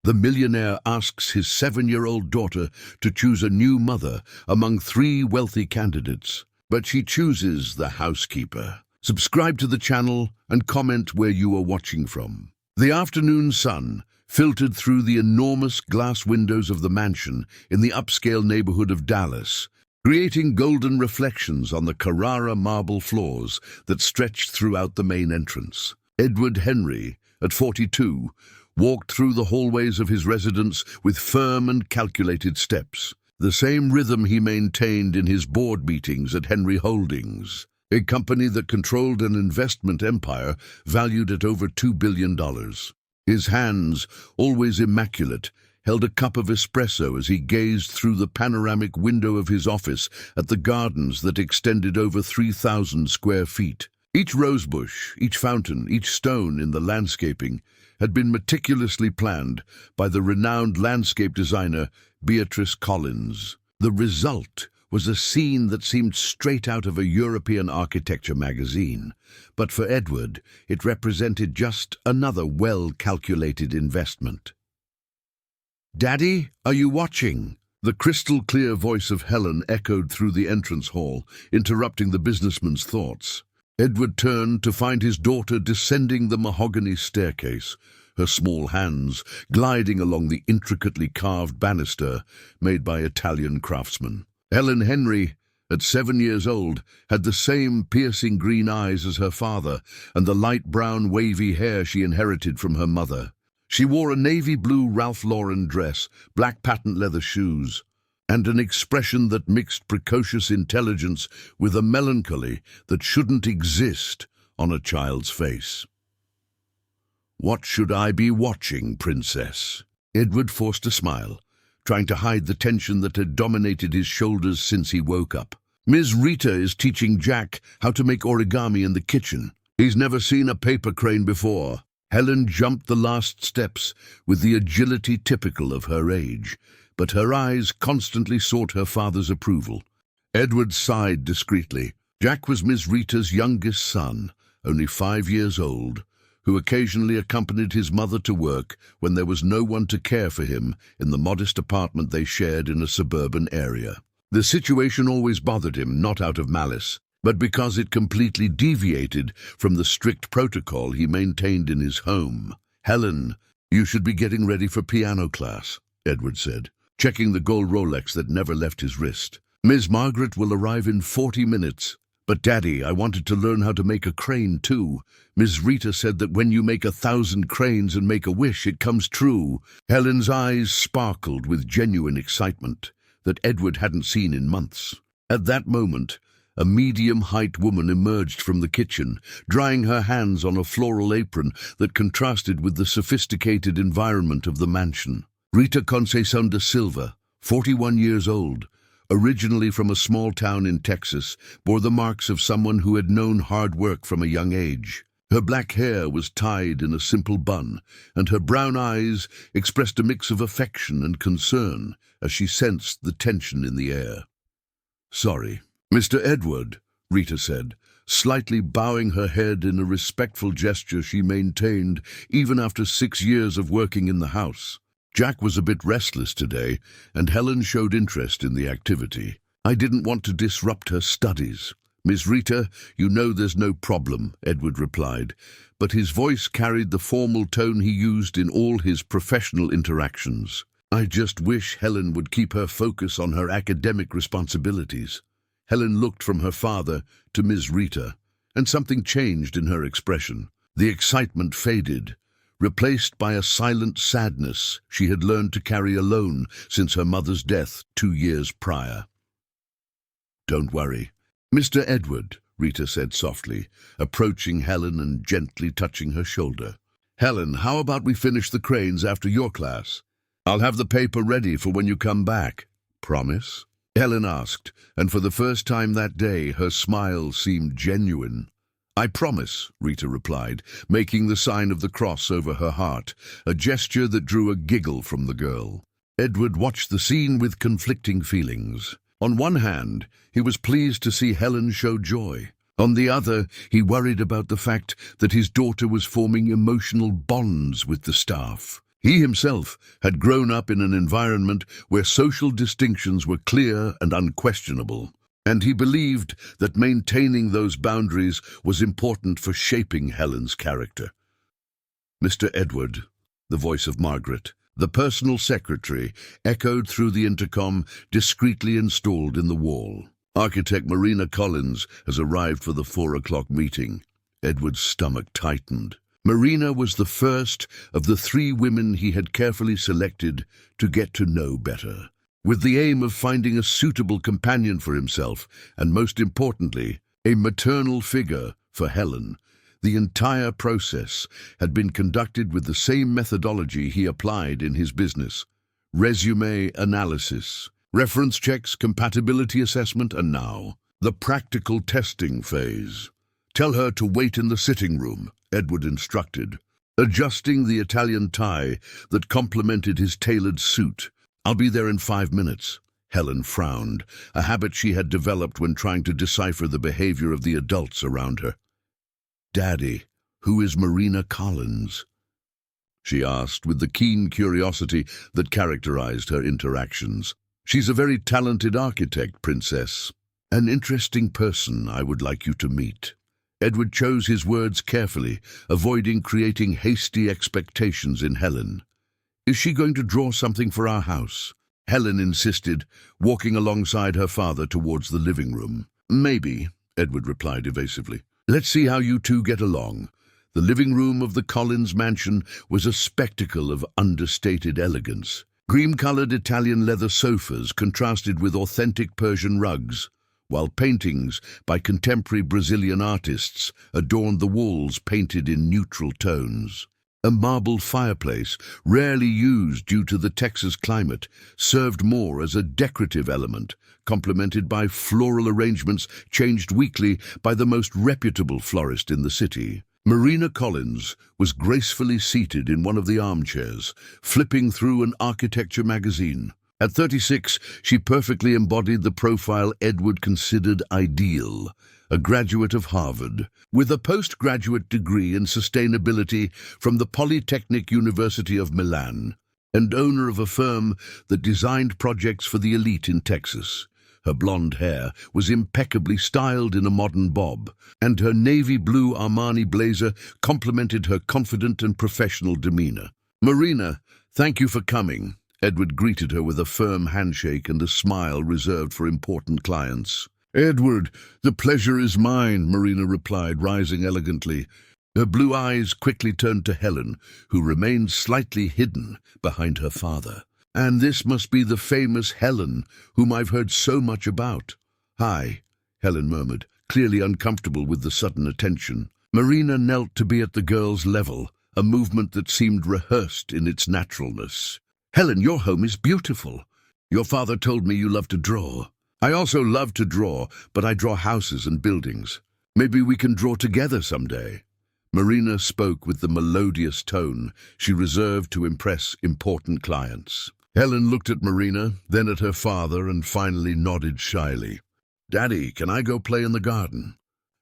The millionaire asks his 7-year-old daughter to choose a new mother among 3 wealthy candidates, but she chooses the housekeeper. Subscribe to the channel and comment where you are watching from. The afternoon sun filtered through the enormous glass windows of the mansion in the upscale neighborhood of Dallas, creating golden reflections on the Carrara marble floors that stretched throughout the main entrance. Edward Henry, at 42, walked through the hallways of his residence with firm and calculated steps, the same rhythm he maintained in his board meetings at Henry Holdings, a company that controlled an investment empire valued at over $2 billion. His hands, always immaculate, held a cup of espresso as he gazed through the panoramic window of his office at the gardens that extended over 3,000 square feet. Each rosebush, each fountain, each stone in the landscaping had been meticulously planned by the renowned landscape designer Beatrice Collins. The result was a scene that seemed straight out of a European architecture magazine, but for Edward, it represented just another well-calculated investment. "Daddy, are you watching?" The crystal-clear voice of Helen echoed through the entrance hall, interrupting the businessman's thoughts. Edward turned to find his daughter descending the mahogany staircase, her small hands gliding along the intricately carved banister made by Italian craftsmen. Helen Henry, at 7 years old, had the same piercing green eyes as her father and the light brown wavy hair she inherited from her mother. She wore a navy blue Ralph Lauren dress, black patent leather shoes, and an expression that mixed precocious intelligence with a melancholy that shouldn't exist on a child's face. "What should I be watching, Princess?" Edward forced a smile, trying to hide the tension that had dominated his shoulders since he woke up. "Ms. Rita is teaching Jack how to make origami in the kitchen. He's never seen a paper crane before." Helen jumped the last steps with the agility typical of her age, but her eyes constantly sought her father's approval. Edward sighed discreetly. Jack was Ms. Rita's youngest son, only 5 years old, who occasionally accompanied his mother to work when there was no one to care for him in the modest apartment they shared in a suburban area. The situation always bothered him, not out of malice, but because it completely deviated from the strict protocol he maintained in his home. "Helen, you should be getting ready for piano class," Edward said, checking the gold Rolex that never left his wrist. "Ms. Margaret will arrive in 40 minutes. But Daddy, I wanted to learn how to make a crane too. Ms. Rita said that when you make 1,000 cranes and make a wish, it comes true." Helen's eyes sparkled with genuine excitement that Edward hadn't seen in months. At that moment, a medium-height woman emerged from the kitchen, drying her hands on a floral apron that contrasted with the sophisticated environment of the mansion. Rita Conceição da Silva, 41 years old, originally from a small town in Texas, bore the marks of someone who had known hard work from a young age. Her black hair was tied in a simple bun, and her brown eyes expressed a mix of affection and concern as she sensed the tension in the air. "Sorry, Mr. Edward," Rita said, slightly bowing her head in a respectful gesture she maintained even after 6 years of working in the house. Jack was a bit restless today, and Helen showed interest in the activity. "I didn't want to disrupt her studies." "Miss Rita, you know there's no problem," Edward replied, but his voice carried the formal tone he used in all his professional interactions. "I just wish Helen would keep her focus on her academic responsibilities." Helen looked from her father to Ms. Rita, and something changed in her expression. The excitement faded, replaced by a silent sadness she had learned to carry alone since her mother's death 2 years prior. "Don't worry, Mr. Edward," Rita said softly, approaching Helen and gently touching her shoulder. "Helen, how about we finish the cranes after your class? I'll have the paper ready for when you come back. Promise?" Helen asked, and for the first time that day her smile seemed genuine. "I promise," Rita replied, making the sign of the cross over her heart, a gesture that drew a giggle from the girl. Edward watched the scene with conflicting feelings. On one hand, he was pleased to see Helen show joy. On the other, he worried about the fact that his daughter was forming emotional bonds with the staff. He himself had grown up in an environment where social distinctions were clear and unquestionable, and he believed that maintaining those boundaries was important for shaping Helen's character. "Mr. Edward," the voice of Margaret, the personal secretary, echoed through the intercom, discreetly installed in the wall. "Architect Marina Collins has arrived for the 4 o'clock meeting." Edward's stomach tightened. Marina was the first of the 3 women he had carefully selected to get to know better, with the aim of finding a suitable companion for himself, and most importantly, a maternal figure for Helen. The entire process had been conducted with the same methodology he applied in his business: resume analysis, reference checks, compatibility assessment, and now, the practical testing phase. "Tell her to wait in the sitting room," Edward instructed, adjusting the Italian tie that complemented his tailored suit. "I'll be there in 5 minutes." Helen frowned, a habit she had developed when trying to decipher the behavior of the adults around her. "Daddy, who is Marina Collins?" she asked with the keen curiosity that characterized her interactions. "She's a very talented architect, Princess. An interesting person I would like you to meet." Edward chose his words carefully, avoiding creating hasty expectations in Helen. "Is she going to draw something for our house?" Helen insisted, walking alongside her father towards the living room. "Maybe," Edward replied evasively. "Let's see how you two get along." The living room of the Collins mansion was a spectacle of understated elegance. Cream-colored Italian leather sofas contrasted with authentic Persian rugs, while paintings by contemporary Brazilian artists adorned the walls painted in neutral tones. A marble fireplace, rarely used due to the Texas climate, served more as a decorative element, complemented by floral arrangements changed weekly by the most reputable florist in the city. Marina Collins was gracefully seated in one of the armchairs, flipping through an architecture magazine. At 36, she perfectly embodied the profile Edward considered ideal: a graduate of Harvard, with a postgraduate degree in sustainability from the Polytechnic University of Milan, and owner of a firm that designed projects for the elite in Texas. Her blonde hair was impeccably styled in a modern bob, and her navy blue Armani blazer complemented her confident and professional demeanor. "Marina, thank you for coming." Edward greeted her with a firm handshake and a smile reserved for important clients. "Edward, the pleasure is mine," Marina replied, rising elegantly. Her blue eyes quickly turned to Helen, who remained slightly hidden behind her father. "And this must be the famous Helen, whom I've heard so much about." "Hi," Helen murmured, clearly uncomfortable with the sudden attention. Marina knelt to be at the girl's level, a movement that seemed rehearsed in its naturalness. "Helen, your home is beautiful. Your father told me you love to draw." "I also love to draw, but I draw houses and buildings. Maybe we can draw together someday." Marina spoke with the melodious tone she reserved to impress important clients. Helen looked at Marina, then at her father, and finally nodded shyly. "Daddy, can I go play in the garden?"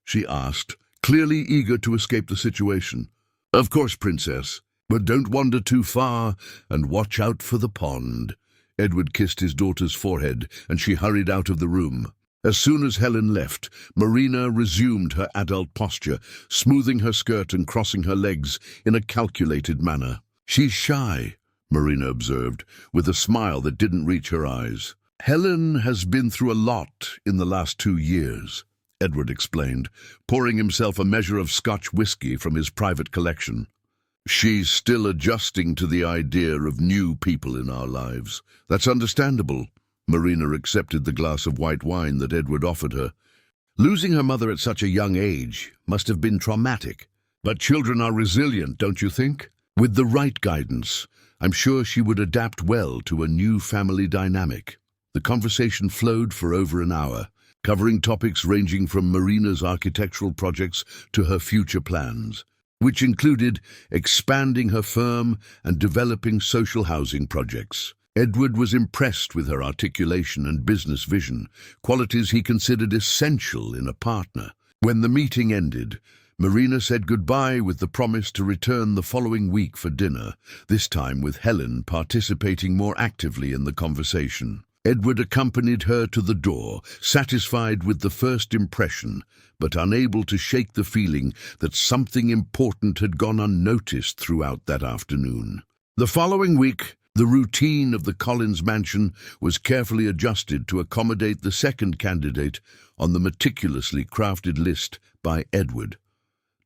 she asked, clearly eager to escape the situation. "Of course, Princess. But don't wander too far, and watch out for the pond." Edward kissed his daughter's forehead, and she hurried out of the room. As soon as Helen left, Marina resumed her adult posture, smoothing her skirt and crossing her legs in a calculated manner. "She's shy," Marina observed, with a smile that didn't reach her eyes. "Helen has been through a lot in the last 2 years, Edward explained, pouring himself a measure of Scotch whiskey from his private collection. "She's still adjusting to the idea of new people in our lives. That's understandable." Marina accepted the glass of white wine that Edward offered her. Losing her mother at such a young age must have been traumatic. But children are resilient, don't you think? With the right guidance, I'm sure she would adapt well to a new family dynamic. The conversation flowed for over an hour, covering topics ranging from Marina's architectural projects to her future plans, which included expanding her firm and developing social housing projects. Edward was impressed with her articulation and business vision, qualities he considered essential in a partner. When the meeting ended, Marina said goodbye with the promise to return the following week for dinner, this time with Helen participating more actively in the conversation. Edward accompanied her to the door, satisfied with the first impression, but unable to shake the feeling that something important had gone unnoticed throughout that afternoon. The following week, the routine of the Collins mansion was carefully adjusted to accommodate the second candidate on the meticulously crafted list by Edward.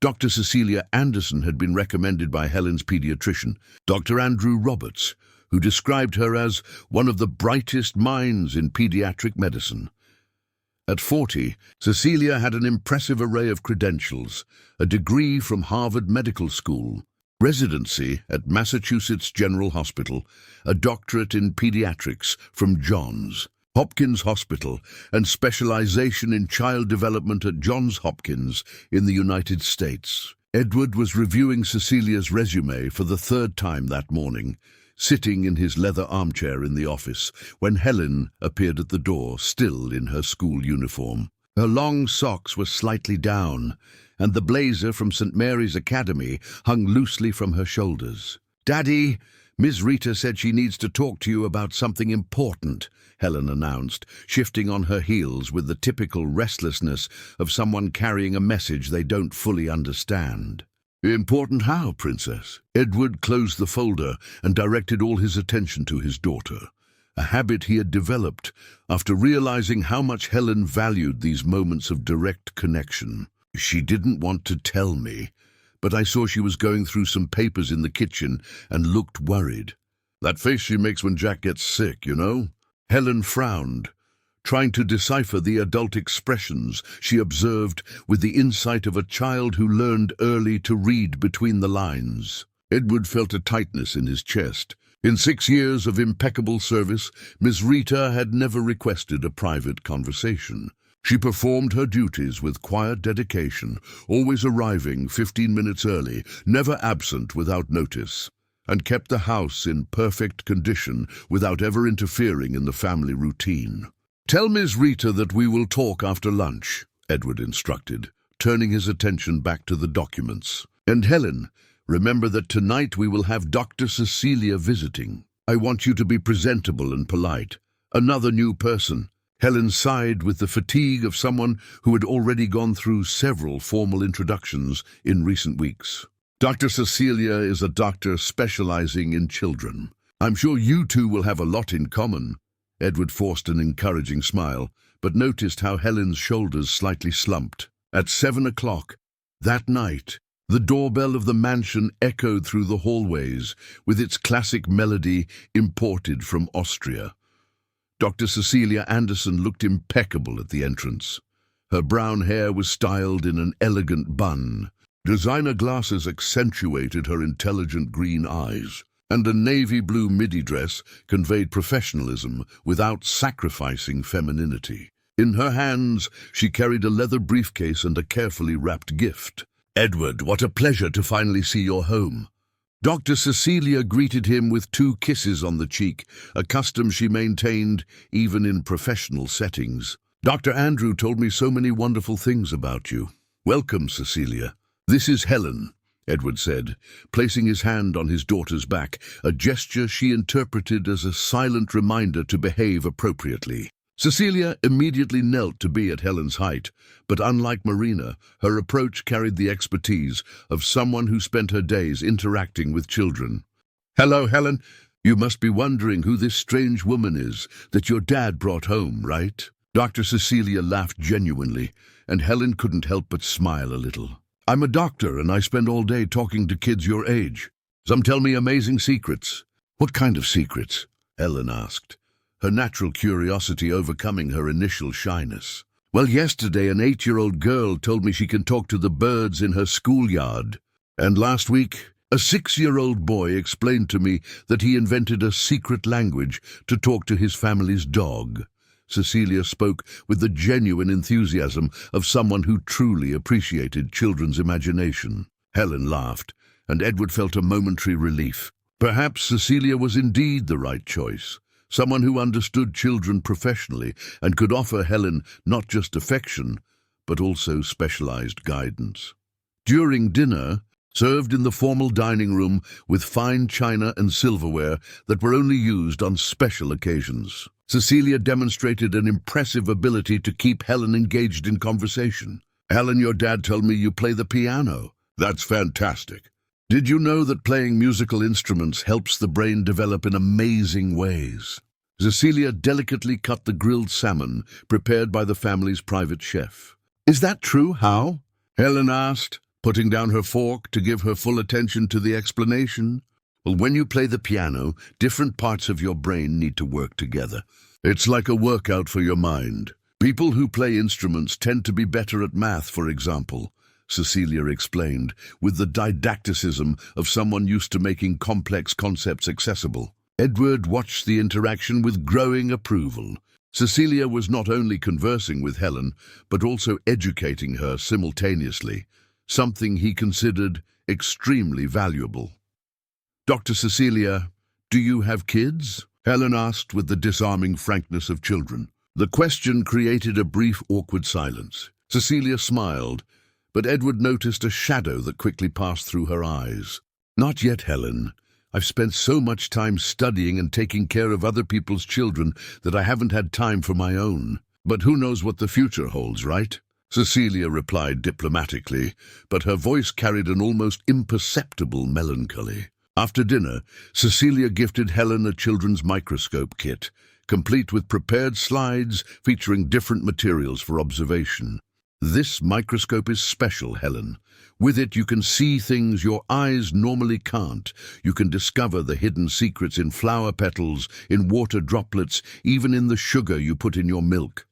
Dr. Cecilia Anderson had been recommended by Helen's pediatrician, Dr. Andrew Roberts, who described her as one of the brightest minds in pediatric medicine. At 40, Cecilia had an impressive array of credentials: a degree from Harvard Medical School, residency at Massachusetts General Hospital, a doctorate in pediatrics from Johns Hopkins Hospital, and specialization in child development at Johns Hopkins in the United States. Edward was reviewing Cecilia's resume for the third time that morning, sitting in his leather armchair in the office, when Helen appeared at the door, still in her school uniform. Her long socks were slightly down, and the blazer from St. Mary's Academy hung loosely from her shoulders. "Daddy, Miss Rita said she needs to talk to you about something important," Helen announced, shifting on her heels with the typical restlessness of someone carrying a message they don't fully understand. "Important how, Princess?" Edward closed the folder and directed all his attention to his daughter, a habit he had developed after realizing how much Helen valued these moments of direct connection. "She didn't want to tell me, but I saw she was going through some papers in the kitchen and looked worried. That face she makes when Jack gets sick, you know?" Helen frowned, trying to decipher the adult expressions she observed with the insight of a child who learned early to read between the lines. Edward felt a tightness in his chest. In 6 years of impeccable service, Miss Rita had never requested a private conversation. She performed her duties with quiet dedication, always arriving 15 minutes early, never absent without notice, and kept the house in perfect condition without ever interfering in the family routine. "Tell Miss Rita that we will talk after lunch," Edward instructed, turning his attention back to the documents. "And Helen, remember that tonight we will have Dr. Cecilia visiting. I want you to be presentable and polite. Another new person." Helen sighed with the fatigue of someone who had already gone through several formal introductions in recent weeks. "Dr. Cecilia is a doctor specializing in children. I'm sure you two will have a lot in common." Edward forced an encouraging smile, but noticed how Helen's shoulders slightly slumped. At 7 o'clock that night, the doorbell of the mansion echoed through the hallways with its classic melody imported from Austria. Dr. Cecilia Anderson looked impeccable at the entrance. Her brown hair was styled in an elegant bun. Designer glasses accentuated her intelligent green eyes, and a navy blue midi dress conveyed professionalism without sacrificing femininity. In her hands, she carried a leather briefcase and a carefully wrapped gift. "Edward, what a pleasure to finally see your home." Dr. Cecilia greeted him with 2 kisses on the cheek, a custom she maintained even in professional settings. "Dr. Andrew told me so many wonderful things about you." "Welcome, Cecilia. This is Helen," Edward said, placing his hand on his daughter's back, a gesture she interpreted as a silent reminder to behave appropriately. Cecilia immediately knelt to be at Helen's height, but unlike Marina, her approach carried the expertise of someone who spent her days interacting with children. "Hello, Helen. You must be wondering who this strange woman is that your dad brought home, right?" Dr. Cecilia laughed genuinely, and Helen couldn't help but smile a little. "I'm a doctor, and I spend all day talking to kids your age. Some tell me amazing secrets." "What kind of secrets?" Helen asked, her natural curiosity overcoming her initial shyness. "Well, yesterday an 8-year-old girl told me she can talk to the birds in her schoolyard. And last week, a 6-year-old boy explained to me that he invented a secret language to talk to his family's dog." Cecilia spoke with the genuine enthusiasm of someone who truly appreciated children's imagination. Helen laughed, and Edward felt a momentary relief. Perhaps Cecilia was indeed the right choice. Someone who understood children professionally and could offer Helen not just affection, but also specialized guidance. During dinner, served in the formal dining room with fine china and silverware that were only used on special occasions, Cecilia demonstrated an impressive ability to keep Helen engaged in conversation. "Helen, your dad told me you play the piano. That's fantastic. Did you know that playing musical instruments helps the brain develop in amazing ways?" Cecilia delicately cut the grilled salmon prepared by the family's private chef. "Is that true? How?" Helen asked, putting down her fork to give her full attention to the explanation. "Well, when you play the piano, different parts of your brain need to work together. It's like a workout for your mind. People who play instruments tend to be better at math, for example," Cecilia explained, with the didacticism of someone used to making complex concepts accessible. Edward watched the interaction with growing approval. Cecilia was not only conversing with Helen, but also educating her simultaneously, something he considered extremely valuable. "Dr. Cecilia, do you have kids?" Helen asked with the disarming frankness of children. The question created a brief, awkward silence. Cecilia smiled, but Edward noticed a shadow that quickly passed through her eyes. "Not yet, Helen. I've spent so much time studying and taking care of other people's children that I haven't had time for my own. But who knows what the future holds, right?" Cecilia replied diplomatically, but her voice carried an almost imperceptible melancholy. After dinner, Cecilia gifted Helen a children's microscope kit, complete with prepared slides featuring different materials for observation. "This microscope is special, Helen. With it you can see things your eyes normally can't. You can discover the hidden secrets in flower petals, in water droplets, even in the sugar you put in your milk."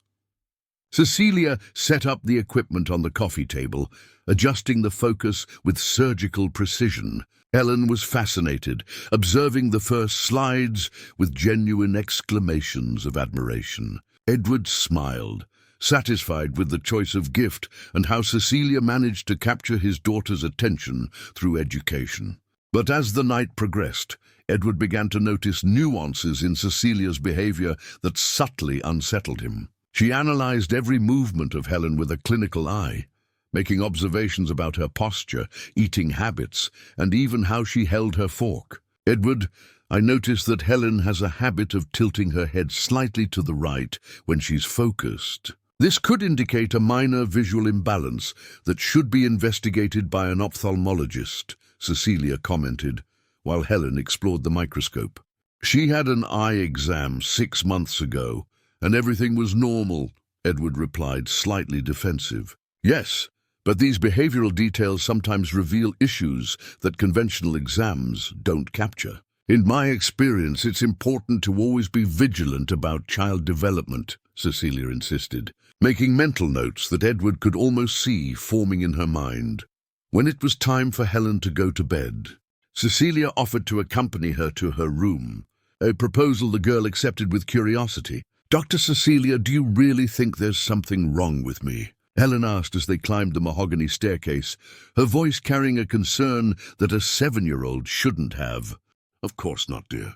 Cecilia set up the equipment on the coffee table, adjusting the focus with surgical precision. Helen was fascinated, observing the first slides with genuine exclamations of admiration. Edward smiled, satisfied with the choice of gift and how Cecilia managed to capture his daughter's attention through education. But as the night progressed, Edward began to notice nuances in Cecilia's behavior that subtly unsettled him. She analyzed every movement of Helen with a clinical eye, making observations about her posture, eating habits, and even how she held her fork. "Edward, I notice that Helen has a habit of tilting her head slightly to the right when she's focused. This could indicate a minor visual imbalance that should be investigated by an ophthalmologist," Cecilia commented, while Helen explored the microscope. "She had an eye exam 6 months ago, and everything was normal," Edward replied, slightly defensive. "Yes, but these behavioral details sometimes reveal issues that conventional exams don't capture. In my experience, it's important to always be vigilant about child development," Cecilia insisted, making mental notes that Edward could almost see forming in her mind. When it was time for Helen to go to bed, Cecilia offered to accompany her to her room, a proposal the girl accepted with curiosity. "Dr. Cecilia, do you really think there's something wrong with me?" Helen asked as they climbed the mahogany staircase, her voice carrying a concern that a 7-year-old shouldn't have. "Of course not, dear."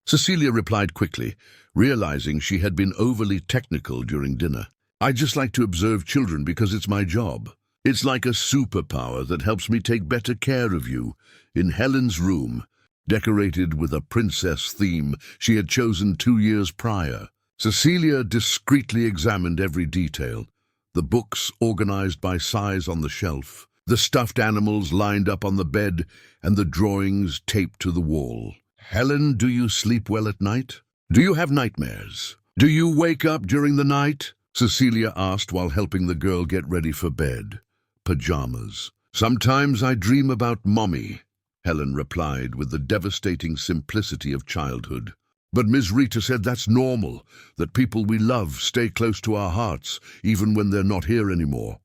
Cecilia replied quickly, realizing she had been overly technical during dinner. "I just like to observe children because it's my job. It's like a superpower that helps me take better care of you." In Helen's room, decorated with a princess theme she had chosen 2 years prior, Cecilia discreetly examined every detail. The books organized by size on the shelf, the stuffed animals lined up on the bed, and the drawings taped to the wall. "Helen, do you sleep well at night? Do you have nightmares? Do you wake up during the night?" Cecilia asked while helping the girl get ready for bed. Pajamas. "Sometimes I dream about Mommy," Helen replied with the devastating simplicity of childhood. "But Ms. Rita said that's normal, that people we love stay close to our hearts, even when they're not here anymore."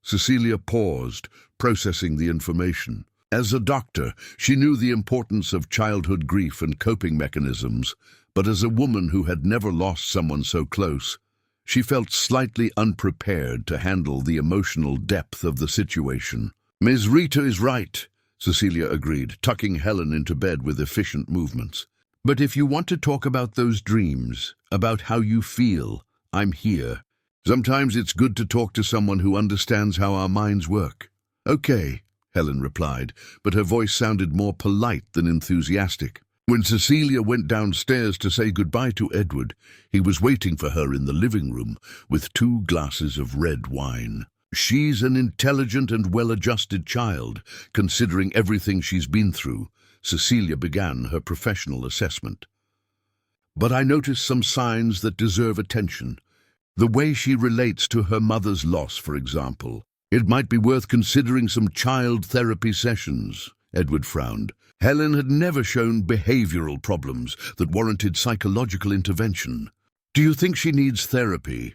Cecilia paused, processing the information. As a doctor, she knew the importance of childhood grief and coping mechanisms, but as a woman who had never lost someone so close, she felt slightly unprepared to handle the emotional depth of the situation. "Ms. Rita is right," Cecilia agreed, tucking Helen into bed with efficient movements. "But if you want to talk about those dreams, about how you feel, I'm here. Sometimes it's good to talk to someone who understands how our minds work." "Okay," Helen replied, but her voice sounded more polite than enthusiastic. When Cecilia went downstairs to say goodbye to Edward, he was waiting for her in the living room with 2 glasses of red wine. "She's an intelligent and well-adjusted child, considering everything she's been through," Cecilia began her professional assessment. "But I noticed some signs that deserve attention. The way she relates to her mother's loss, for example. It might be worth considering some child therapy sessions." Edward frowned. Helen had never shown behavioral problems that warranted psychological intervention. "Do you think she needs therapy?"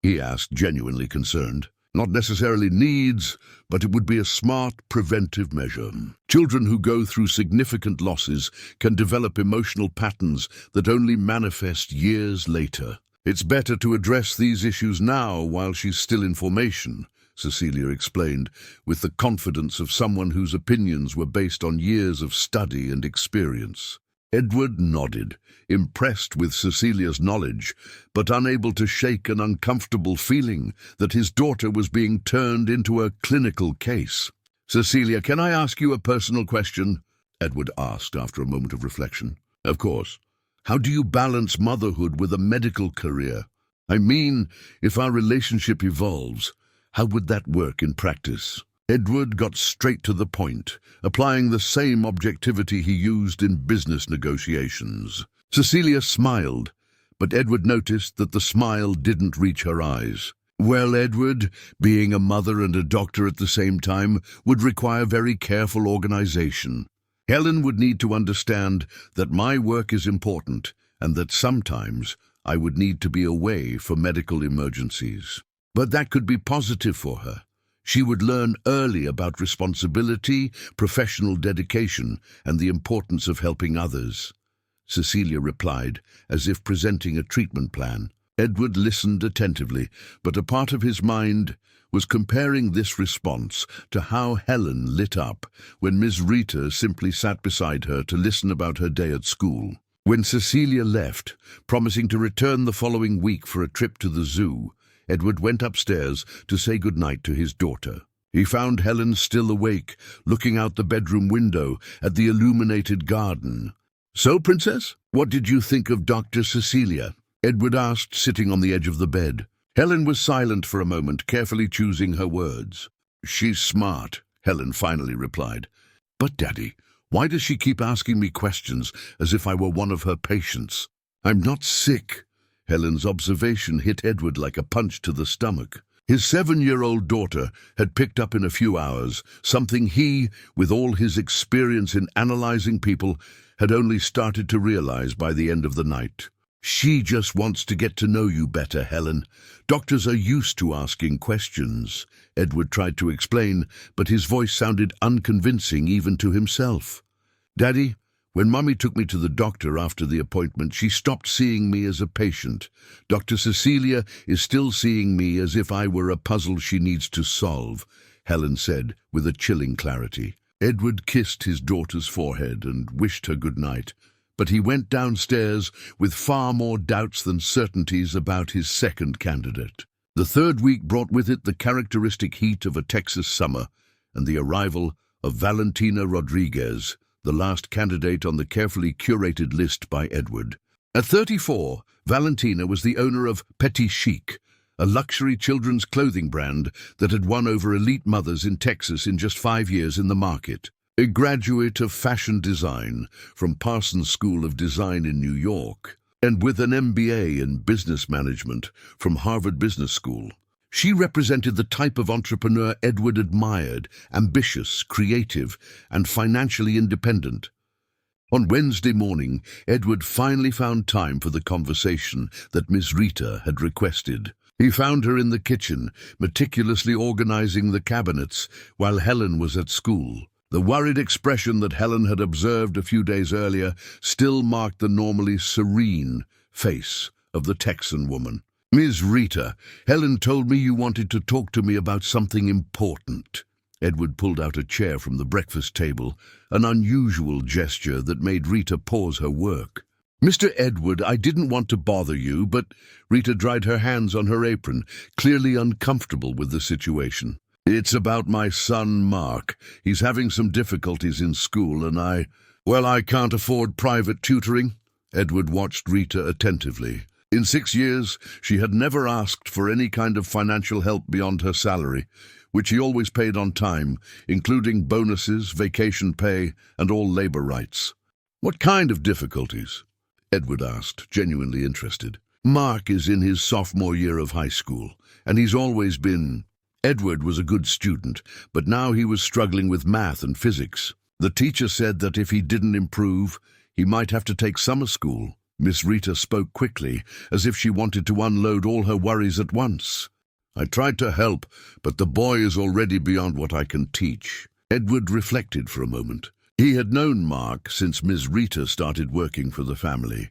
he asked, genuinely concerned. "Not necessarily needs, but it would be a smart preventive measure. Children who go through significant losses can develop emotional patterns that only manifest years later. It's better to address these issues now while she's still in formation," Cecilia explained, with the confidence of someone whose opinions were based on years of study and experience. Edward nodded, impressed with Cecilia's knowledge, but unable to shake an uncomfortable feeling that his daughter was being turned into a clinical case. "Cecilia, can I ask you a personal question?" Edward asked after a moment of reflection. "Of course. How do you balance motherhood with a medical career? I mean, if our relationship evolves, how would that work in practice?" Edward got straight to the point, applying the same objectivity he used in business negotiations. Cecilia smiled, but Edward noticed that the smile didn't reach her eyes. "Well, Edward, being a mother and a doctor at the same time would require very careful organization. Helen would need to understand that my work is important and that sometimes I would need to be away for medical emergencies. But that could be positive for her. She would learn early about responsibility, professional dedication, and the importance of helping others." Cecilia replied, as if presenting a treatment plan. Edward listened attentively, but a part of his mind was comparing this response to how Helen lit up when Miss Rita simply sat beside her to listen about her day at school. When Cecilia left, promising to return the following week for a trip to the zoo, Edward went upstairs to say goodnight to his daughter. He found Helen still awake, looking out the bedroom window at the illuminated garden. "So, Princess, what did you think of Dr. Cecilia?" Edward asked, sitting on the edge of the bed. Helen was silent for a moment, carefully choosing her words. "She's smart," Helen finally replied. "But, Daddy, why does she keep asking me questions as if I were one of her patients? I'm not sick." Helen's observation hit Edward like a punch to the stomach. His 7-year-old daughter had picked up in a few hours something he, with all his experience in analyzing people, had only started to realize by the end of the night. "She just wants to get to know you better, Helen. Doctors are used to asking questions," Edward tried to explain, but his voice sounded unconvincing even to himself. "Daddy, when Mummy took me to the doctor after the appointment, she stopped seeing me as a patient. Dr. Cecilia is still seeing me as if I were a puzzle she needs to solve," Helen said with a chilling clarity. Edward kissed his daughter's forehead and wished her good night, but he went downstairs with far more doubts than certainties about his second candidate. The 3rd week brought with it the characteristic heat of a Texas summer and the arrival of Valentina Rodriguez, the last candidate on the carefully curated list by Edward. At 34, Valentina was the owner of Petit Chic, a luxury children's clothing brand that had won over elite mothers in Texas in just 5 years in the market. A graduate of fashion design from Parsons School of Design in New York, and with an MBA in business management from Harvard Business School, she represented the type of entrepreneur Edward admired: ambitious, creative, and financially independent. On Wednesday morning, Edward finally found time for the conversation that Miss Rita had requested. He found her in the kitchen, meticulously organizing the cabinets, while Helen was at school. The worried expression that Helen had observed a few days earlier still marked the normally serene face of the Texan woman. "Miss Rita, Helen told me you wanted to talk to me about something important." Edward pulled out a chair from the breakfast table, an unusual gesture that made Rita pause her work. "Mr. Edward, I didn't want to bother you, but..." Rita dried her hands on her apron, clearly uncomfortable with the situation. It's about my son, Mark. He's having some difficulties in school and I can't afford private tutoring. Edward watched Rita attentively. In 6 years, she had never asked for any kind of financial help beyond her salary, which he always paid on time, including bonuses, vacation pay, and all labor rights. What kind of difficulties? Edward asked, genuinely interested. Mark is in his sophomore year of high school, and he's always been... Edward was a good student, but now he was struggling with math and physics. The teacher said that if he didn't improve, he might have to take summer school. Miss Rita spoke quickly, as if she wanted to unload all her worries at once. I tried to help, but the boy is already beyond what I can teach. Edward reflected for a moment. He had known Mark since Miss Rita started working for the family.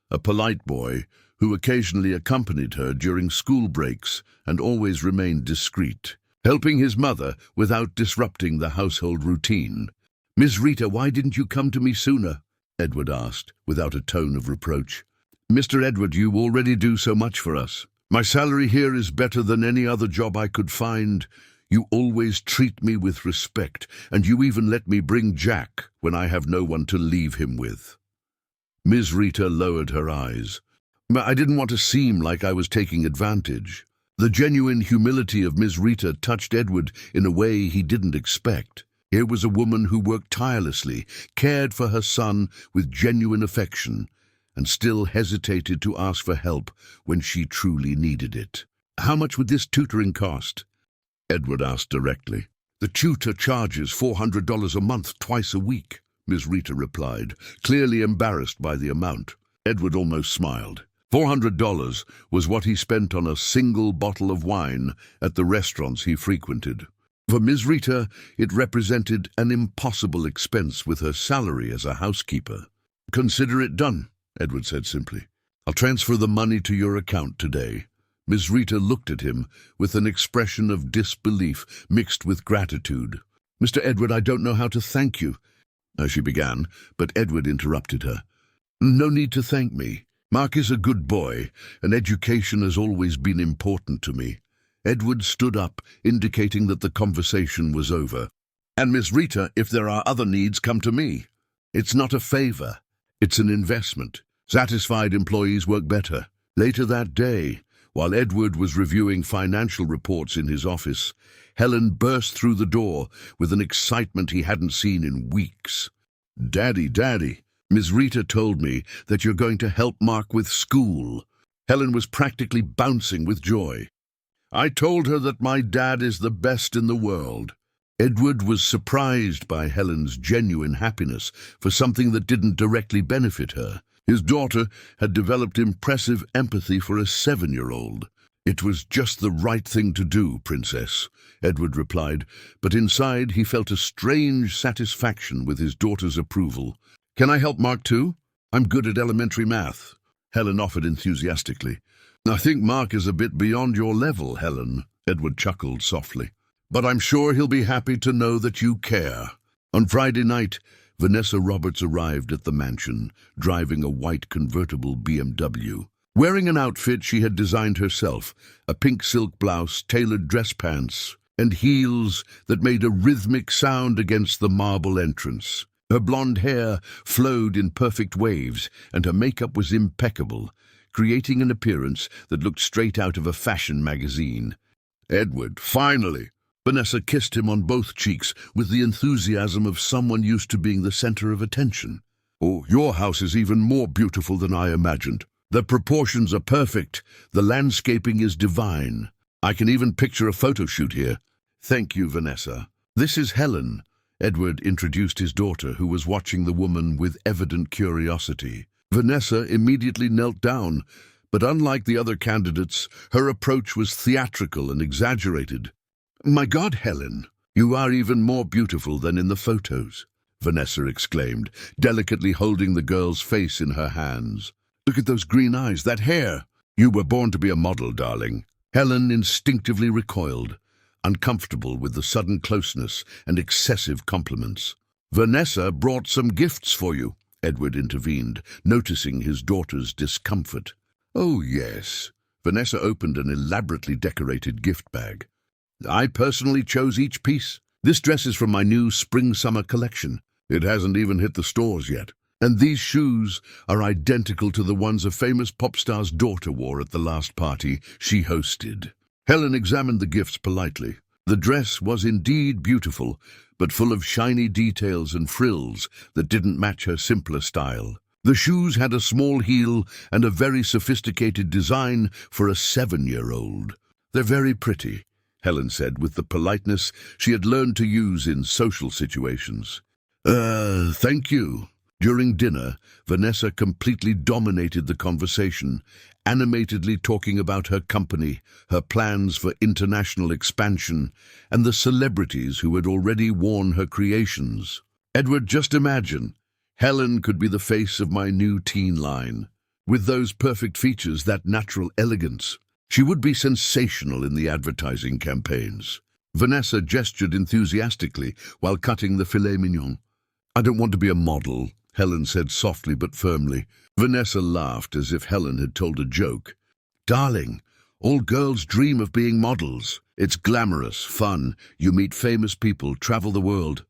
A polite boy who occasionally accompanied her during school breaks and always remained discreet, helping his mother without disrupting the household routine. Miss Rita, why didn't you come to me sooner? Edward asked, without a tone of reproach. Mr. Edward, you already do so much for us. My salary here is better than any other job I could find. You always treat me with respect, and you even let me bring Jack when I have no one to leave him with. Miss Rita lowered her eyes. I didn't want to seem like I was taking advantage. The genuine humility of Miss Rita touched Edward in a way he didn't expect. Here was a woman who worked tirelessly, cared for her son with genuine affection, and still hesitated to ask for help when she truly needed it. How much would this tutoring cost? Edward asked directly. The tutor charges $400 a month, twice a week, Miss Rita replied, clearly embarrassed by the amount. Edward almost smiled. $400 was what he spent on a single bottle of wine at the restaurants he frequented. For Miss Rita, it represented an impossible expense with her salary as a housekeeper. Consider it done, Edward said simply. I'll transfer the money to your account today. Miss Rita looked at him with an expression of disbelief mixed with gratitude. Mr. Edward, I don't know how to thank you, she began, but Edward interrupted her. No need to thank me. Mark is a good boy, and education has always been important to me. Edward stood up, indicating that the conversation was over. And Miss Rita, if there are other needs, come to me. It's not a favor. It's an investment. Satisfied employees work better. Later that day, while Edward was reviewing financial reports in his office, Helen burst through the door with an excitement he hadn't seen in weeks. Daddy, Miss Rita told me that you're going to help Mark with school. Helen was practically bouncing with joy. I told her that my dad is the best in the world. Edward was surprised by Helen's genuine happiness for something that didn't directly benefit her. His daughter had developed impressive empathy for a 7-year-old. It was just the right thing to do, Princess, Edward replied, but inside he felt a strange satisfaction with his daughter's approval. Can I help Mark too? I'm good at elementary math, Helen offered enthusiastically. I think Mark is a bit beyond your level, Helen, Edward chuckled softly. But I'm sure he'll be happy to know that you care. On Friday night, Vanessa Roberts arrived at the mansion, driving a white convertible BMW. Wearing an outfit she had designed herself, a pink silk blouse, tailored dress pants, and heels that made a rhythmic sound against the marble entrance. Her blonde hair flowed in perfect waves, and her makeup was impeccable, creating an appearance that looked straight out of a fashion magazine. Edward, finally! Vanessa kissed him on both cheeks with the enthusiasm of someone used to being the center of attention. Oh, your house is even more beautiful than I imagined. The proportions are perfect. The landscaping is divine. I can even picture a photo shoot here. Thank you, Vanessa. This is Helen. Edward introduced his daughter, who was watching the woman with evident curiosity. Vanessa immediately knelt down, but unlike the other candidates, her approach was theatrical and exaggerated. My God, Helen, you are even more beautiful than in the photos, Vanessa exclaimed, delicately holding the girl's face in her hands. Look at those green eyes, that hair. You were born to be a model, darling. Helen instinctively recoiled, uncomfortable with the sudden closeness and excessive compliments. Vanessa brought some gifts for you, Edward intervened, noticing his daughter's discomfort. Oh, yes. Vanessa opened an elaborately decorated gift bag. I personally chose each piece. This dress is from my new spring-summer collection. It hasn't even hit the stores yet. And these shoes are identical to the ones a famous pop star's daughter wore at the last party she hosted. Helen examined the gifts politely. The dress was indeed beautiful, but full of shiny details and frills that didn't match her simpler style. The shoes had a small heel and a very sophisticated design for a 7-year-old. They're very pretty, Helen said with the politeness she had learned to use in social situations. Thank you. During dinner, Vanessa completely dominated the conversation, animatedly talking about her company, her plans for international expansion, and the celebrities who had already worn her creations. Edward, just imagine, Helen could be the face of my new teen line. With those perfect features, that natural elegance, she would be sensational in the advertising campaigns. Vanessa gestured enthusiastically while cutting the filet mignon. I don't want to be a model, Helen said softly but firmly. Vanessa laughed as if Helen had told a joke. Darling, all girls dream of being models. It's glamorous, fun. You meet famous people, travel the world.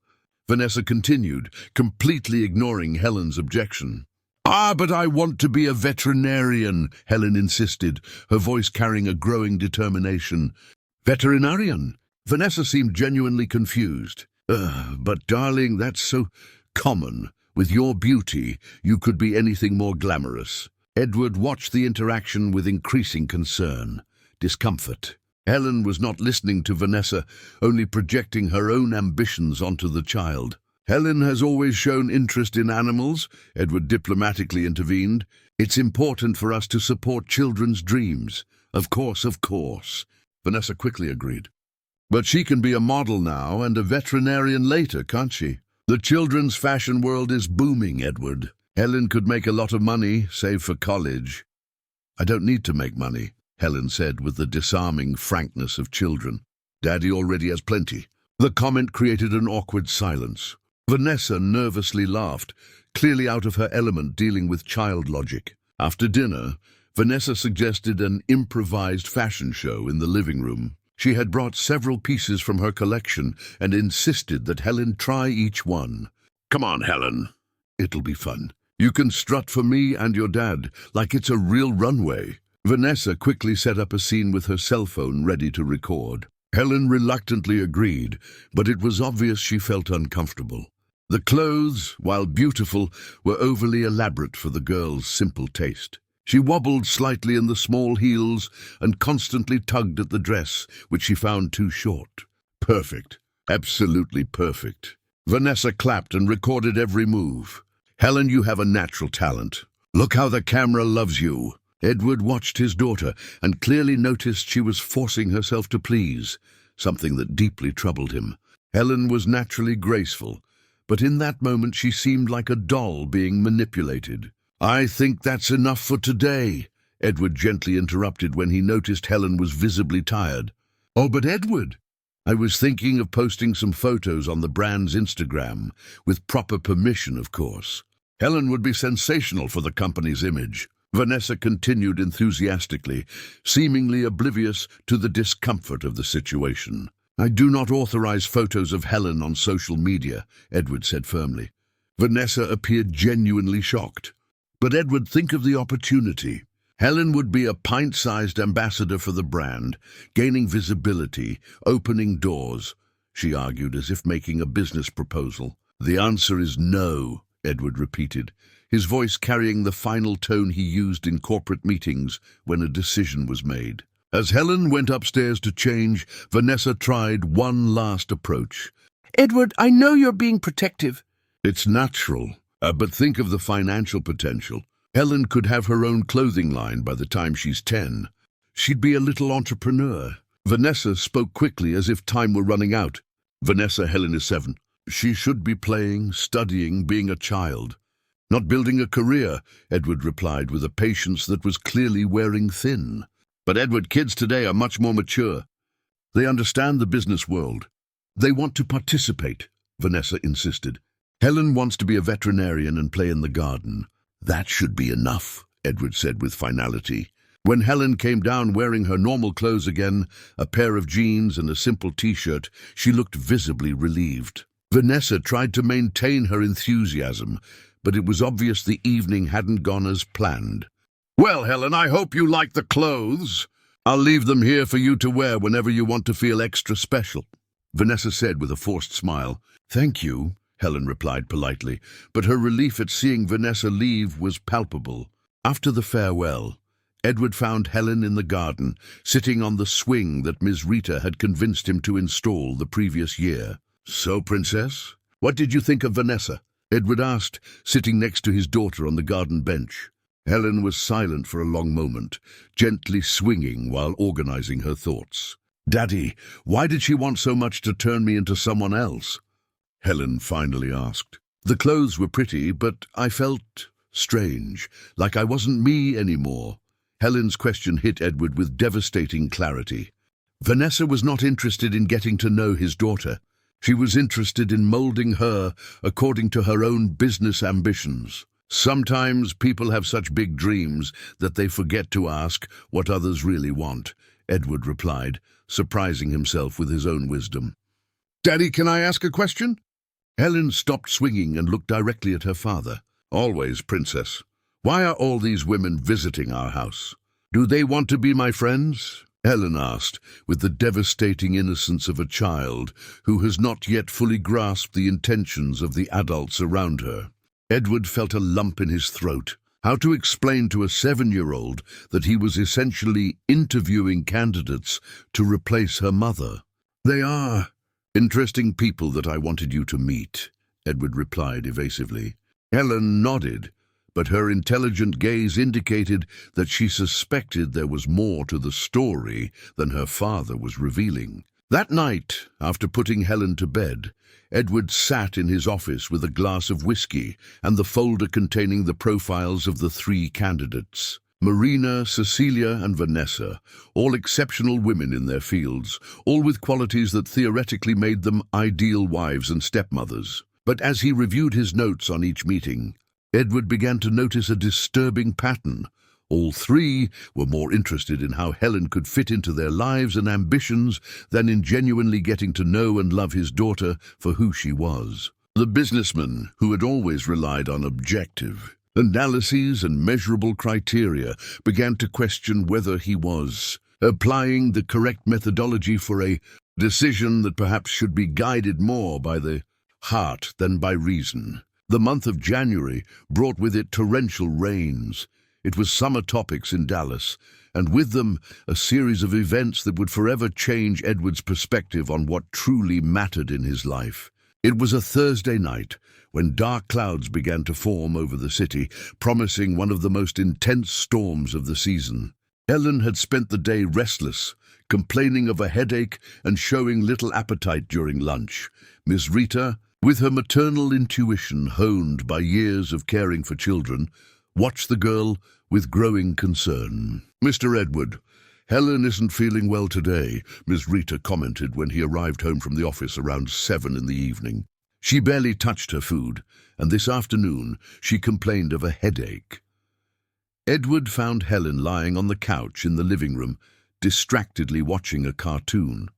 Vanessa continued, completely ignoring Helen's objection. But I want to be a veterinarian, Helen insisted, her voice carrying a growing determination. Veterinarian? Vanessa seemed genuinely confused. But darling, that's so common. With your beauty, you could be anything more glamorous. Edward watched the interaction with increasing concern, discomfort. Helen was not listening to Vanessa, only projecting her own ambitions onto the child. Helen has always shown interest in animals, Edward diplomatically intervened. It's important for us to support children's dreams. Of course, Vanessa quickly agreed. But she can be a model now and a veterinarian later, can't she? The children's fashion world is booming, Edward. Helen could make a lot of money, save for college. I don't need to make money, Helen said with the disarming frankness of children. Daddy already has plenty. The comment created an awkward silence. Vanessa nervously laughed, clearly out of her element dealing with child logic. After dinner, Vanessa suggested an improvised fashion show in the living room. She had brought several pieces from her collection and insisted that Helen try each one. Come on, Helen. It'll be fun. You can strut for me and your dad like it's a real runway. Vanessa quickly set up a scene with her cell phone ready to record. Helen reluctantly agreed, but it was obvious she felt uncomfortable. The clothes, while beautiful, were overly elaborate for the girl's simple taste. She wobbled slightly in the small heels and constantly tugged at the dress, which she found too short. Perfect. Absolutely perfect. Vanessa clapped and recorded every move. Helen, you have a natural talent. Look how the camera loves you. Edward watched his daughter and clearly noticed she was forcing herself to please, something that deeply troubled him. Helen was naturally graceful, but in that moment she seemed like a doll being manipulated. I think that's enough for today, Edward gently interrupted when he noticed Helen was visibly tired. Oh, but Edward, I was thinking of posting some photos on the brand's Instagram, with proper permission, of course. Helen would be sensational for the company's image. Vanessa continued enthusiastically, seemingly oblivious to the discomfort of the situation. I do not authorize photos of Helen on social media, Edward said firmly. Vanessa appeared genuinely shocked. But Edward, think of the opportunity. Helen would be a pint-sized ambassador for the brand, gaining visibility, opening doors, she argued as if making a business proposal. The answer is no, Edward repeated, his voice carrying the final tone he used in corporate meetings when a decision was made. As Helen went upstairs to change, Vanessa tried one last approach. Edward, I know you're being protective. It's natural. But think of the financial potential. Helen could have her own clothing line by the time she's 10. She'd be a little entrepreneur. Vanessa spoke quickly as if time were running out. Vanessa, Helen is 7. She should be playing, studying, being a child. Not building a career, Edward replied with a patience that was clearly wearing thin. But Edward, kids today are much more mature. They understand the business world. They want to participate, Vanessa insisted. Helen wants to be a veterinarian and play in the garden. That should be enough, Edward said with finality. When Helen came down wearing her normal clothes again, a pair of jeans and a simple t-shirt, she looked visibly relieved. Vanessa tried to maintain her enthusiasm, but it was obvious the evening hadn't gone as planned. "Well, Helen, I hope you like the clothes. I'll leave them here for you to wear whenever you want to feel extra special," Vanessa said with a forced smile. "Thank you," Helen replied politely, but her relief at seeing Vanessa leave was palpable. After the farewell, Edward found Helen in the garden, sitting on the swing that Miss Rita had convinced him to install the previous year. "So, Princess, what did you think of Vanessa?" Edward asked, sitting next to his daughter on the garden bench. Helen was silent for a long moment, gently swinging while organizing her thoughts. "Daddy, why did she want so much to turn me into someone else?" Helen finally asked. "The clothes were pretty, but I felt strange, like I wasn't me anymore." Helen's question hit Edward with devastating clarity. Vanessa was not interested in getting to know his daughter. She was interested in molding her according to her own business ambitions. "Sometimes people have such big dreams that they forget to ask what others really want," Edward replied, surprising himself with his own wisdom. "Daddy, can I ask a question?" Helen stopped swinging and looked directly at her father. "Always, Princess. Why are all these women visiting our house? Do they want to be my friends?" Helen asked, with the devastating innocence of a child who has not yet fully grasped the intentions of the adults around her. Edward felt a lump in his throat. How to explain to a 7-year-old that he was essentially interviewing candidates to replace her mother? "They are interesting people that I wanted you to meet," Edward replied evasively. Helen nodded, but her intelligent gaze indicated that she suspected there was more to the story than her father was revealing. That night, after putting Helen to bed, Edward sat in his office with a glass of whiskey and the folder containing the profiles of the 3 candidates. Marina, Cecilia, and Vanessa, all exceptional women in their fields, all with qualities that theoretically made them ideal wives and stepmothers. But as he reviewed his notes on each meeting, Edward began to notice a disturbing pattern. All 3 were more interested in how Helen could fit into their lives and ambitions than in genuinely getting to know and love his daughter for who she was. The businessman, who had always relied on objective analyses and measurable criteria, began to question whether he was applying the correct methodology for a decision that perhaps should be guided more by the heart than by reason. The month of January brought with it torrential rains. It was summer topics in Dallas, and with them a series of events that would forever change Edward's perspective on what truly mattered in his life. It was a Thursday night when dark clouds began to form over the city, promising one of the most intense storms of the season. Helen had spent the day restless, complaining of a headache and showing little appetite during lunch. Miss Rita, with her maternal intuition honed by years of caring for children, watched the girl with growing concern. "Mr. Edward, Helen isn't feeling well today," Miss Rita commented when he arrived home from the office around 7 in the evening. "She barely touched her food, and this afternoon she complained of a headache." Edward found Helen lying on the couch in the living room, distractedly watching a cartoon.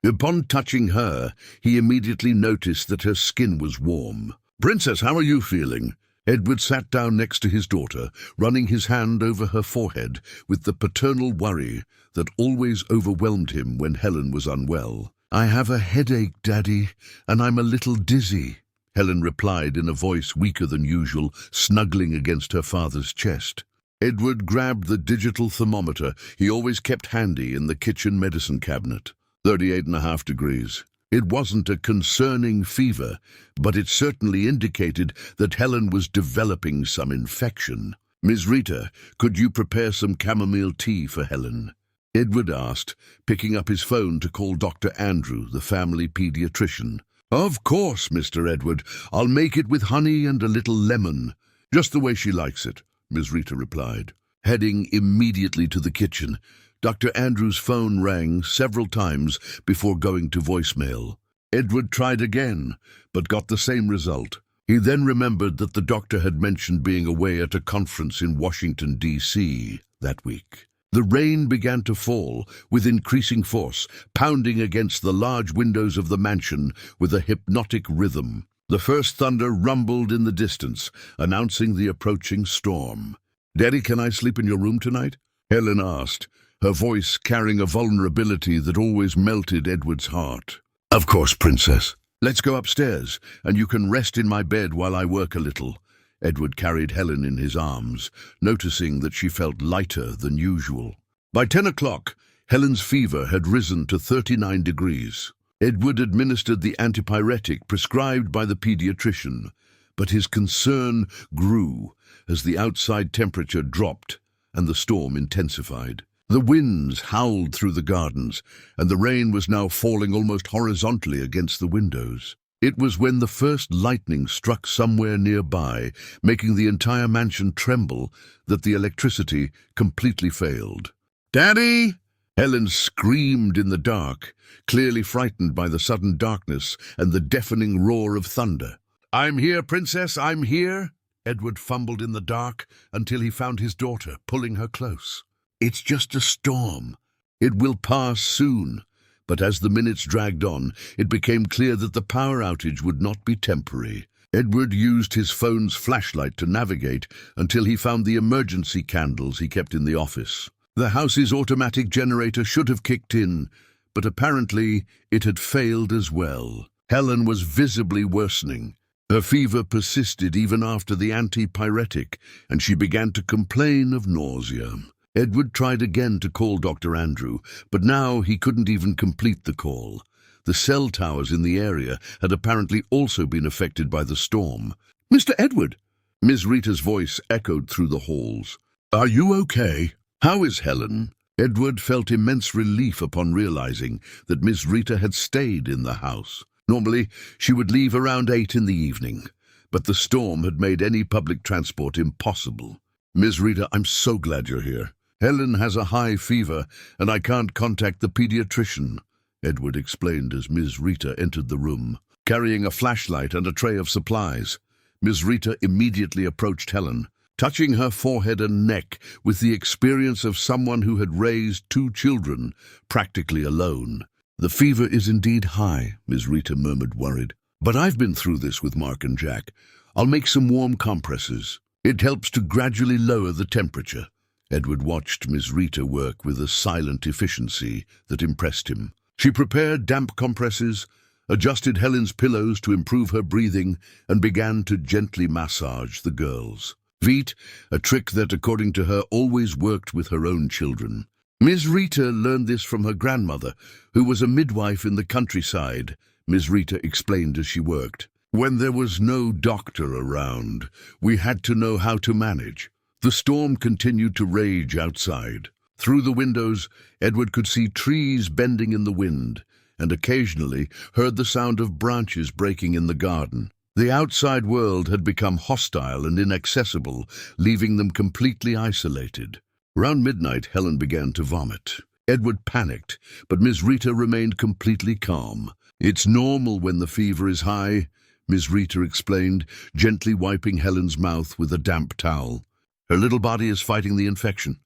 Upon touching her, he immediately noticed that her skin was warm. "Princess, how are you feeling?" Edward sat down next to his daughter, running his hand over her forehead with the paternal worry that always overwhelmed him when Helen was unwell. "I have a headache, Daddy, and I'm a little dizzy," Helen replied in a voice weaker than usual, snuggling against her father's chest. Edward grabbed the digital thermometer he always kept handy in the kitchen medicine cabinet. 38.5 degrees. It wasn't a concerning fever, but it certainly indicated that Helen was developing some infection. "Miss Rita, could you prepare some chamomile tea for Helen?" Edward asked, picking up his phone to call Dr. Andrew, the family pediatrician. "Of course, Mr. Edward. I'll make it with honey and a little lemon. Just the way she likes it," Miss Rita replied. Heading immediately to the kitchen, Dr. Andrew's phone rang several times before going to voicemail. Edward tried again, but got the same result. He then remembered that the doctor had mentioned being away at a conference in Washington, D.C. that week. The rain began to fall with increasing force, pounding against the large windows of the mansion with a hypnotic rhythm. The first thunder rumbled in the distance, announcing the approaching storm. "Daddy, can I sleep in your room tonight?" Helen asked, her voice carrying a vulnerability that always melted Edward's heart. "Of course, Princess. Let's go upstairs, and you can rest in my bed while I work a little." Edward carried Helen in his arms, noticing that she felt lighter than usual. By 10 o'clock, Helen's fever had risen to 39 degrees. Edward administered the antipyretic prescribed by the pediatrician, but his concern grew as the outside temperature dropped and the storm intensified. The winds howled through the gardens, and the rain was now falling almost horizontally against the windows. It was when the first lightning struck somewhere nearby, making the entire mansion tremble, that the electricity completely failed. "Daddy!" Helen screamed in the dark, clearly frightened by the sudden darkness and the deafening roar of thunder. "I'm here, Princess, I'm here." Edward fumbled in the dark until he found his daughter, pulling her close. "It's just a storm. It will pass soon." But as the minutes dragged on, it became clear that the power outage would not be temporary. Edward used his phone's flashlight to navigate until he found the emergency candles he kept in the office. The house's automatic generator should have kicked in, but apparently it had failed as well. Helen was visibly worsening. Her fever persisted even after the antipyretic, and she began to complain of nausea. Edward tried again to call Dr. Andrew, but now he couldn't even complete the call. The cell towers in the area had apparently also been affected by the storm. "Mr. Edward!" Ms. Rita's voice echoed through the halls. "Are you okay? How is Helen?" Edward felt immense relief upon realizing that Ms. Rita had stayed in the house. Normally, she would leave around 8 in the evening, but the storm had made any public transport impossible. "Ms. Rita, I'm so glad you're here. Helen has a high fever, and I can't contact the pediatrician," Edward explained as Ms. Rita entered the room, carrying a flashlight and a tray of supplies. Ms. Rita immediately approached Helen, touching her forehead and neck with the experience of someone who had raised 2 children, practically alone. "The fever is indeed high," Ms. Rita murmured, worried. "But I've been through this with Mark and Jack. I'll make some warm compresses. It helps to gradually lower the temperature." Edward watched Ms. Rita work with a silent efficiency that impressed him. She prepared damp compresses, adjusted Helen's pillows to improve her breathing, and began to gently massage the girls. Veet, a trick that, according to her, always worked with her own children. Ms. Rita learned this from her grandmother, who was a midwife in the countryside, Ms. Rita explained as she worked. "When there was no doctor around, we had to know how to manage." The storm continued to rage outside. Through the windows, Edward could see trees bending in the wind, and occasionally heard the sound of branches breaking in the garden. The outside world had become hostile and inaccessible, leaving them completely isolated. Around midnight, Helen began to vomit. Edward panicked, but Ms. Rita remained completely calm. "It's normal when the fever is high," Ms. Rita explained, gently wiping Helen's mouth with a damp towel. "Her little body is fighting the infection.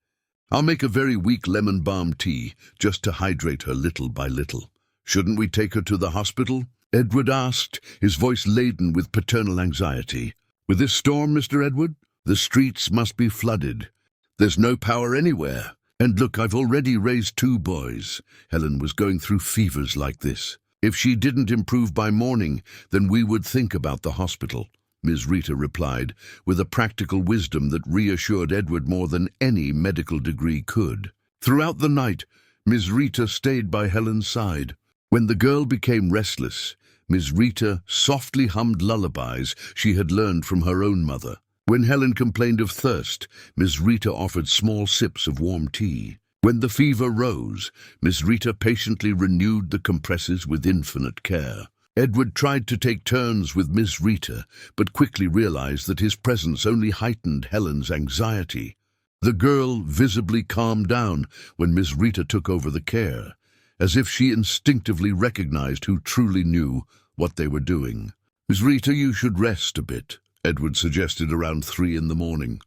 I'll make a very weak lemon balm tea, just to hydrate her little by little." "Shouldn't we take her to the hospital?" Edward asked, his voice laden with paternal anxiety. "With this storm, Mr. Edward, the streets must be flooded. There's no power anywhere. And look, I've already raised 2 boys. Helen was going through fevers like this. If she didn't improve by morning, then we would think about the hospital," Ms. Rita replied, with a practical wisdom that reassured Edward more than any medical degree could. Throughout the night, Ms. Rita stayed by Helen's side. When the girl became restless, Ms. Rita softly hummed lullabies she had learned from her own mother. When Helen complained of thirst, Ms. Rita offered small sips of warm tea. When the fever rose, Ms. Rita patiently renewed the compresses with infinite care. Edward tried to take turns with Ms. Rita, but quickly realized that his presence only heightened Helen's anxiety. The girl visibly calmed down when Ms. Rita took over the care, as if she instinctively recognized who truly knew what they were doing. Miss Rita, you should rest a bit, Edward suggested around 3 in the morning.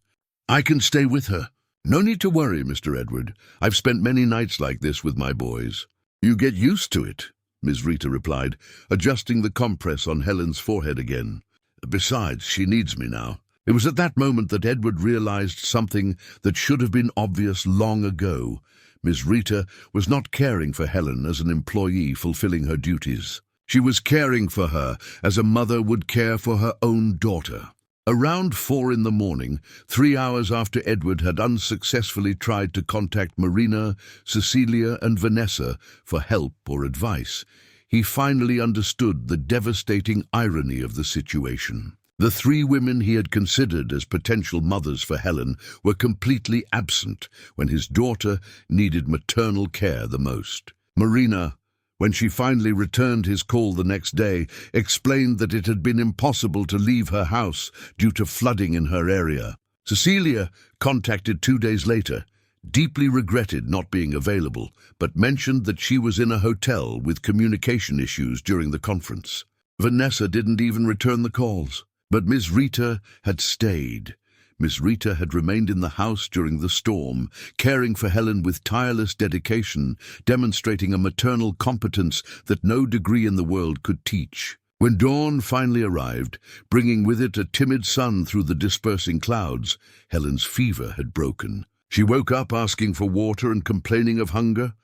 I can stay with her. No need to worry, Mr. Edward. I've spent many nights like this with my boys. You get used to it, Miss Rita replied, adjusting the compress on Helen's forehead again. Besides, she needs me now. It was at that moment that Edward realized something that should have been obvious long ago. Miss Rita was not caring for Helen as an employee fulfilling her duties. She was caring for her as a mother would care for her own daughter. Around 4 in the morning, 3 hours after Edward had unsuccessfully tried to contact Marina, Cecilia, and Vanessa for help or advice, he finally understood the devastating irony of the situation. The 3 women he had considered as potential mothers for Helen were completely absent when his daughter needed maternal care the most. Marina, when she finally returned his call the next day, explained that it had been impossible to leave her house due to flooding in her area. Cecilia, contacted 2 days later, deeply regretted not being available, but mentioned that she was in a hotel with communication issues during the conference. Vanessa didn't even return the calls. But Miss Rita had stayed. Miss Rita had remained in the house during the storm, caring for Helen with tireless dedication, demonstrating a maternal competence that no degree in the world could teach. When dawn finally arrived, bringing with it a timid sun through the dispersing clouds, Helen's fever had broken. She woke up asking for water and complaining of hunger,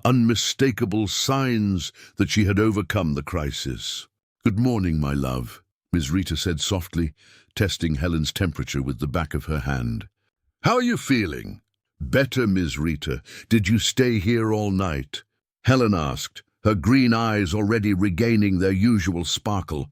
unmistakable signs that she had overcome the crisis. "Good morning, my love," Miss Rita said softly, testing Helen's temperature with the back of her hand. "How are you feeling?" "Better, Miss Rita. Did you stay here all night?" Helen asked, her green eyes already regaining their usual sparkle.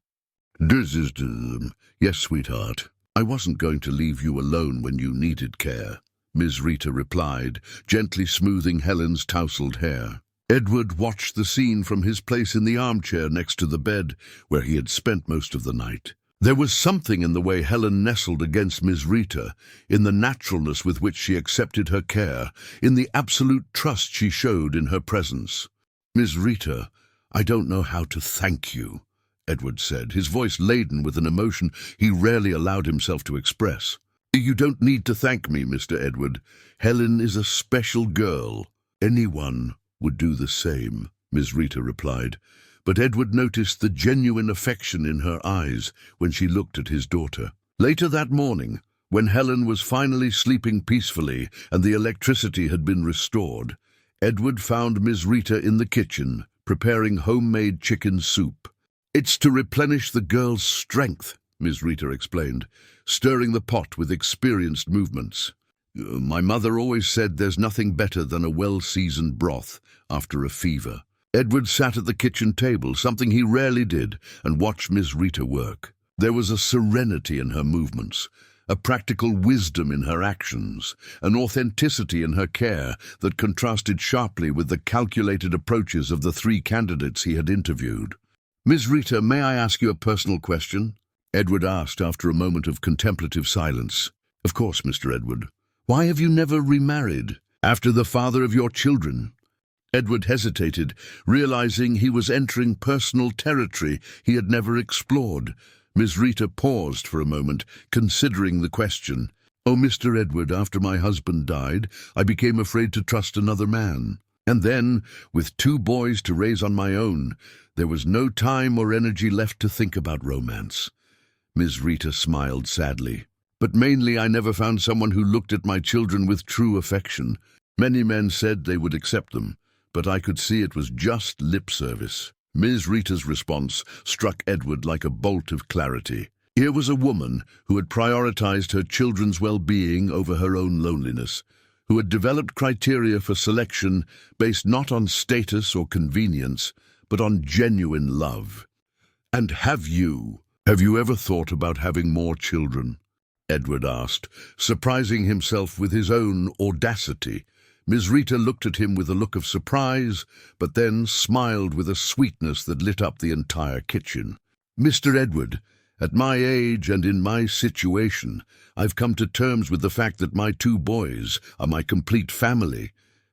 "Yes, sweetheart. I wasn't going to leave you alone when you needed care," Miss Rita replied, gently smoothing Helen's tousled hair. Edward watched the scene from his place in the armchair next to the bed, where he had spent most of the night. There was something in the way Helen nestled against Miss Rita, in the naturalness with which she accepted her care, in the absolute trust she showed in her presence. "Miss Rita, I don't know how to thank you," Edward said, his voice laden with an emotion he rarely allowed himself to express. "You don't need to thank me, Mr. Edward. Helen is a special girl. Anyone would do the same," Miss Rita replied, but Edward noticed the genuine affection in her eyes when she looked at his daughter. Later that morning, when Helen was finally sleeping peacefully and the electricity had been restored, Edward found Miss Rita in the kitchen, preparing homemade chicken soup. "It's to replenish the girl's strength," Miss Rita explained, stirring the pot with experienced movements. "My mother always said there's nothing better than a well-seasoned broth after a fever." Edward sat at the kitchen table, something he rarely did, and watched Miss Rita work. There was a serenity in her movements, a practical wisdom in her actions, an authenticity in her care that contrasted sharply with the calculated approaches of the 3 candidates he had interviewed. "Miss Rita, may I ask you a personal question?" Edward asked after a moment of contemplative silence. "Of course, Mr. Edward. Why have you never remarried, after the father of your children?" Edward hesitated, realizing he was entering personal territory he had never explored. Miss Rita paused for a moment, considering the question. "Oh, Mr. Edward, after my husband died, I became afraid to trust another man. And then, with 2 boys to raise on my own, there was no time or energy left to think about romance." Miss Rita smiled sadly. "But mainly I never found someone who looked at my children with true affection. Many men said they would accept them, but I could see it was just lip service." Miss Rita's response struck Edward like a bolt of clarity. Here was a woman who had prioritized her children's well-being over her own loneliness, who had developed criteria for selection based not on status or convenience, but on genuine love. "And have you ever thought about having more children?" Edward asked, surprising himself with his own audacity. Miss Rita looked at him with a look of surprise, but then smiled with a sweetness that lit up the entire kitchen. "Mr. Edward, at my age and in my situation, I've come to terms with the fact that my 2 boys are my complete family,"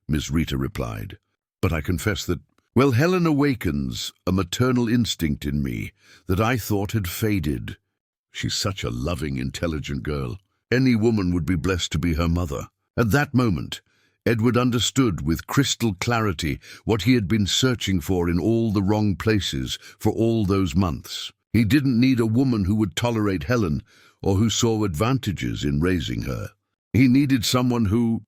Miss Rita replied. "But I confess that Well, Helen awakens a maternal instinct in me that I thought had faded. She's such a loving, intelligent girl. Any woman would be blessed to be her mother. At that moment, Edward understood with crystal clarity what he had been searching for in all the wrong places for all those months. He didn't need a woman who would tolerate Helen or who saw advantages in raising her. He needed someone who...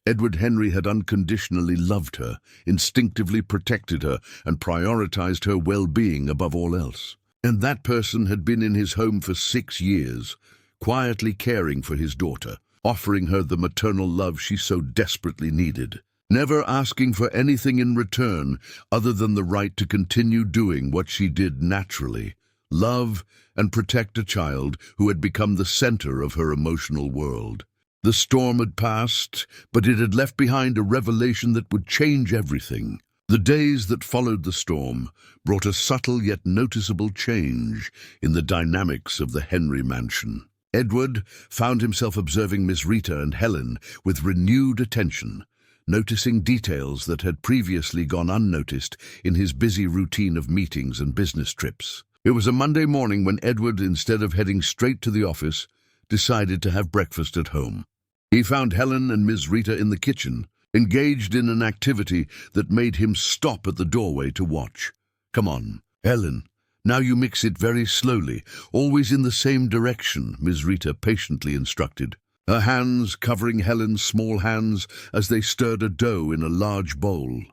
Edward Henry had unconditionally loved her, instinctively protected her, and prioritized her well-being above all else. And that person had been in his home for 6 years, quietly caring for his daughter, offering her the maternal love she so desperately needed, never asking for anything in return other than the right to continue doing what she did naturally, love and protect a child who had become the center of her emotional world. The storm had passed, but it had left behind a revelation that would change everything. The days that followed the storm brought a subtle yet noticeable change in the dynamics of the Henry mansion. Edward found himself observing Miss Rita and Helen with renewed attention, noticing details that had previously gone unnoticed in his busy routine of meetings and business trips. It was a Monday morning when Edward, instead of heading straight to the office, decided to have breakfast at home. He found Helen and Miss Rita in the kitchen, engaged in an activity that made him stop at the doorway to watch. "Come on, Helen. Now you mix it very slowly, always in the same direction," Miss Rita patiently instructed, her hands covering Helen's small hands as they stirred a dough in a large bowl.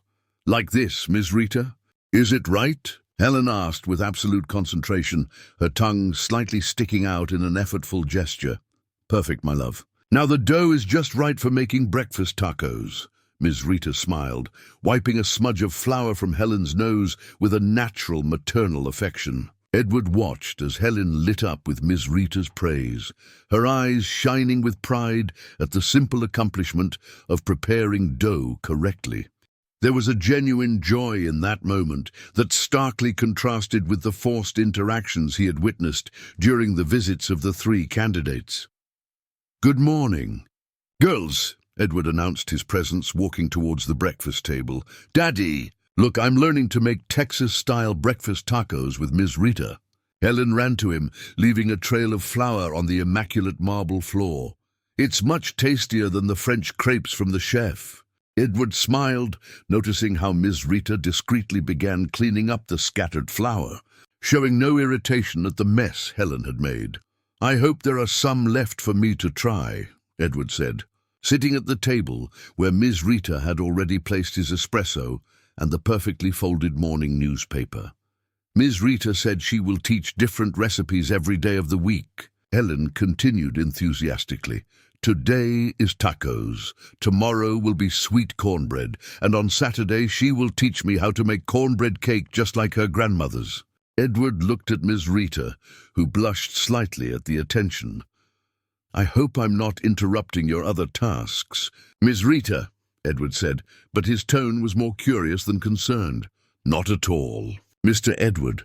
"Like this, Miss Rita? Is it right?" Helen asked with absolute concentration, her tongue slightly sticking out in an effortful gesture. "Perfect, my love. Now the dough is just right for making breakfast tacos." Miss Rita smiled, wiping a smudge of flour from Helen's nose with a natural maternal affection. Edward watched as Helen lit up with Miss Rita's praise, her eyes shining with pride at the simple accomplishment of preparing dough correctly. There was a genuine joy in that moment that starkly contrasted with the forced interactions he had witnessed during the visits of the 3 candidates. "Good morning. Girls," Edward announced his presence, walking towards the breakfast table. "Daddy, look, I'm learning to make Texas-style breakfast tacos with Miss Rita." Helen ran to him, leaving a trail of flour on the immaculate marble floor. "It's much tastier than the French crepes from the chef." Edward smiled, noticing how Miss Rita discreetly began cleaning up the scattered flour, showing no irritation at the mess Helen had made. "I hope there are some left for me to try," Edward said, sitting at the table where Miss Rita had already placed his espresso and the perfectly folded morning newspaper. "Miss Rita said she will teach different recipes every day of the week." Helen continued enthusiastically. "Today is tacos, tomorrow will be sweet cornbread, and on Saturday she will teach me how to make cornbread cake just like her grandmother's." Edward looked at Miss Rita, who blushed slightly at the attention. "I hope I'm not interrupting your other tasks." "Miss Rita," Edward said, but his tone was more curious than concerned. "Not at all. Mr. Edward,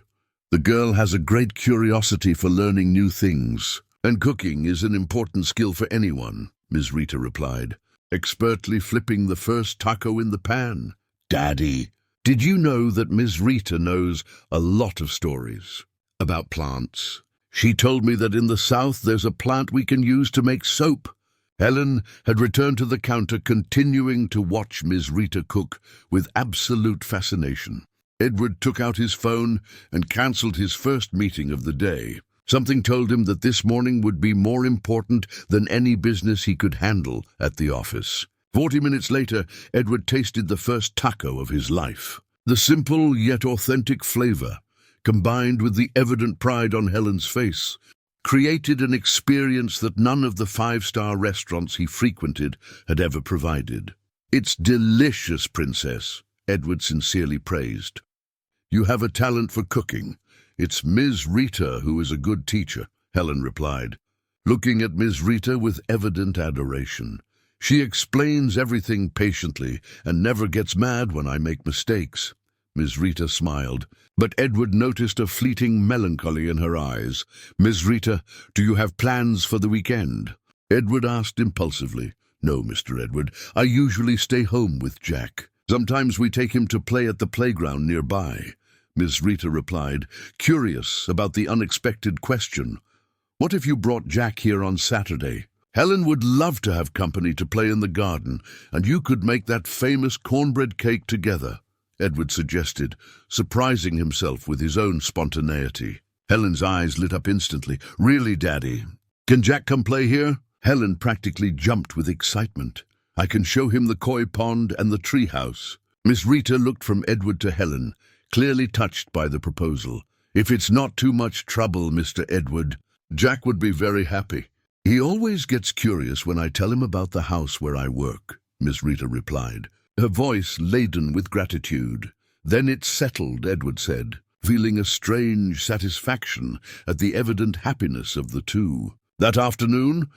the girl has a great curiosity for learning new things, and cooking is an important skill for anyone," Miss Rita replied, expertly flipping the first taco in the pan. "Daddy, did you know that Miss Rita knows a lot of stories about plants? She told me that in the South there's a plant we can use to make soap." Helen had returned to the counter, continuing to watch Miss Rita cook with absolute fascination. Edward took out his phone and cancelled his first meeting of the day. Something told him that this morning would be more important than any business he could handle at the office. 40 minutes later, Edward tasted the first taco of his life. The simple yet authentic flavor, combined with the evident pride on Helen's face, created an experience that none of the 5-star restaurants he frequented had ever provided. "It's delicious, Princess," Edward sincerely praised. "You have a talent for cooking. It's Ms. Rita who is a good teacher," Helen replied, looking at Ms. Rita with evident adoration. "She explains everything patiently and never gets mad when I make mistakes." Ms. Rita smiled, but Edward noticed a fleeting melancholy in her eyes. "Ms. Rita, do you have plans for the weekend?" Edward asked impulsively. "No, Mr. Edward. I usually stay home with Jack." Sometimes we take him to play at the playground nearby, Miss Rita replied, curious about the unexpected question. What if you brought Jack here on Saturday? Helen would love to have company to play in the garden, and you could make that famous cornbread cake together, Edward suggested, surprising himself with his own spontaneity. Helen's eyes lit up instantly. Really, Daddy? Can Jack come play here? Helen practically jumped with excitement. I can show him the koi pond and the treehouse. Miss Rita looked from Edward to Helen, clearly touched by the proposal. If it's not too much trouble, Mr. Edward, Jack would be very happy. He always gets curious when I tell him about the house where I work, Miss Rita replied, her voice laden with gratitude. Then it's settled, Edward said, feeling a strange satisfaction at the evident happiness of the two. That afternoon,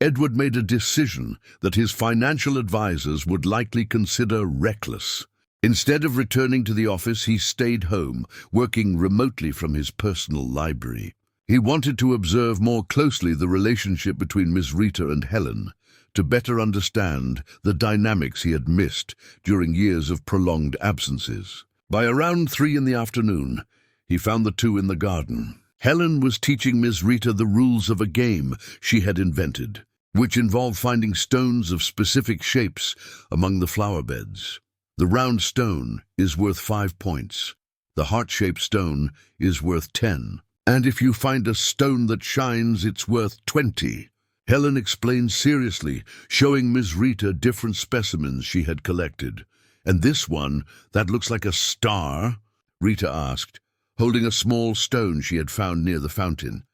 Edward made a decision that his financial advisors would likely consider reckless. Instead of returning to the office, he stayed home, working remotely from his personal library. He wanted to observe more closely the relationship between Miss Rita and Helen, to better understand the dynamics he had missed during years of prolonged absences. By around 3 in the afternoon, he found the two in the garden. Helen was teaching Miss Rita the rules of a game she had invented, which involved finding stones of specific shapes among the flower beds. The round stone is worth 5 points. The heart-shaped stone is worth 10. And if you find a stone that shines, it's worth 20. Helen explained seriously, showing Miss Rita different specimens she had collected. And this one, that looks like a star? Rita asked, holding a small stone she had found near the fountain.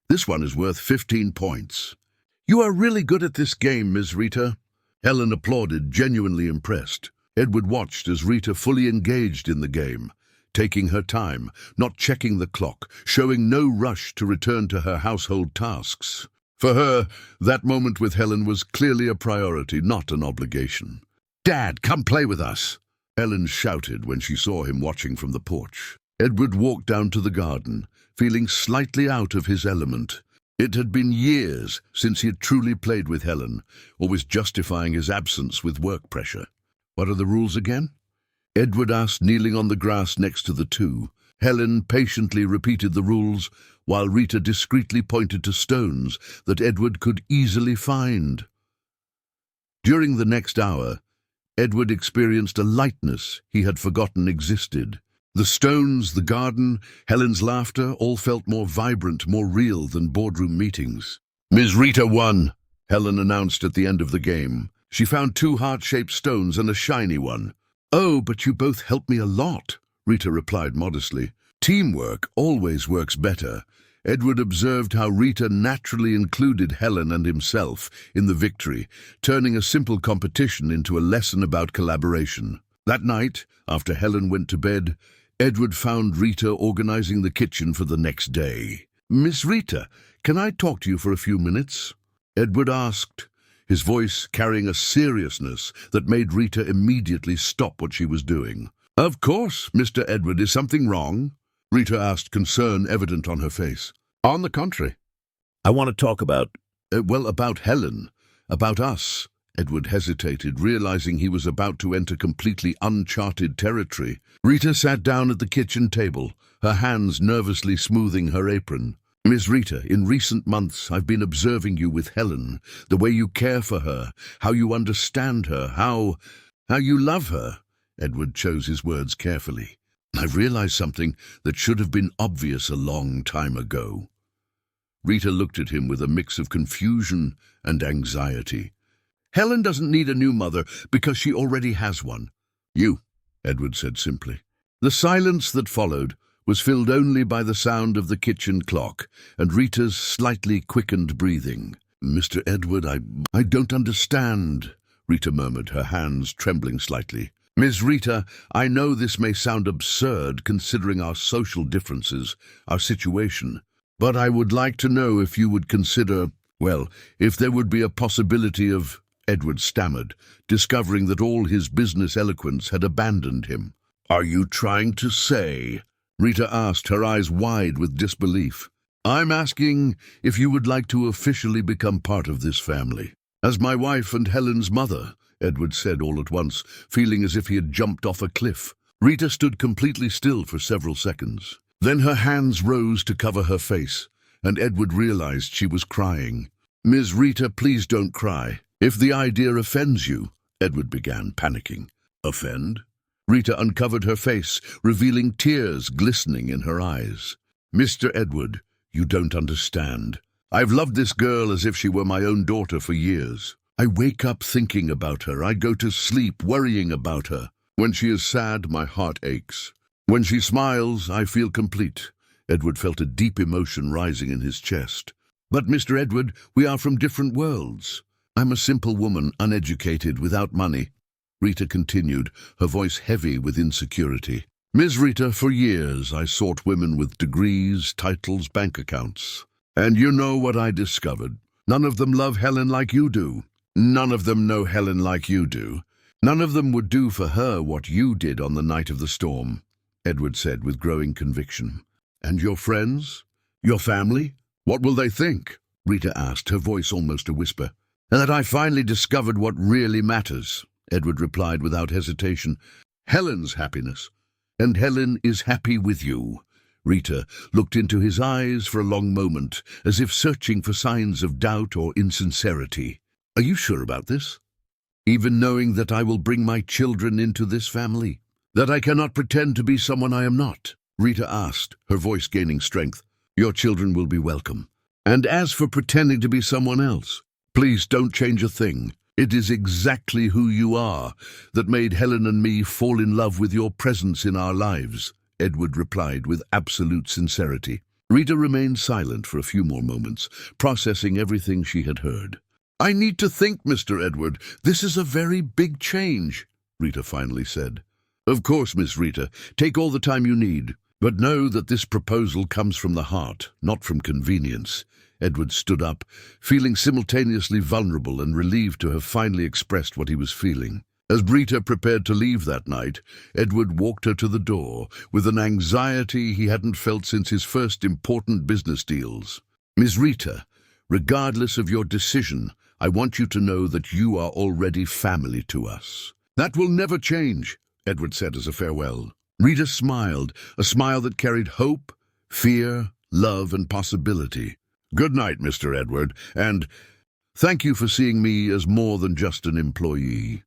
This one is worth 15 points. You are really good at this game, Miss Rita. Helen applauded, genuinely impressed. Edward watched as Rita fully engaged in the game, taking her time, not checking the clock, showing no rush to return to her household tasks. For her, that moment with Helen was clearly a priority, not an obligation. "Dad, come play with us!" Helen shouted when she saw him watching from the porch. Edward walked down to the garden, feeling slightly out of his element. It had been years since he had truly played with Helen, always justifying his absence with work pressure. "What are the rules again?" Edward asked, kneeling on the grass next to the two. Helen patiently repeated the rules, while Rita discreetly pointed to stones that Edward could easily find. During the next hour, Edward experienced a lightness he had forgotten existed. The stones, the garden, Helen's laughter all felt more vibrant, more real than boardroom meetings. "Miss Rita won," Helen announced at the end of the game. She found 2 heart-shaped stones and a shiny one. "Oh, but you both helped me a lot," Rita replied modestly. Teamwork always works better. Edward observed how Rita naturally included Helen and himself in the victory, turning a simple competition into a lesson about collaboration. That night, after Helen went to bed, Edward found Rita organizing the kitchen for the next day. "Miss Rita, can I talk to you for a few minutes?" Edward asked, his voice carrying a seriousness that made Rita immediately stop what she was doing. "Of course, Mr. Edward, is something wrong?" Rita asked, concern evident on her face. "On the contrary. I want to talk about—" about Helen, about us." Edward hesitated, realizing he was about to enter completely uncharted territory. Rita sat down at the kitchen table, her hands nervously smoothing her apron. "Miss Rita, in recent months I've been observing you with Helen, the way you care for her, how you understand her, how you love her." Edward chose his words carefully. "I've realized something that should have been obvious a long time ago." Rita looked at him with a mix of confusion and anxiety. "Helen doesn't need a new mother because she already has one." "You," Edward said simply. The silence that followed was filled only by the sound of the kitchen clock and Rita's slightly quickened breathing. "Mr. Edward, I don't understand," Rita murmured, her hands trembling slightly. "Miss Rita, I know this may sound absurd considering our social differences, our situation, but I would like to know if you would consider, if there would be a possibility of—" Edward stammered, discovering that all his business eloquence had abandoned him. "Are you trying to say—" Rita asked, her eyes wide with disbelief. "I'm asking if you would like to officially become part of this family. As my wife and Helen's mother," Edward said all at once, feeling as if he had jumped off a cliff. Rita stood completely still for several seconds. Then her hands rose to cover her face, and Edward realized she was crying. "Ms. Rita, please don't cry. If the idea offends you," Edward began, panicking. "Offend?" Rita uncovered her face, revealing tears glistening in her eyes. "Mr. Edward, you don't understand. I've loved this girl as if she were my own daughter for years. I wake up thinking about her. I go to sleep worrying about her. When she is sad, my heart aches. When she smiles, I feel complete." Edward felt a deep emotion rising in his chest. "But, Mr. Edward, we are from different worlds. I'm a simple woman, uneducated, without money," Rita continued, her voice heavy with insecurity. "Ms. Rita, for years I sought women with degrees, titles, bank accounts. And you know what I discovered. None of them love Helen like you do. None of them know Helen like you do. None of them would do for her what you did on the night of the storm," Edward said with growing conviction. "And your friends? Your family? What will they think?" Rita asked, her voice almost a whisper. "And that I finally discovered what really matters," Edward replied without hesitation. "Helen's happiness. And Helen is happy with you." Rita looked into his eyes for a long moment, as if searching for signs of doubt or insincerity. "Are you sure about this? Even knowing that I will bring my children into this family? That I cannot pretend to be someone I am not?" Rita asked, her voice gaining strength. "Your children will be welcome. And as for pretending to be someone else, please don't change a thing. It is exactly who you are that made Helen and me fall in love with your presence in our lives," Edward replied with absolute sincerity. Rita remained silent for a few more moments, processing everything she had heard. "I need to think, Mr. Edward. This is a very big change," Rita finally said. "Of course, Miss Rita. Take all the time you need. But know that this proposal comes from the heart, not from convenience." Edward stood up, feeling simultaneously vulnerable and relieved to have finally expressed what he was feeling. As Rita prepared to leave that night, Edward walked her to the door with an anxiety he hadn't felt since his first important business deals. "Miss Rita, regardless of your decision, I want you to know that you are already family to us." "That will never change," Edward said as a farewell. Rita smiled, a smile that carried hope, fear, love, and possibility. "Good night, Mr. Edward, and thank you for seeing me as more than just an employee."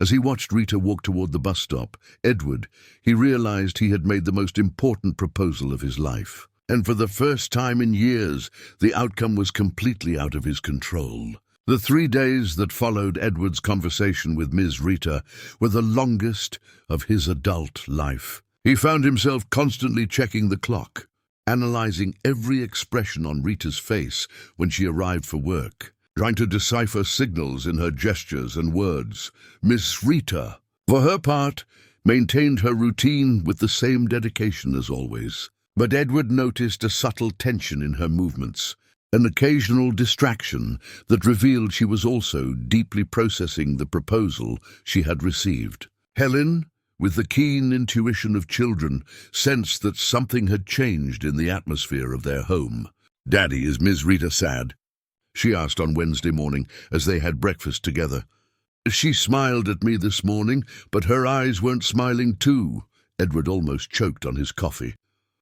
As he watched Rita walk toward the bus stop, he realized he had made the most important proposal of his life. And for the first time in years, the outcome was completely out of his control. The 3 days that followed Edward's conversation with Ms. Rita were the longest of his adult life. He found himself constantly checking the clock, analyzing every expression on Rita's face when she arrived for work, trying to decipher signals in her gestures and words. Miss Rita, for her part, maintained her routine with the same dedication as always. But Edward noticed a subtle tension in her movements, an occasional distraction that revealed she was also deeply processing the proposal she had received. Helen, with the keen intuition of children, sensed that something had changed in the atmosphere of their home. "Daddy, is Miss Rita sad?" she asked on Wednesday morning as they had breakfast together. "She smiled at me this morning, but her eyes weren't smiling too." Edward almost choked on his coffee.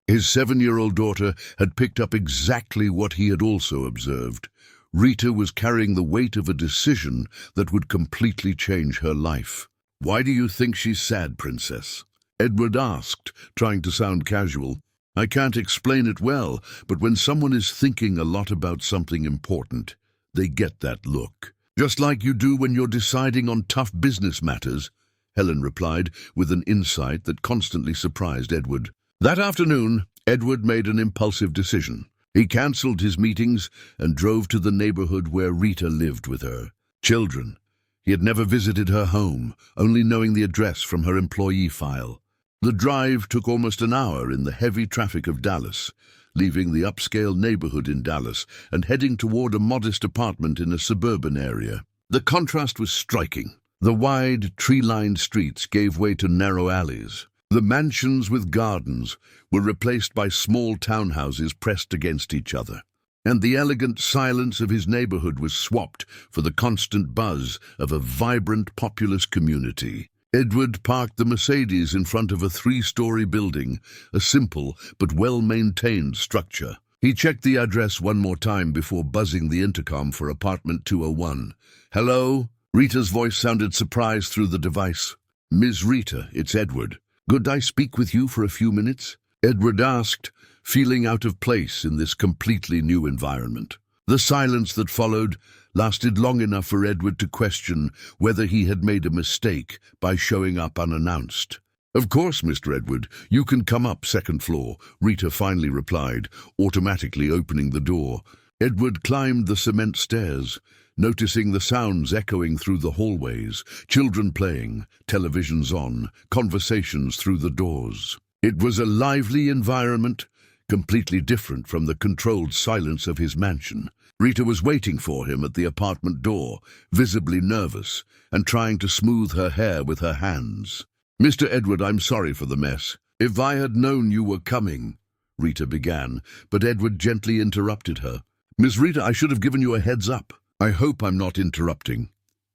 His 7-year-old daughter had picked up exactly what he had also observed. Rita was carrying the weight of a decision that would completely change her life. "Why do you think she's sad, Princess?" Edward asked, trying to sound casual. "I can't explain it well, but when someone is thinking a lot about something important, they get that look. Just like you do when you're deciding on tough business matters," Helen replied with an insight that constantly surprised Edward. That afternoon, Edward made an impulsive decision. He cancelled his meetings and drove to the neighborhood where Rita lived with her children. He had never visited her home, only knowing the address from her employee file. The drive took almost an hour in the heavy traffic of Dallas, leaving the upscale neighborhood in Dallas and heading toward a modest apartment in a suburban area. The contrast was striking. The wide, tree-lined streets gave way to narrow alleys. The mansions with gardens were replaced by small townhouses pressed against each other. and the elegant silence of his neighborhood was swapped for the constant buzz of a vibrant, populous community. Edward parked the Mercedes in front of a 3-story building, a simple but well-maintained structure. He checked the address one more time before buzzing the intercom for apartment 201. "Hello?" Rita's voice sounded surprised through the device. "Ms. Rita, it's Edward. Could I speak with you for a few minutes?" Edward asked, feeling out of place in this completely new environment. The silence that followed lasted long enough for Edward to question whether he had made a mistake by showing up unannounced. "Of course, Mr. Edward, you can come up, second floor," Rita finally replied, automatically opening the door. Edward climbed the cement stairs, noticing the sounds echoing through the hallways, children playing, televisions on, conversations through the doors. It was a lively environment, completely different from the controlled silence of his mansion. Rita was waiting for him at the apartment door, visibly nervous, and trying to smooth her hair with her hands. "Mr. Edward, I'm sorry for the mess. If I had known you were coming," Rita began, but Edward gently interrupted her. "Miss Rita, I should have given you a heads up. I hope I'm not interrupting."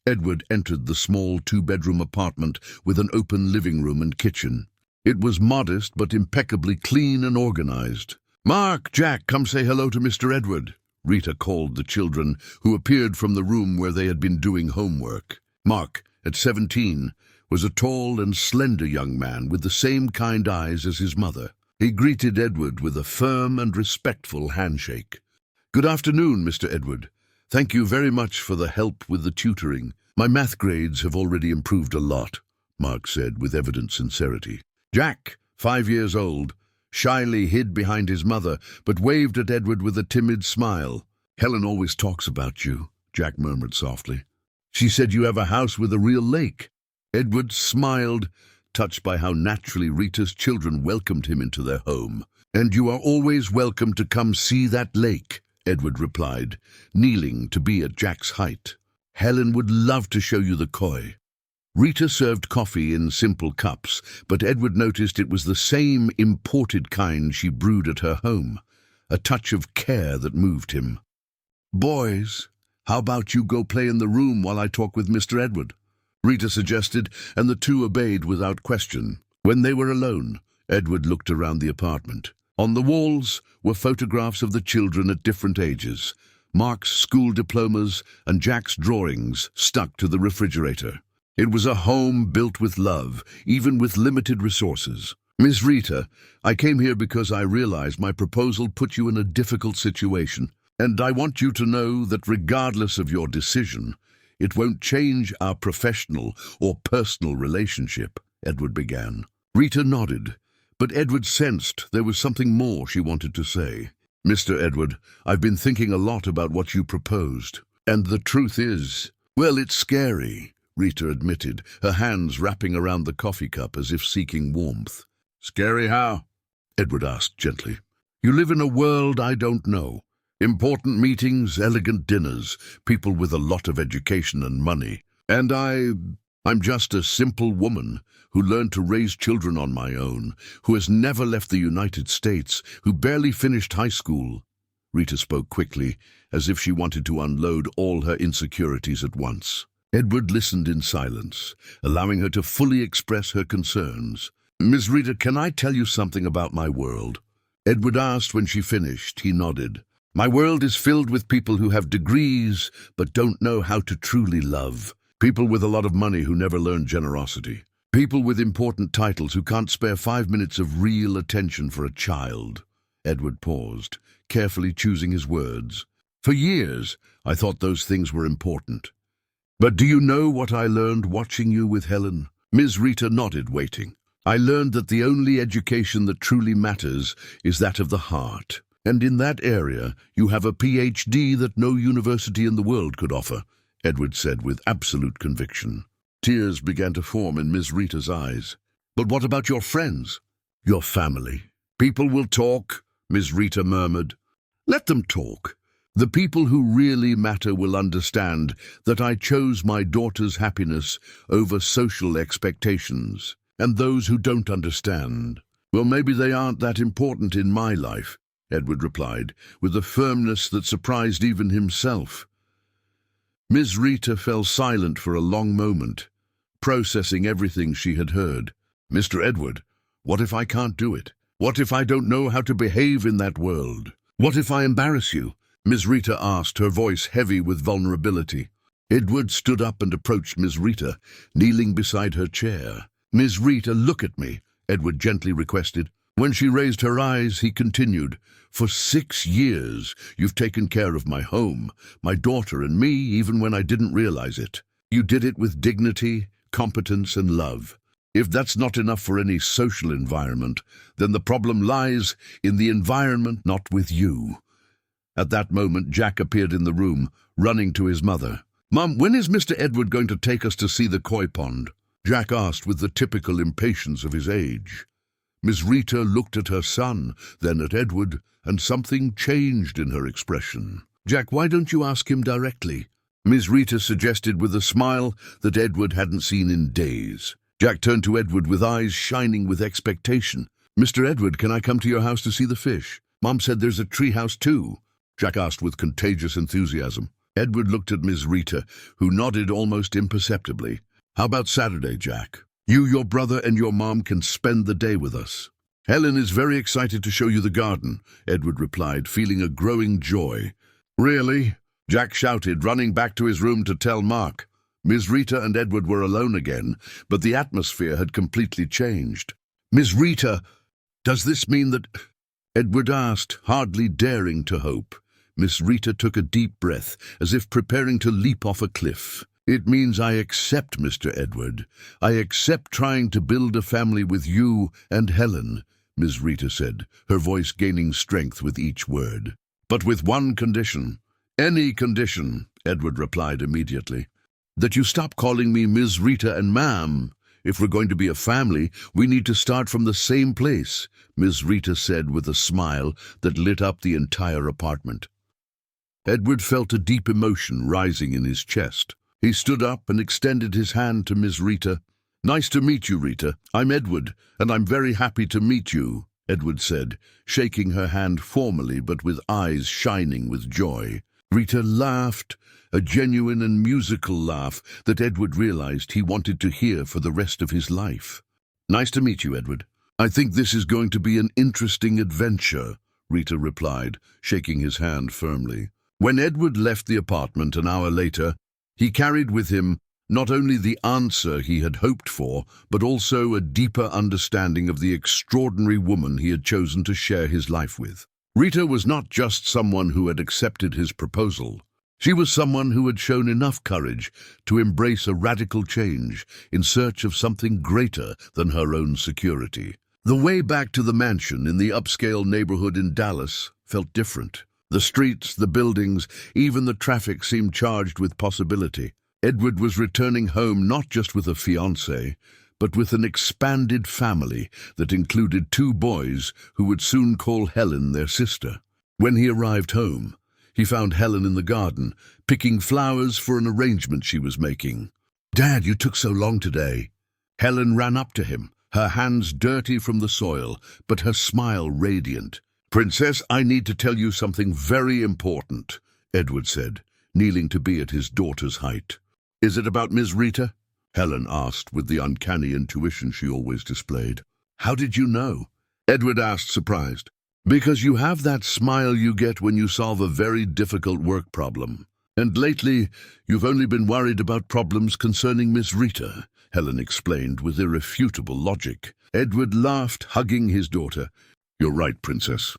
Edward entered the small 2-bedroom apartment with an open living room and kitchen. It was modest but impeccably clean and organized. "Mark, Jack, come say hello to Mr. Edward," Rita called the children, who appeared from the room where they had been doing homework. Mark, at 17, was a tall and slender young man with the same kind eyes as his mother. He greeted Edward with a firm and respectful handshake. "Good afternoon, Mr. Edward. Thank you very much for the help with the tutoring. My math grades have already improved a lot," Mark said with evident sincerity. Jack, 5 years old, shyly hid behind his mother, but waved at Edward with a timid smile. "Helen always talks about you," Jack murmured softly. "She said you have a house with a real lake." Edward smiled, touched by how naturally Rita's children welcomed him into their home. "And you are always welcome to come see that lake," Edward replied, kneeling to be at Jack's height. "Helen would love to show you the koi." Rita served coffee in simple cups, but Edward noticed it was the same imported kind she brewed at her home, a touch of care that moved him. "Boys, how about you go play in the room while I talk with Mr. Edward?" Rita suggested, and the two obeyed without question. When they were alone, Edward looked around the apartment. On the walls were photographs of the children at different ages, Mark's school diplomas and Jack's drawings stuck to the refrigerator. It was a home built with love, even with limited resources. "Miss Rita, I came here because I realized my proposal put you in a difficult situation, and I want you to know that regardless of your decision, it won't change our professional or personal relationship," Edward began. Rita nodded, but Edward sensed there was something more she wanted to say. "Mr. Edward, I've been thinking a lot about what you proposed, and the truth is, well, it's scary," Rita admitted, her hands wrapping around the coffee cup as if seeking warmth. "Scary how?" Edward asked gently. "You live in a world I don't know. Important meetings, elegant dinners, people with a lot of education and money. And I'm just a simple woman who learned to raise children on my own, who has never left the United States, who barely finished high school." Rita spoke quickly, as if she wanted to unload all her insecurities at once. Edward listened in silence, allowing her to fully express her concerns. "Miss Rita, can I tell you something about my world?" Edward asked when she finished. He nodded. "My world is filled with people who have degrees but don't know how to truly love. People with a lot of money who never learn generosity. People with important titles who can't spare 5 minutes of real attention for a child." Edward paused, carefully choosing his words. "For years, I thought those things were important. But do you know what I learned watching you with Helen?" Ms. Rita nodded, waiting. "I learned that the only education that truly matters is that of the heart. And in that area, you have a PhD that no university in the world could offer," Edward said with absolute conviction. Tears began to form in Ms. Rita's eyes. "But what about your friends? Your family? People will talk," Ms. Rita murmured. "Let them talk. The people who really matter will understand that I chose my daughter's happiness over social expectations. And those who don't understand, well, maybe they aren't that important in my life." Edward replied, with a firmness that surprised even himself. Miss Rita fell silent for a long moment, processing everything she had heard. "Mr. Edward, what if I can't do it? What if I don't know how to behave in that world? What if I embarrass you?" Miss Rita asked, her voice heavy with vulnerability. Edward stood up and approached Miss Rita, kneeling beside her chair. "Miss Rita, look at me," Edward gently requested. When she raised her eyes, he continued, "For 6 years, you've taken care of my home, my daughter and me, even when I didn't realize it. You did it with dignity, competence and love. If that's not enough for any social environment, then the problem lies in the environment, not with you." At that moment, Jack appeared in the room, running to his mother. "Mum, when is Mr. Edward going to take us to see the koi pond?" Jack asked with the typical impatience of his age. Miss Rita looked at her son, then at Edward, and something changed in her expression. "Jack, why don't you ask him directly?" Miss Rita suggested with a smile that Edward hadn't seen in days. Jack turned to Edward with eyes shining with expectation. "Mr. Edward, can I come to your house to see the fish? Mom said there's a tree house too," Jack asked with contagious enthusiasm. Edward looked at Miss Rita, who nodded almost imperceptibly. "How about Saturday, Jack? You, your brother, and your mom can spend the day with us." "Helen is very excited to show you the garden," Edward replied, feeling a growing joy. "Really?" Jack shouted, running back to his room to tell Mark. Miss Rita and Edward were alone again, but the atmosphere had completely changed. "Miss Rita, does this mean that—" Edward asked, hardly daring to hope. Miss Rita took a deep breath, as if preparing to leap off a cliff. "It means I accept, Mr. Edward. I accept trying to build a family with you and Helen," Miss Rita said, her voice gaining strength with each word. "But with one condition." "Any condition," Edward replied immediately. "That you stop calling me Miss Rita and ma'am. If we're going to be a family, we need to start from the same place," Miss Rita said with a smile that lit up the entire apartment. Edward felt a deep emotion rising in his chest. He stood up and extended his hand to Miss Rita. "Nice to meet you, Rita. I'm Edward, and I'm very happy to meet you," Edward said, shaking her hand formally but with eyes shining with joy. Rita laughed, a genuine and musical laugh that Edward realized he wanted to hear for the rest of his life. "Nice to meet you, Edward. I think this is going to be an interesting adventure," Rita replied, shaking his hand firmly. When Edward left the apartment an hour later, he carried with him not only the answer he had hoped for, but also a deeper understanding of the extraordinary woman he had chosen to share his life with. Rita was not just someone who had accepted his proposal. She was someone who had shown enough courage to embrace a radical change in search of something greater than her own security. The way back to the mansion in the upscale neighborhood in Dallas felt different. The streets, the buildings, even the traffic seemed charged with possibility. Edward was returning home not just with a fiancée, but with an expanded family that included 2 boys who would soon call Helen their sister. When he arrived home, he found Helen in the garden, picking flowers for an arrangement she was making. "Dad, you took so long today." Helen ran up to him, her hands dirty from the soil, but her smile radiant. "Princess, I need to tell you something very important," Edward said, kneeling to be at his daughter's height. "Is it about Miss Rita?" Helen asked with the uncanny intuition she always displayed. "How did you know?" Edward asked, surprised. "Because you have that smile you get when you solve a very difficult work problem. And lately, you've only been worried about problems concerning Miss Rita," Helen explained with irrefutable logic. Edward laughed, hugging his daughter. "You're right, Princess.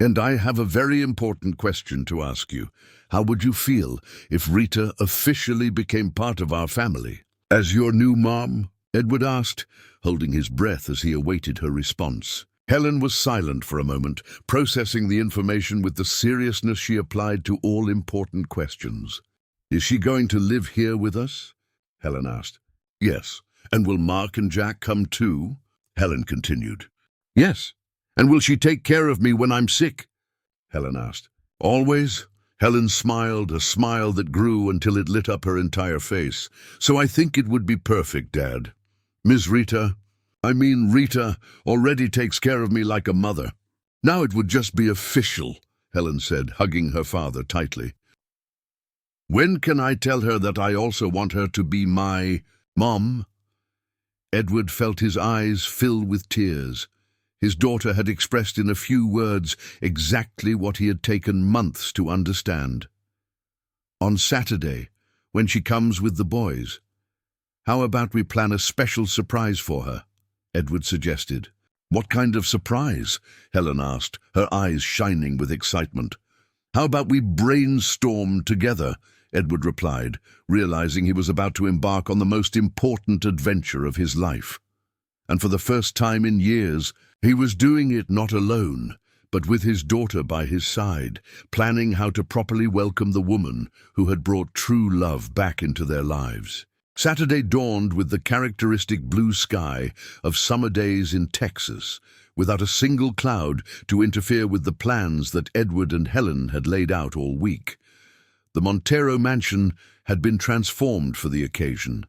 And I have a very important question to ask you. How would you feel if Rita officially became part of our family?" "As your new mom?" Edward asked, holding his breath as he awaited her response. Helen was silent for a moment, processing the information with the seriousness she applied to all important questions. "Is she going to live here with us?" Helen asked. "Yes. And will Mark and Jack come too?" Helen continued. "Yes. And will she take care of me when I'm sick?" Helen asked. "Always?" Helen smiled, a smile that grew until it lit up her entire face. "So I think it would be perfect, Dad. Rita already takes care of me like a mother." Now it would just be official, Helen said, hugging her father tightly. When can I tell her that I also want her to be my mom? Edward felt his eyes fill with tears. His daughter had expressed in a few words exactly what he had taken months to understand. On Saturday, when she comes with the boys. How about we plan a special surprise for her? Edward suggested. What kind of surprise? Helen asked, her eyes shining with excitement. How about we brainstorm together? Edward replied, realizing he was about to embark on the most important adventure of his life. And for the first time in years, he was doing it not alone, but with his daughter by his side, planning how to properly welcome the woman who had brought true love back into their lives. Saturday dawned with the characteristic blue sky of summer days in Texas, without a single cloud to interfere with the plans that Edward and Helen had laid out all week. The Montero mansion had been transformed for the occasion.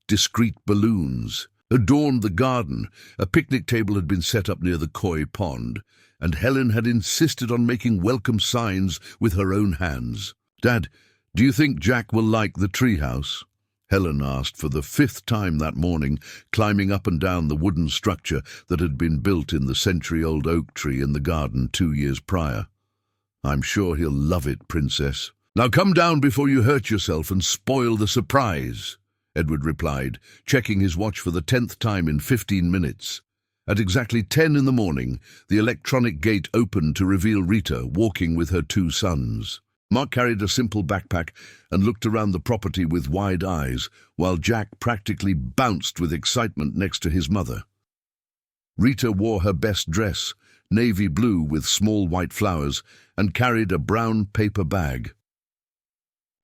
Discreet balloons adorned the garden, a picnic table had been set up near the koi pond, and Helen had insisted on making welcome signs with her own hands. "Dad, do you think Jack will like the treehouse?" Helen asked for the 5th time that morning, climbing up and down the wooden structure that had been built in the century-old oak tree in the garden 2 years prior. "I'm sure he'll love it, Princess." "Now come down before you hurt yourself and spoil the surprise," Edward replied, checking his watch for the 10th time in 15 minutes. At exactly 10 in the morning, the electronic gate opened to reveal Rita walking with her 2 sons. Mark carried a simple backpack and looked around the property with wide eyes, while Jack practically bounced with excitement next to his mother. Rita wore her best dress, navy blue with small white flowers, and carried a brown paper bag.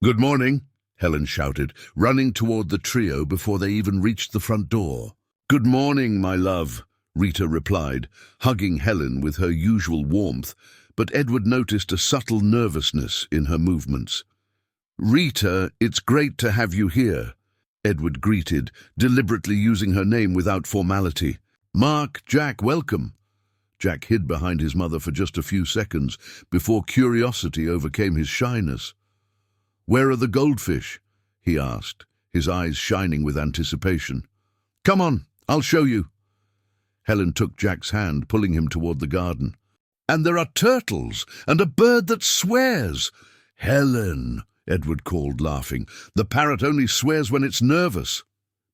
"Good morning," Helen shouted, running toward the trio before they even reached the front door. "Good morning, my love," Rita replied, hugging Helen with her usual warmth, but Edward noticed a subtle nervousness in her movements. "Rita, it's great to have you here," Edward greeted, deliberately using her name without formality. "Mark, Jack, welcome." Jack hid behind his mother for just a few seconds before curiosity overcame his shyness. "Where are the goldfish?" he asked, his eyes shining with anticipation. "Come on, I'll show you." Helen took Jack's hand, pulling him toward the garden. "And there are turtles, and a bird that swears." "Helen," Edward called, laughing. "The parrot only swears when it's nervous."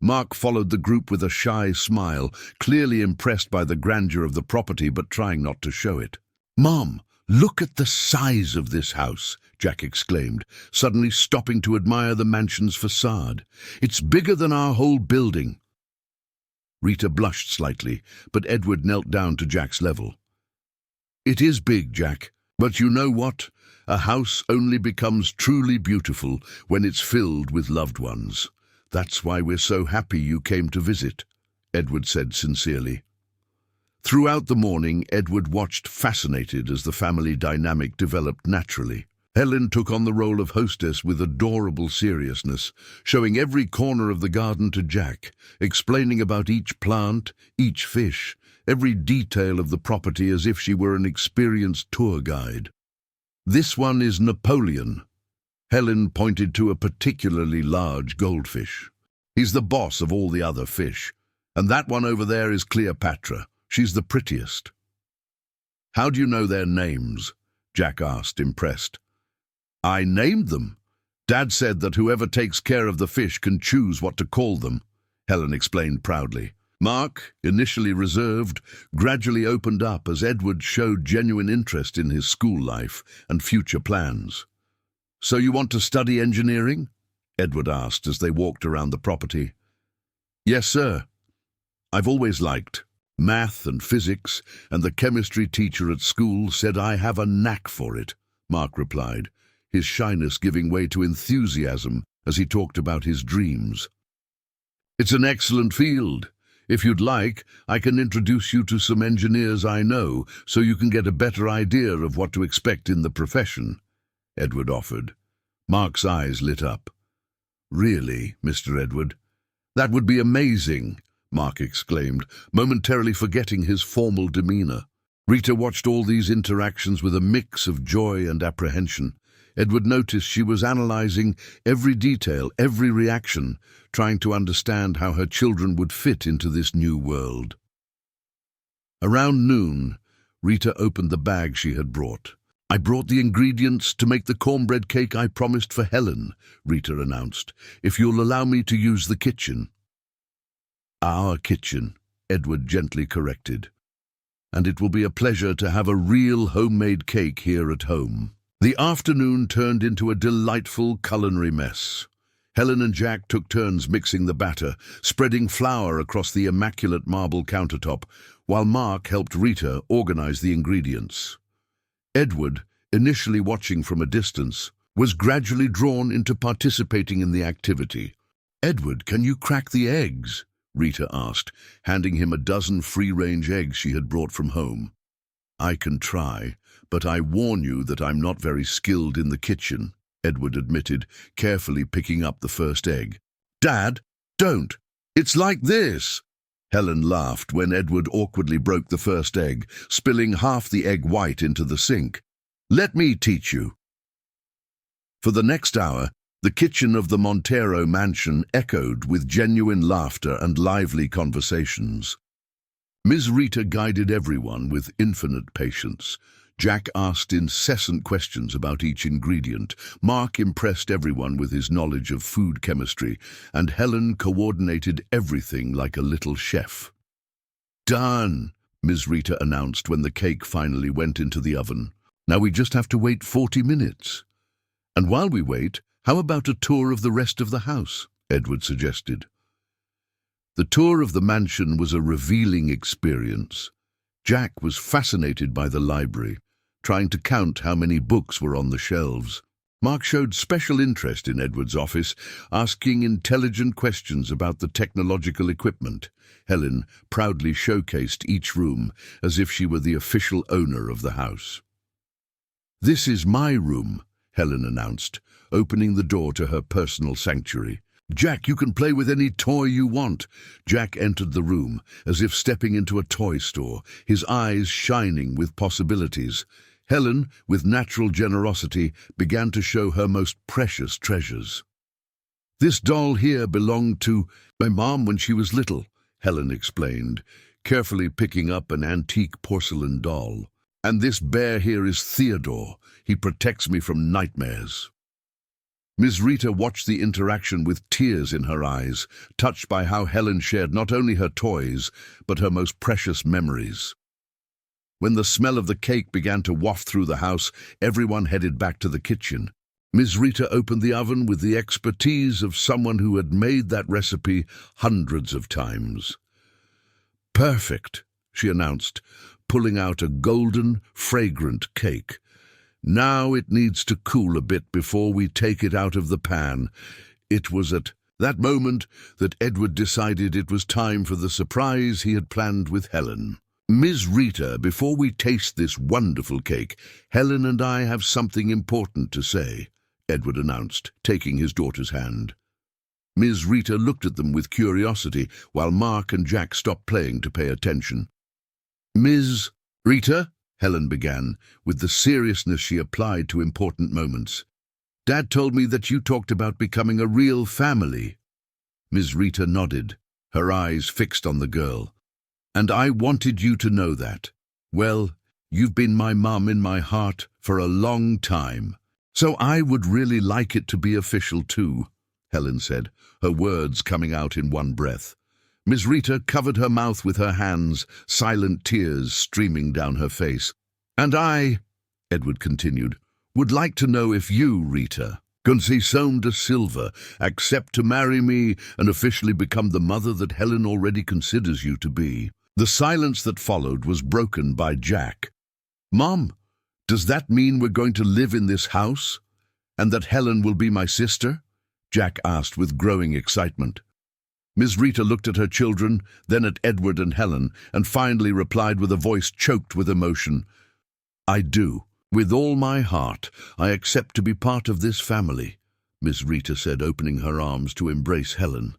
Mark followed the group with a shy smile, clearly impressed by the grandeur of the property but trying not to show it. "Mom, look at the size of this house," Jack exclaimed, suddenly stopping to admire the mansion's facade. "It's bigger than our whole building." Rita blushed slightly, but Edward knelt down to Jack's level. "It is big, Jack, but you know what? A house only becomes truly beautiful when it's filled with loved ones. That's why we're so happy you came to visit," Edward said sincerely. Throughout the morning, Edward watched fascinated as the family dynamic developed naturally. Helen took on the role of hostess with adorable seriousness, showing every corner of the garden to Jack, explaining about each plant, each fish, every detail of the property as if she were an experienced tour guide. "This one is Napoleon." Helen pointed to a particularly large goldfish. "He's the boss of all the other fish. And that one over there is Cleopatra. She's the prettiest." "How do you know their names?" Jack asked, impressed. "I named them. Dad said that whoever takes care of the fish can choose what to call them," Helen explained proudly. Mark, initially reserved, gradually opened up as Edward showed genuine interest in his school life and future plans. "So you want to study engineering?" Edward asked as they walked around the property. "Yes, sir. I've always liked math and physics, and the chemistry teacher at school said I have a knack for it," Mark replied, his shyness giving way to enthusiasm as he talked about his dreams. "It's an excellent field. If you'd like, I can introduce you to some engineers I know so you can get a better idea of what to expect in the profession," Edward offered. Mark's eyes lit up. "Really, Mr. Edward? That would be amazing," Mark exclaimed, momentarily forgetting his formal demeanor. Rita watched all these interactions with a mix of joy and apprehension. Edward noticed she was analyzing every detail, every reaction, trying to understand how her children would fit into this new world. Around noon, Rita opened the bag she had brought. "I brought the ingredients to make the cornbread cake I promised for Helen," Rita announced, "if you'll allow me to use the kitchen." "Our kitchen," Edward gently corrected. "And it will be a pleasure to have a real homemade cake here at home." The afternoon turned into a delightful culinary mess. Helen and Jack took turns mixing the batter, spreading flour across the immaculate marble countertop, while Mark helped Rita organize the ingredients. Edward, initially watching from a distance, was gradually drawn into participating in the activity. "Edward, can you crack the eggs?" Rita asked, handing him a dozen free-range eggs she had brought from home. "I can try, but I warn you that I'm not very skilled in the kitchen," Edward admitted, carefully picking up the first egg. "Dad, don't! It's like this!" Helen laughed when Edward awkwardly broke the first egg, spilling half the egg white into the sink. "Let me teach you." For the next hour, the kitchen of the Montero mansion echoed with genuine laughter and lively conversations. Ms. Rita guided everyone with infinite patience. Jack asked incessant questions about each ingredient. Mark impressed everyone with his knowledge of food chemistry, and Helen coordinated everything like a little chef. "Done," Ms. Rita announced when the cake finally went into the oven. "Now we just have to wait 40 minutes. And while we wait, how about a tour of the rest of the house?" Edward suggested. The tour of the mansion was a revealing experience. Jack was fascinated by the library, trying to count how many books were on the shelves. Mark showed special interest in Edward's office, asking intelligent questions about the technological equipment. Helen proudly showcased each room as if she were the official owner of the house. "This is my room," Helen announced, opening the door to her personal sanctuary. "Jack, you can play with any toy you want." Jack entered the room, as if stepping into a toy store, his eyes shining with possibilities. Helen, with natural generosity, began to show her most precious treasures. "This doll here belonged to my mom when she was little," Helen explained, carefully picking up an antique porcelain doll. "And this bear here is Theodore. He protects me from nightmares." Ms. Rita watched the interaction with tears in her eyes, touched by how Helen shared not only her toys, but her most precious memories. When the smell of the cake began to waft through the house, everyone headed back to the kitchen. Ms. Rita opened the oven with the expertise of someone who had made that recipe hundreds of times. "Perfect," she announced, pulling out a golden, fragrant cake. "Now it needs to cool a bit before we take it out of the pan." It was at that moment that Edward decided it was time for the surprise he had planned with Helen. "Ms. Rita, before we taste this wonderful cake, Helen and I have something important to say," Edward announced, taking his daughter's hand. Ms. Rita looked at them with curiosity, while Mark and Jack stopped playing to pay attention. "Ms. Rita," Helen began, with the seriousness she applied to important moments. "Dad told me that you talked about becoming a real family." Ms. Rita nodded, her eyes fixed on the girl. "And I wanted you to know that. Well, you've been my mum in my heart for a long time. So I would really like it to be official too," Helen said, her words coming out in one breath. Ms. Rita covered her mouth with her hands, silent tears streaming down her face. "And I," Edward continued, "would like to know if you, Rita, Conceição de Silva, accept to marry me and officially become the mother that Helen already considers you to be." The silence that followed was broken by Jack. "Mom, does that mean we're going to live in this house? And that Helen will be my sister?" Jack asked with growing excitement. Ms. Rita looked at her children, then at Edward and Helen, and finally replied with a voice choked with emotion. "I do. With all my heart, I accept to be part of this family," Ms. Rita said, opening her arms to embrace Helen.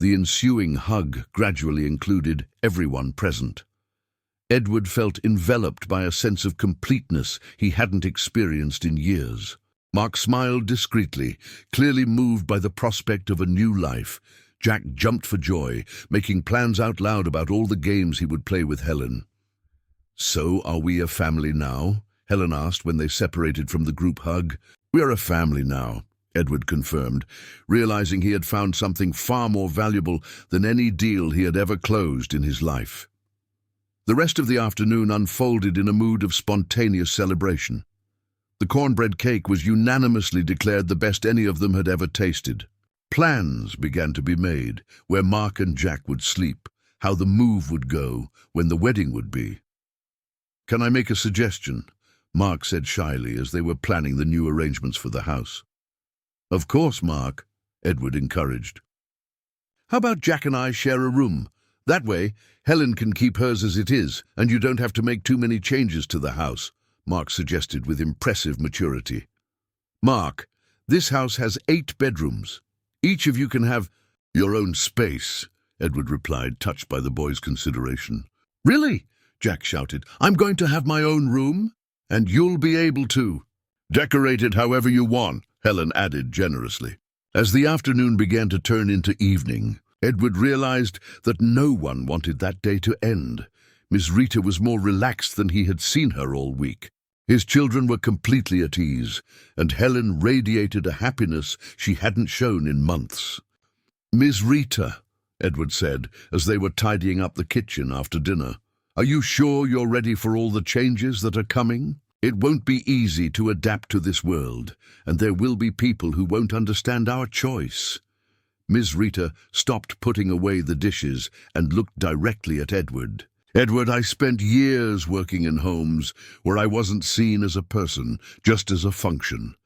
The ensuing hug gradually included everyone present. Edward felt enveloped by a sense of completeness he hadn't experienced in years. Mark smiled discreetly, clearly moved by the prospect of a new life. Jack jumped for joy, making plans out loud about all the games he would play with Helen. "So, are we a family now?" Helen asked when they separated from the group hug. "We are a family now," Edward confirmed, realizing he had found something far more valuable than any deal he had ever closed in his life. The rest of the afternoon unfolded in a mood of spontaneous celebration. The cornbread cake was unanimously declared the best any of them had ever tasted. Plans began to be made, where Mark and Jack would sleep, how the move would go, when the wedding would be. "Can I make a suggestion?" Mark said shyly as they were planning the new arrangements for the house. "Of course, Mark," Edward encouraged. "How about Jack and I share a room? That way, Helen can keep hers as it is, and you don't have to make too many changes to the house," Mark suggested with impressive maturity. "Mark, this house has 8 bedrooms. Each of you can have your own space," Edward replied, touched by the boy's consideration. "Really?" Jack shouted. "I'm going to have my own room? And you'll be able to decorate it however you want," Helen added generously. As the afternoon began to turn into evening, Edward realized that no one wanted that day to end. Miss Rita was more relaxed than he had seen her all week. His children were completely at ease, and Helen radiated a happiness she hadn't shown in months. "Miss Rita," Edward said, as they were tidying up the kitchen after dinner, "are you sure you're ready for all the changes that are coming? It won't be easy to adapt to this world, and there will be people who won't understand our choice." Miss Rita stopped putting away the dishes and looked directly at Edward. "Edward, I spent years working in homes where I wasn't seen as a person, just as a function.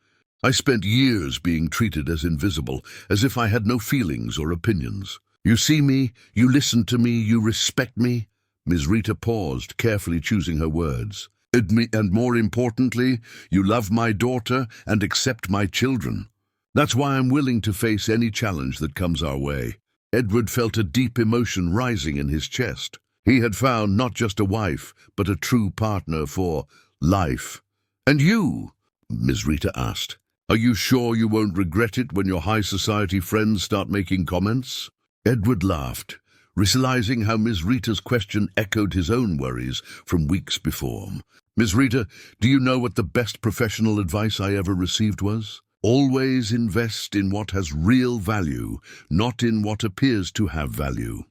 I spent years being treated as invisible, as if I had no feelings or opinions. You see me, you listen to me, you respect me." Miss Rita paused, carefully choosing her words. "And more importantly, you love my daughter and accept my children. That's why I'm willing to face any challenge that comes our way." Edward felt a deep emotion rising in his chest. He had found not just a wife, but a true partner for life. "And you?" Miss Rita asked. "Are you sure you won't regret it when your high society friends start making comments?" Edward laughed, realizing how Miss Rita's question echoed his own worries from weeks before. "Miss Rita, do you know what the best professional advice I ever received was? Always invest in what has real value, not in what appears to have value."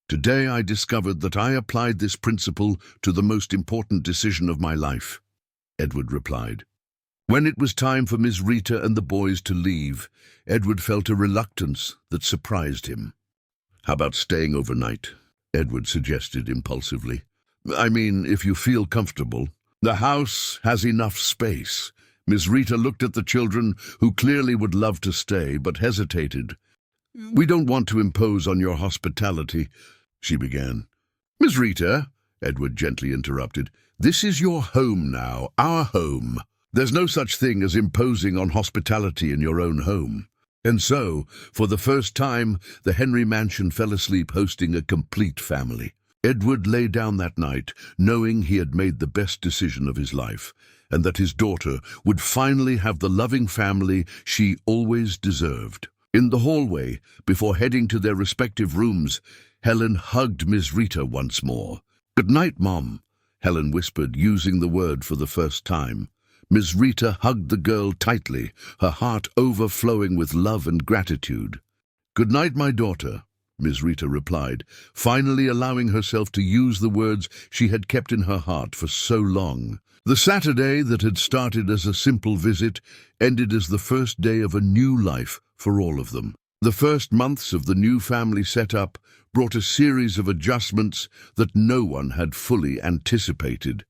Today I discovered that I applied this principle to the most important decision of my life, Edward replied. When it was time for Miss Rita and the boys to leave, Edward felt a reluctance that surprised him. "How about staying overnight?" Edward suggested impulsively. "I mean, if you feel comfortable. The house has enough space." Miss Rita looked at the children, who clearly would love to stay, but hesitated. "We don't want to impose on your hospitality," she began. "Miss Rita," Edward gently interrupted, "this is your home now, our home. There's no such thing as imposing on hospitality in your own home." And so, for the first time, the Henry mansion fell asleep hosting a complete family. Edward lay down that night, knowing he had made the best decision of his life, and that his daughter would finally have the loving family she always deserved. In the hallway, before heading to their respective rooms, Helen hugged Miss Rita once more. "Good night, Mom," Helen whispered, using the word for the first time. Miss Rita hugged the girl tightly, her heart overflowing with love and gratitude. "Good night, my daughter," Miss Rita replied, finally allowing herself to use the words she had kept in her heart for so long. The Saturday that had started as a simple visit ended as the first day of a new life for all of them. The first months of the new family setup brought a series of adjustments that no one had fully anticipated.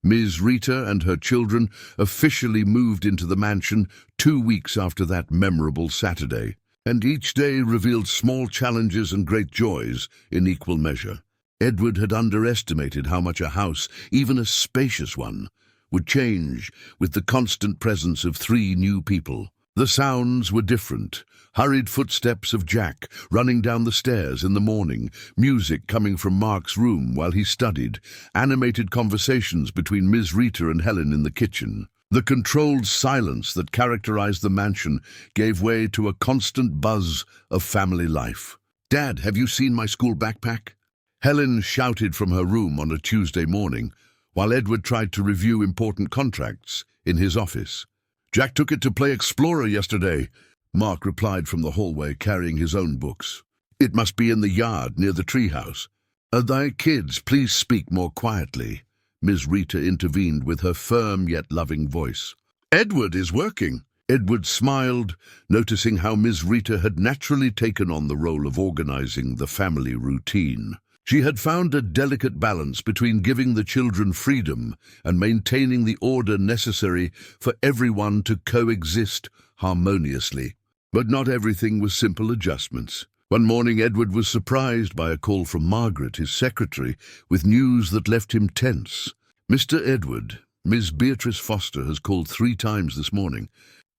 Ms. Rita and her children officially moved into the mansion 2 weeks after that memorable Saturday, and each day revealed small challenges and great joys in equal measure. Edward had underestimated how much a house, even a spacious one, would change with the constant presence of 3 new people. The sounds were different. Hurried footsteps of Jack running down the stairs in the morning, music coming from Mark's room while he studied, animated conversations between Ms. Rita and Helen in the kitchen. The controlled silence that characterized the mansion gave way to a constant buzz of family life. "Dad, have you seen my school backpack?" Helen shouted from her room on a Tuesday morning, while Edward tried to review important contracts in his office. "Jack took it to play Explorer yesterday," Mark replied from the hallway, carrying his own books. "It must be in the yard near the treehouse." "Thy kids, please speak more quietly," Ms. Rita intervened with her firm yet loving voice. "Edward is working." Edward smiled, noticing how Ms. Rita had naturally taken on the role of organizing the family routine. She had found a delicate balance between giving the children freedom and maintaining the order necessary for everyone to coexist harmoniously. But not everything was simple adjustments. One morning, Edward was surprised by a call from Margaret, his secretary, with news that left him tense. "Mr. Edward, Miss Beatrice Foster has called 3 times this morning.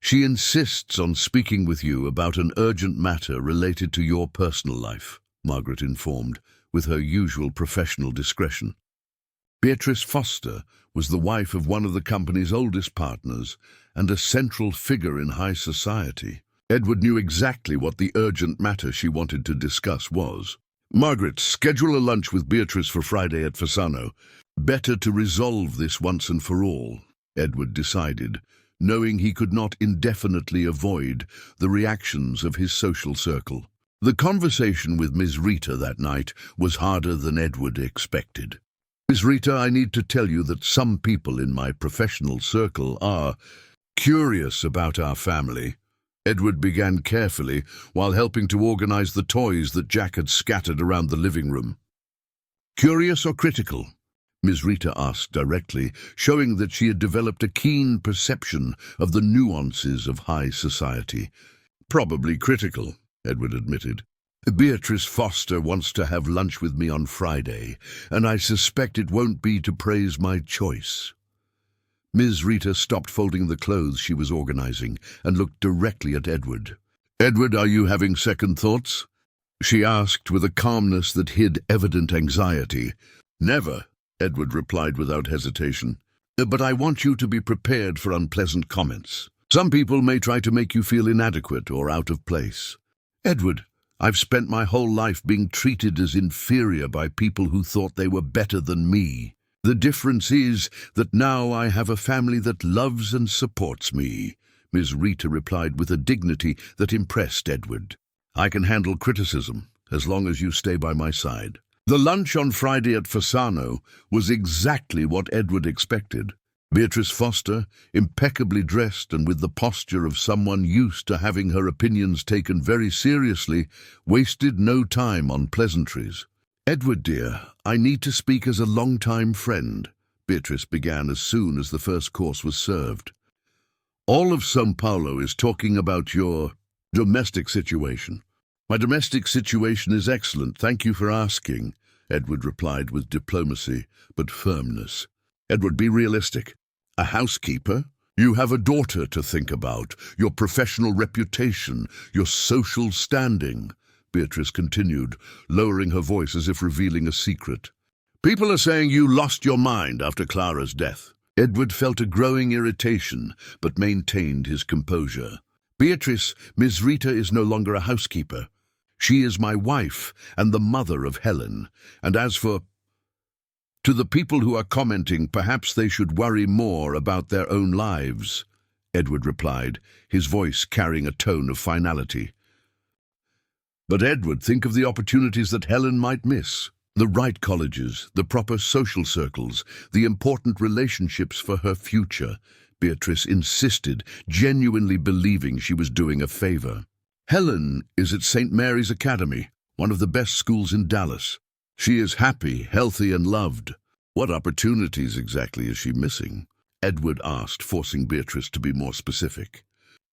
She insists on speaking with you about an urgent matter related to your personal life," Margaret informed, with her usual professional discretion. Beatrice Foster was the wife of one of the company's oldest partners and a central figure in high society. Edward knew exactly what the urgent matter she wanted to discuss was. "Margaret, schedule a lunch with Beatrice for Friday at Fasano. Better to resolve this once and for all," Edward decided, knowing he could not indefinitely avoid the reactions of his social circle. The conversation with Ms. Rita that night was harder than Edward expected. "Ms. Rita, I need to tell you that some people in my professional circle are curious about our family." Edward began carefully while helping to organize the toys that Jack had scattered around the living room. "Curious or critical?" Ms. Rita asked directly, showing that she had developed a keen perception of the nuances of high society. "Probably critical," Edward admitted. "Beatrice Foster wants to have lunch with me on Friday, and I suspect it won't be to praise my choice." Ms. Rita stopped folding the clothes she was organizing and looked directly at Edward. "Edward, are you having second thoughts?" she asked with a calmness that hid evident anxiety. "Never," Edward replied without hesitation. "But I want you to be prepared for unpleasant comments. Some people may try to make you feel inadequate or out of place." "Edward, I've spent my whole life being treated as inferior by people who thought they were better than me. The difference is that now I have a family that loves and supports me," Ms. Rita replied with a dignity that impressed Edward. "I can handle criticism, as long as you stay by my side." The lunch on Friday at Fasano was exactly what Edward expected. Beatrice Foster, impeccably dressed and with the posture of someone used to having her opinions taken very seriously, wasted no time on pleasantries. "Edward, dear, I need to speak as a long-time friend," Beatrice began as soon as the first course was served. "All of São Paulo is talking about your domestic situation." "My domestic situation is excellent, thank you for asking," Edward replied with diplomacy but firmness. "Edward, be realistic. A housekeeper? You have a daughter to think about, your professional reputation, your social standing," Beatrice continued, lowering her voice as if revealing a secret. "People are saying you lost your mind after Clara's death." Edward felt a growing irritation, but maintained his composure. "Beatrice, Ms. Rita is no longer a housekeeper. She is my wife and the mother of Helen. And as for to the people who are commenting, perhaps they should worry more about their own lives," Edward replied, his voice carrying a tone of finality. "But Edward, think of the opportunities that Helen might miss. The right colleges, the proper social circles, the important relationships for her future," Beatrice insisted, genuinely believing she was doing a favor. "Helen is at St. Mary's Academy, one of the best schools in Dallas. She is happy, healthy, and loved. What opportunities exactly is she missing?" Edward asked, forcing Beatrice to be more specific.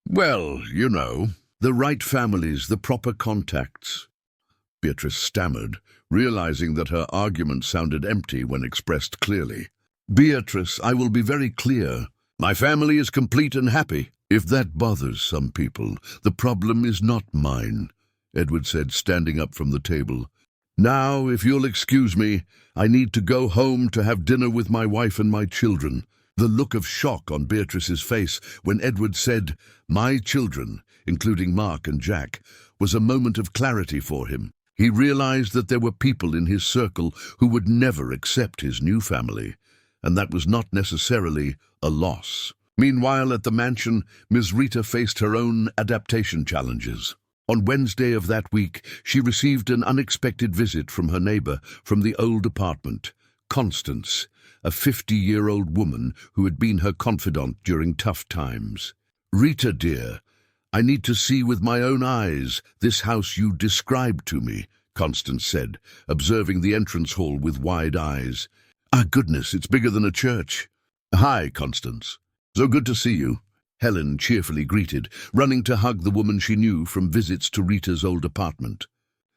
"Well, you know, the right families, the proper contacts," Beatrice stammered, realizing that her argument sounded empty when expressed clearly. "Beatrice, I will be very clear. My family is complete and happy. If that bothers some people, the problem is not mine, Edward said, standing up from the table. Now, if you'll excuse me, I need to go home to have dinner with my wife and my children. The look of shock on Beatrice's face when Edward said, "my children," including Mark and Jack, was a moment of clarity for him. He realized that there were people in his circle who would never accept his new family, and that was not necessarily a loss. Meanwhile, at the mansion, Ms. Rita faced her own adaptation challenges. On Wednesday of that week, she received an unexpected visit from her neighbor from the old apartment, Constance, a 50-year-old woman who had been her confidant during tough times. "Rita, dear, I need to see with my own eyes this house you described to me," Constance said, observing the entrance hall with wide eyes. "Ah, goodness, it's bigger than a church." "Hi, Constance. So good to see you," Helen cheerfully greeted, running to hug the woman she knew from visits to Rita's old apartment.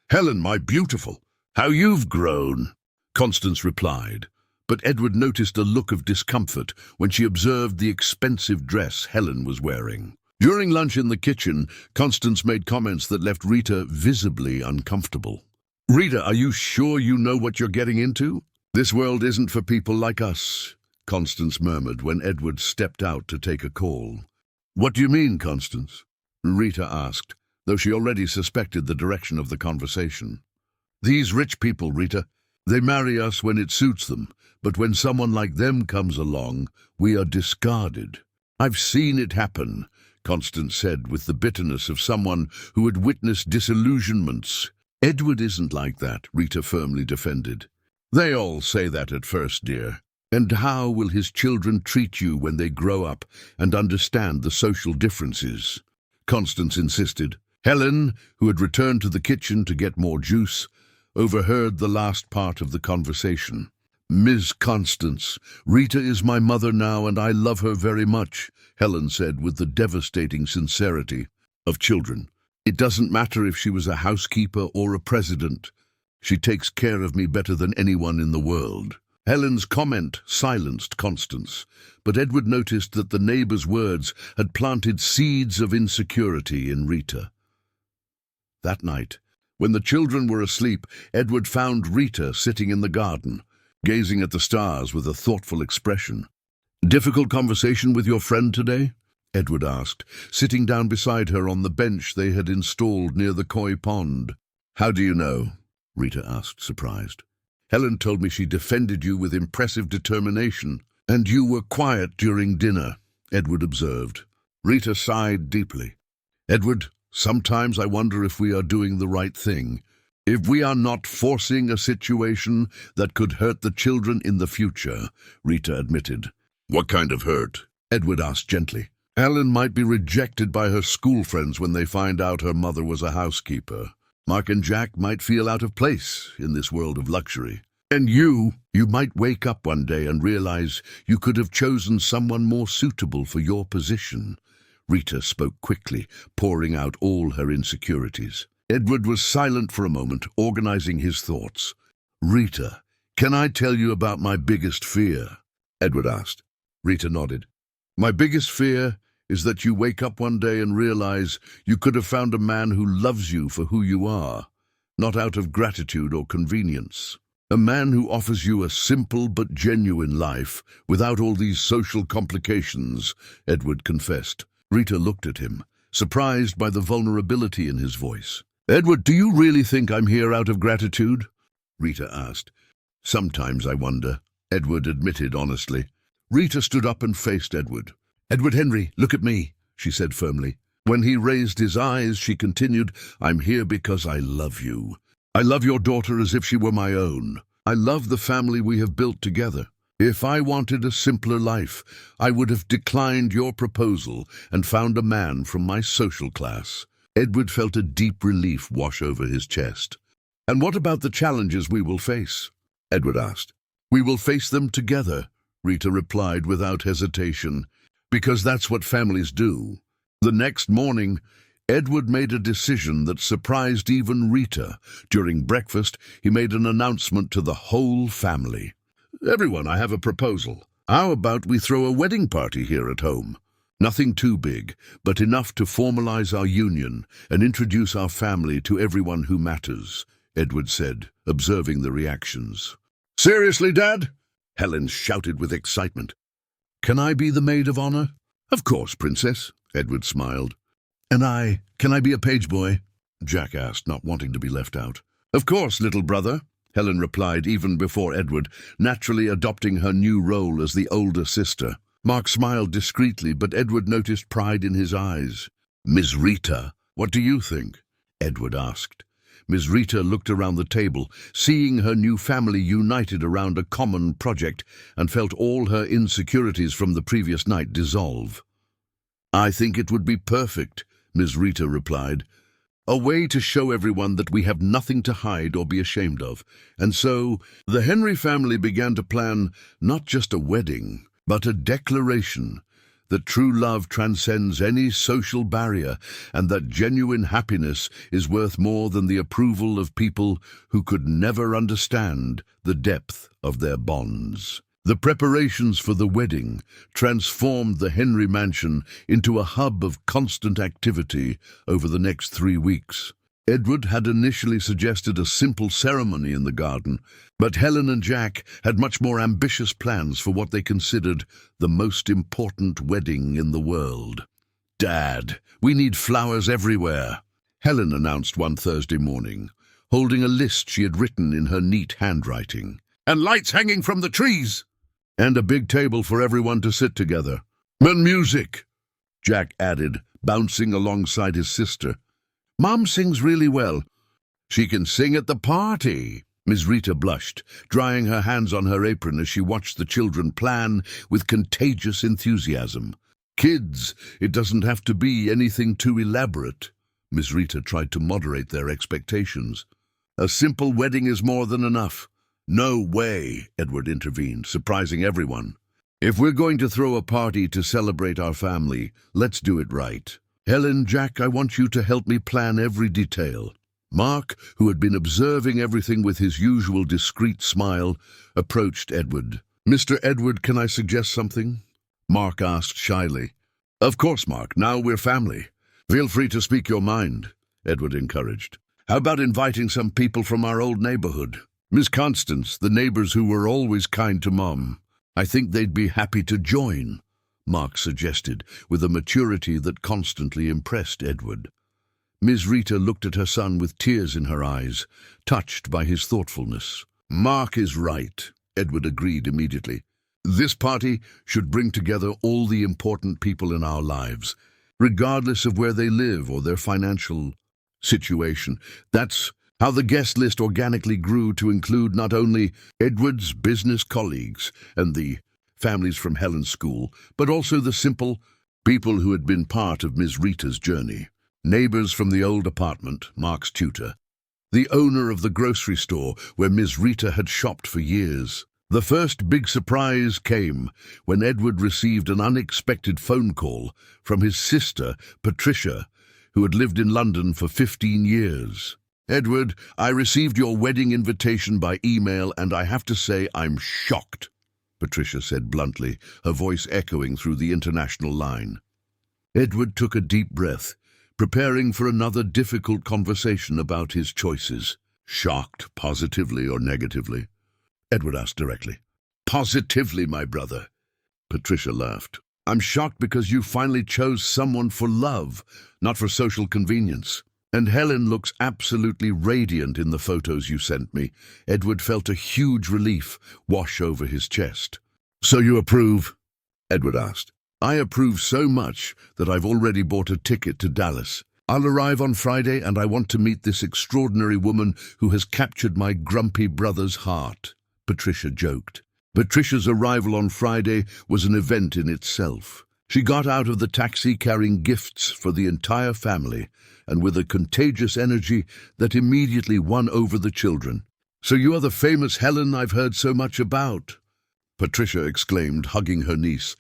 "Helen, my beautiful, how you've grown," Constance replied, but Edward noticed a look of discomfort when she observed the expensive dress Helen was wearing. During lunch in the kitchen, Constance made comments that left Rita visibly uncomfortable. "Rita, are you sure you know what you're getting into? This world isn't for people like us," Constance murmured when Edward stepped out to take a call. "What do you mean, Constance?" Rita asked, though she already suspected the direction of the conversation. "These rich people, Rita, they marry us when it suits them, but when someone like them comes along, we are discarded. I've seen it happen," Constance said with the bitterness of someone who had witnessed disillusionments. "Edward isn't like that," Rita firmly defended. "They all say that at first, dear. And how will his children treat you when they grow up and understand the social differences?" Constance insisted. Helen, who had returned to the kitchen to get more juice, overheard the last part of the conversation. "Ms. Constance, Rita is my mother now and I love her very much," Helen said with the devastating sincerity of children. "It doesn't matter if she was a housekeeper or a president. She takes care of me better than anyone in the world." Helen's comment silenced Constance, but Edward noticed that the neighbor's words had planted seeds of insecurity in Rita. That night, when the children were asleep, Edward found Rita sitting in the garden, gazing at the stars with a thoughtful expression. "Difficult conversation with your friend today?" Edward asked, sitting down beside her on the bench they had installed near the koi pond. "How do you know?" Rita asked, surprised. "Helen told me she defended you with impressive determination, and you were quiet during dinner," Edward observed. Rita sighed deeply. "Edward, sometimes I wonder if we are doing the right thing, if we are not forcing a situation that could hurt the children in the future," Rita admitted. "What kind of hurt?" Edward asked gently. "Helen might be rejected by her school friends when they find out her mother was a housekeeper. Mark and Jack might feel out of place in this world of luxury. And you might wake up one day and realize you could have chosen someone more suitable for your position." Rita spoke quickly, pouring out all her insecurities. Edward was silent for a moment, organizing his thoughts. "Rita, can I tell you about my biggest fear?" Edward asked. Rita nodded. "My biggest fear is that you wake up one day and realize you could have found a man who loves you for who you are, not out of gratitude or convenience. A man who offers you a simple but genuine life, without all these social complications," Edward confessed. Rita looked at him, surprised by the vulnerability in his voice. "Edward, do you really think I'm here out of gratitude?" Rita asked. "Sometimes I wonder," Edward admitted honestly. Rita stood up and faced Edward. "Edward Henry, look at me," she said firmly. When he raised his eyes, she continued, "I'm here because I love you. I love your daughter as if she were my own. I love the family we have built together. If I wanted a simpler life, I would have declined your proposal and found a man from my social class." Edward felt a deep relief wash over his chest. "And what about the challenges we will face?" Edward asked. "We will face them together," Rita replied without hesitation. "Because that's what families do." The next morning, Edward made a decision that surprised even Rita. During breakfast, he made an announcement to the whole family. "Everyone, I have a proposal. How about we throw a wedding party here at home?" Nothing too big, but enough to formalize our union and introduce our family to everyone who matters, Edward said, observing the reactions. Seriously, Dad? Helen shouted with excitement. Can I be the maid of honor? Of course, Princess, Edward smiled. And can I be a page boy? Jack asked, not wanting to be left out. Of course, little brother, Helen replied even before Edward, naturally adopting her new role as the older sister. Mark smiled discreetly, but Edward noticed pride in his eyes. Miss Rita, what do you think? Edward asked. Miss Rita looked around the table, seeing her new family united around a common project, and felt all her insecurities from the previous night dissolve. I think it would be perfect, Miss Rita replied. A way to show everyone that we have nothing to hide or be ashamed of. And so, the Henry family began to plan not just a wedding, but a declaration that true love transcends any social barrier and that genuine happiness is worth more than the approval of people who could never understand the depth of their bonds. The preparations for the wedding transformed the Henry mansion into a hub of constant activity over the next 3 weeks. Edward had initially suggested a simple ceremony in the garden, but Helen and Jack had much more ambitious plans for what they considered the most important wedding in the world. Dad, we need flowers everywhere, Helen announced one Thursday morning, holding a list she had written in her neat handwriting. And lights hanging from the trees! And a big table for everyone to sit together. And music, Jack added, bouncing alongside his sister. Mom sings really well. She can sing at the party. Miss Rita blushed, drying her hands on her apron as she watched the children plan with contagious enthusiasm. Kids, it doesn't have to be anything too elaborate. Miss Rita tried to moderate their expectations. A simple wedding is more than enough. No way, Edward intervened, surprising everyone. If we're going to throw a party to celebrate our family, let's do it right. Helen, Jack, I want you to help me plan every detail. Mark, who had been observing everything with his usual discreet smile, approached Edward. Mr. Edward, can I suggest something? Mark asked shyly. Of course, Mark. Now we're family. Feel free to speak your mind, Edward encouraged. How about inviting some people from our old neighborhood? Miss Constance, the neighbors who were always kind to Mom. I think they'd be happy to join, Mark suggested, with a maturity that constantly impressed Edward. Miss Rita looked at her son with tears in her eyes, touched by his thoughtfulness. Mark is right, Edward agreed immediately. This party should bring together all the important people in our lives, regardless of where they live or their financial situation. That's how the guest list organically grew to include not only Edward's business colleagues and the families from Helen's school, but also the simple people who had been part of Miss Rita's journey. Neighbors from the old apartment, Mark's tutor, the owner of the grocery store where Miss Rita had shopped for years. The first big surprise came when Edward received an unexpected phone call from his sister, Patricia, who had lived in London for 15 years. Edward, I received your wedding invitation by email, and I have to say I'm shocked, Patricia said bluntly, her voice echoing through the international line. Edward took a deep breath, preparing for another difficult conversation about his choices. Shocked, positively or negatively? Edward asked directly. Positively, my brother, Patricia laughed. I'm shocked because you finally chose someone for love, not for social convenience. And Helen looks absolutely radiant in the photos you sent me. Edward felt a huge relief wash over his chest. So you approve? Edward asked. I approve so much that I've already bought a ticket to Dallas. I'll arrive on Friday, and I want to meet this extraordinary woman who has captured my grumpy brother's heart, Patricia joked. Patricia's arrival on Friday was an event in itself. She got out of the taxi carrying gifts for the entire family, and with a contagious energy that immediately won over the children. So you are the famous Helen I've heard so much about, Patricia exclaimed, hugging her niece.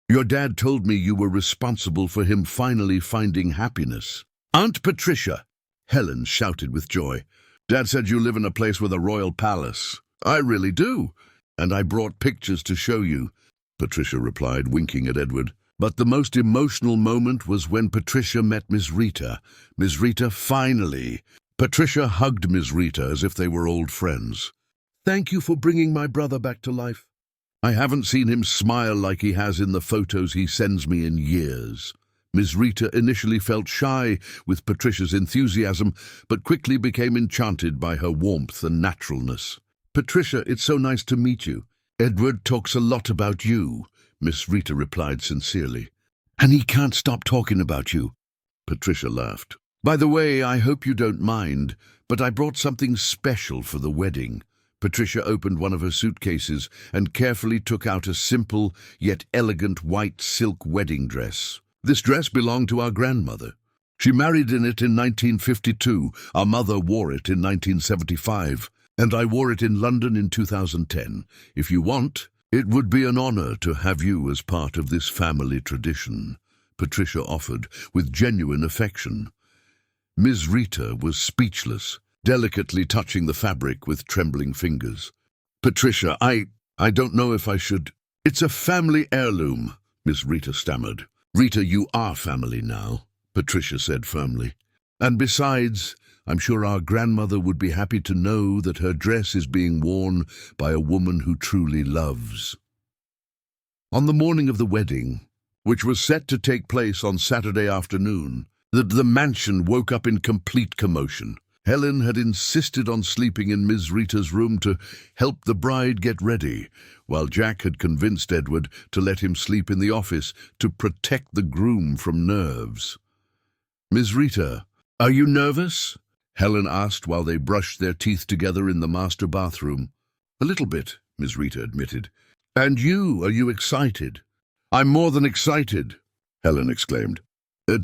Your dad told me you were responsible for him finally finding happiness. Aunt Patricia, Helen shouted with joy. Dad said you live in a place with a royal palace. I really do, and I brought pictures to show you, Patricia replied, winking at Edward. But the most emotional moment was when Patricia met Miss Rita. Miss Rita finally. Patricia hugged Miss Rita as if they were old friends. "Thank you for bringing my brother back to life. I haven't seen him smile like he has in the photos he sends me in years." Miss Rita initially felt shy with Patricia's enthusiasm, but quickly became enchanted by her warmth and naturalness. "Patricia, it's so nice to meet you. Edward talks a lot about you," Miss Rita replied sincerely. "And he can't stop talking about you." Patricia laughed. "By the way, I hope you don't mind, but I brought something special for the wedding." Patricia opened one of her suitcases and carefully took out a simple yet elegant white silk wedding dress. This dress belonged to our grandmother. She married in it in 1952. Our mother wore it in 1975, and I wore it in London in 2010. If you want, it would be an honor to have you as part of this family tradition," Patricia offered with genuine affection. Ms. Rita was speechless, delicately touching the fabric with trembling fingers. "Patricia, I don't know if I should—" "It's a family heirloom," Ms. Rita stammered. "Rita, you are family now," Patricia said firmly. "And besides, I'm sure our grandmother would be happy to know that her dress is being worn by a woman who truly loves." On the morning of the wedding, which was set to take place on Saturday afternoon, the mansion woke up in complete commotion. Helen had insisted on sleeping in Ms. Rita's room to help the bride get ready, while Jack had convinced Edward to let him sleep in the office to protect the groom from nerves. "Ms. Rita, are you nervous?" Helen asked while they brushed their teeth together in the master bathroom. "A little bit," Ms. Rita admitted. "And you, are you excited?" "I'm more than excited," Helen exclaimed.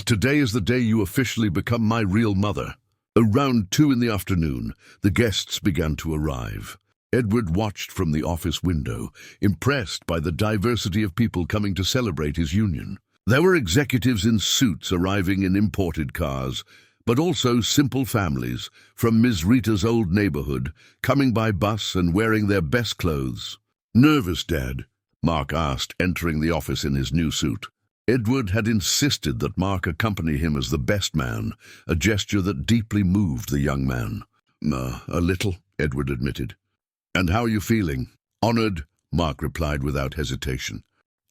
"Today is the day you officially become my real mother." Around 2 in the afternoon, the guests began to arrive. Edward watched from the office window, impressed by the diversity of people coming to celebrate his union. There were executives in suits arriving in imported cars, but also simple families from Ms. Rita's old neighborhood, coming by bus and wearing their best clothes. "Nervous, Dad?" Mark asked, entering the office in his new suit. Edward had insisted that Mark accompany him as the best man, a gesture that deeply moved the young man. A little," Edward admitted. "And how are you feeling?" "Honored," Mark replied without hesitation.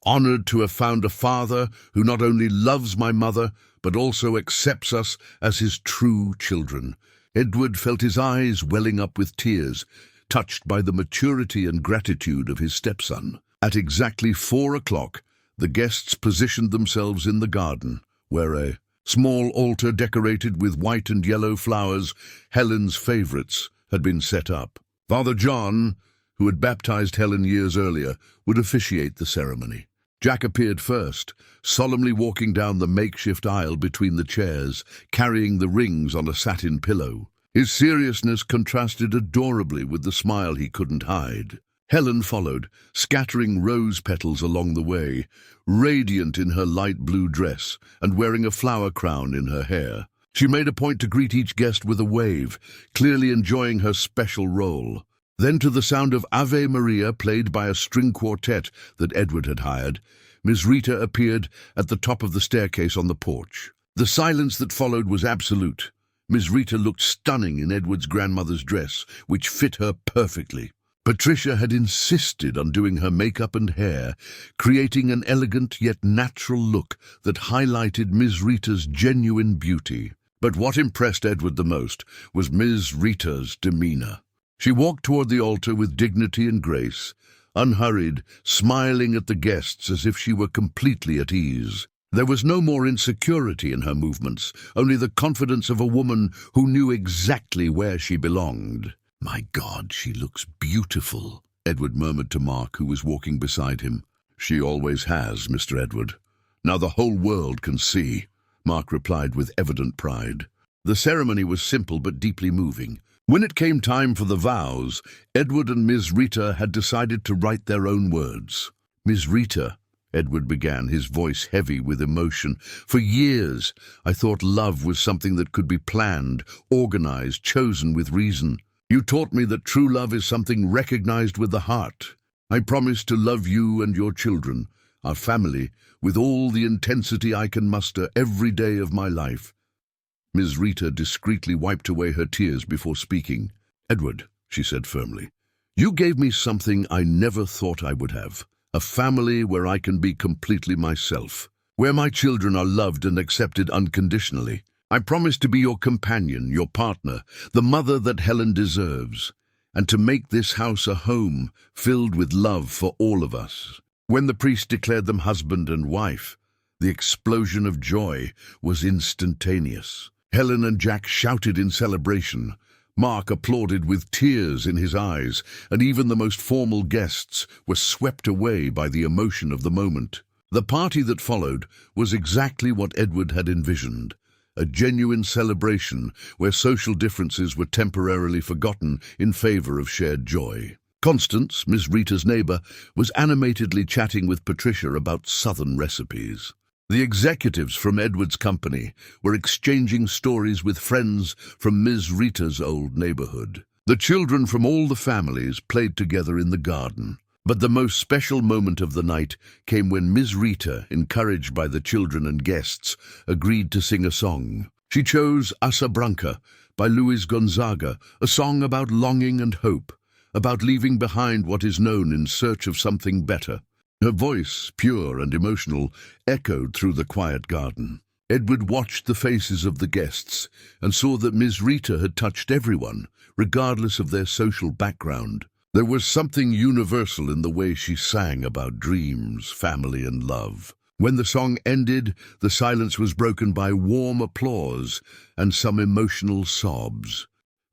"Honored to have found a father who not only loves my mother, but also accepts us as his true children." Edward felt his eyes welling up with tears, touched by the maturity and gratitude of his stepson. At exactly 4 o'clock, the guests positioned themselves in the garden, where a small altar decorated with white and yellow flowers, Helen's favorites, had been set up. Father John, who had baptized Helen years earlier, would officiate the ceremony. Jack appeared first, solemnly walking down the makeshift aisle between the chairs, carrying the rings on a satin pillow. His seriousness contrasted adorably with the smile he couldn't hide. Helen followed, scattering rose petals along the way, radiant in her light blue dress and wearing a flower crown in her hair. She made a point to greet each guest with a wave, clearly enjoying her special role. Then, to the sound of Ave Maria played by a string quartet that Edward had hired, Miss Rita appeared at the top of the staircase on the porch. The silence that followed was absolute. Miss Rita looked stunning in Edward's grandmother's dress, which fit her perfectly. Patricia had insisted on doing her makeup and hair, creating an elegant yet natural look that highlighted Ms. Rita's genuine beauty. But what impressed Edward the most was Ms. Rita's demeanor. She walked toward the altar with dignity and grace, unhurried, smiling at the guests as if she were completely at ease. There was no more insecurity in her movements, only the confidence of a woman who knew exactly where she belonged. "My God, she looks beautiful," Edward murmured to Mark, who was walking beside him. "She always has, Mr. Edward. Now the whole world can see," Mark replied with evident pride. The ceremony was simple but deeply moving. When it came time for the vows, Edward and Ms. Rita had decided to write their own words. "Ms. Rita," Edward began, his voice heavy with emotion, "for years I thought love was something that could be planned, organized, chosen with reason. You taught me that true love is something recognized with the heart. I promise to love you and your children, our family, with all the intensity I can muster every day of my life." Ms. Rita discreetly wiped away her tears before speaking. "Edward," she said firmly, "you gave me something I never thought I would have. A family where I can be completely myself, where my children are loved and accepted unconditionally. I promise to be your companion, your partner, the mother that Helen deserves, and to make this house a home filled with love for all of us." When the priest declared them husband and wife, the explosion of joy was instantaneous. Helen and Jack shouted in celebration. Mark applauded with tears in his eyes, and even the most formal guests were swept away by the emotion of the moment. The party that followed was exactly what Edward had envisioned, a genuine celebration where social differences were temporarily forgotten in favor of shared joy. Constance, Miss Rita's neighbor, was animatedly chatting with Patricia about southern recipes. The executives from Edward's company were exchanging stories with friends from Ms. Rita's old neighborhood. The children from all the families played together in the garden. But the most special moment of the night came when Ms. Rita, encouraged by the children and guests, agreed to sing a song. She chose Asa Branca by Luis Gonzaga, a song about longing and hope, about leaving behind what is known in search of something better. Her voice, pure and emotional, echoed through the quiet garden. Edward watched the faces of the guests and saw that Ms. Rita had touched everyone, regardless of their social background. There was something universal in the way she sang about dreams, family, and love. When the song ended, the silence was broken by warm applause and some emotional sobs.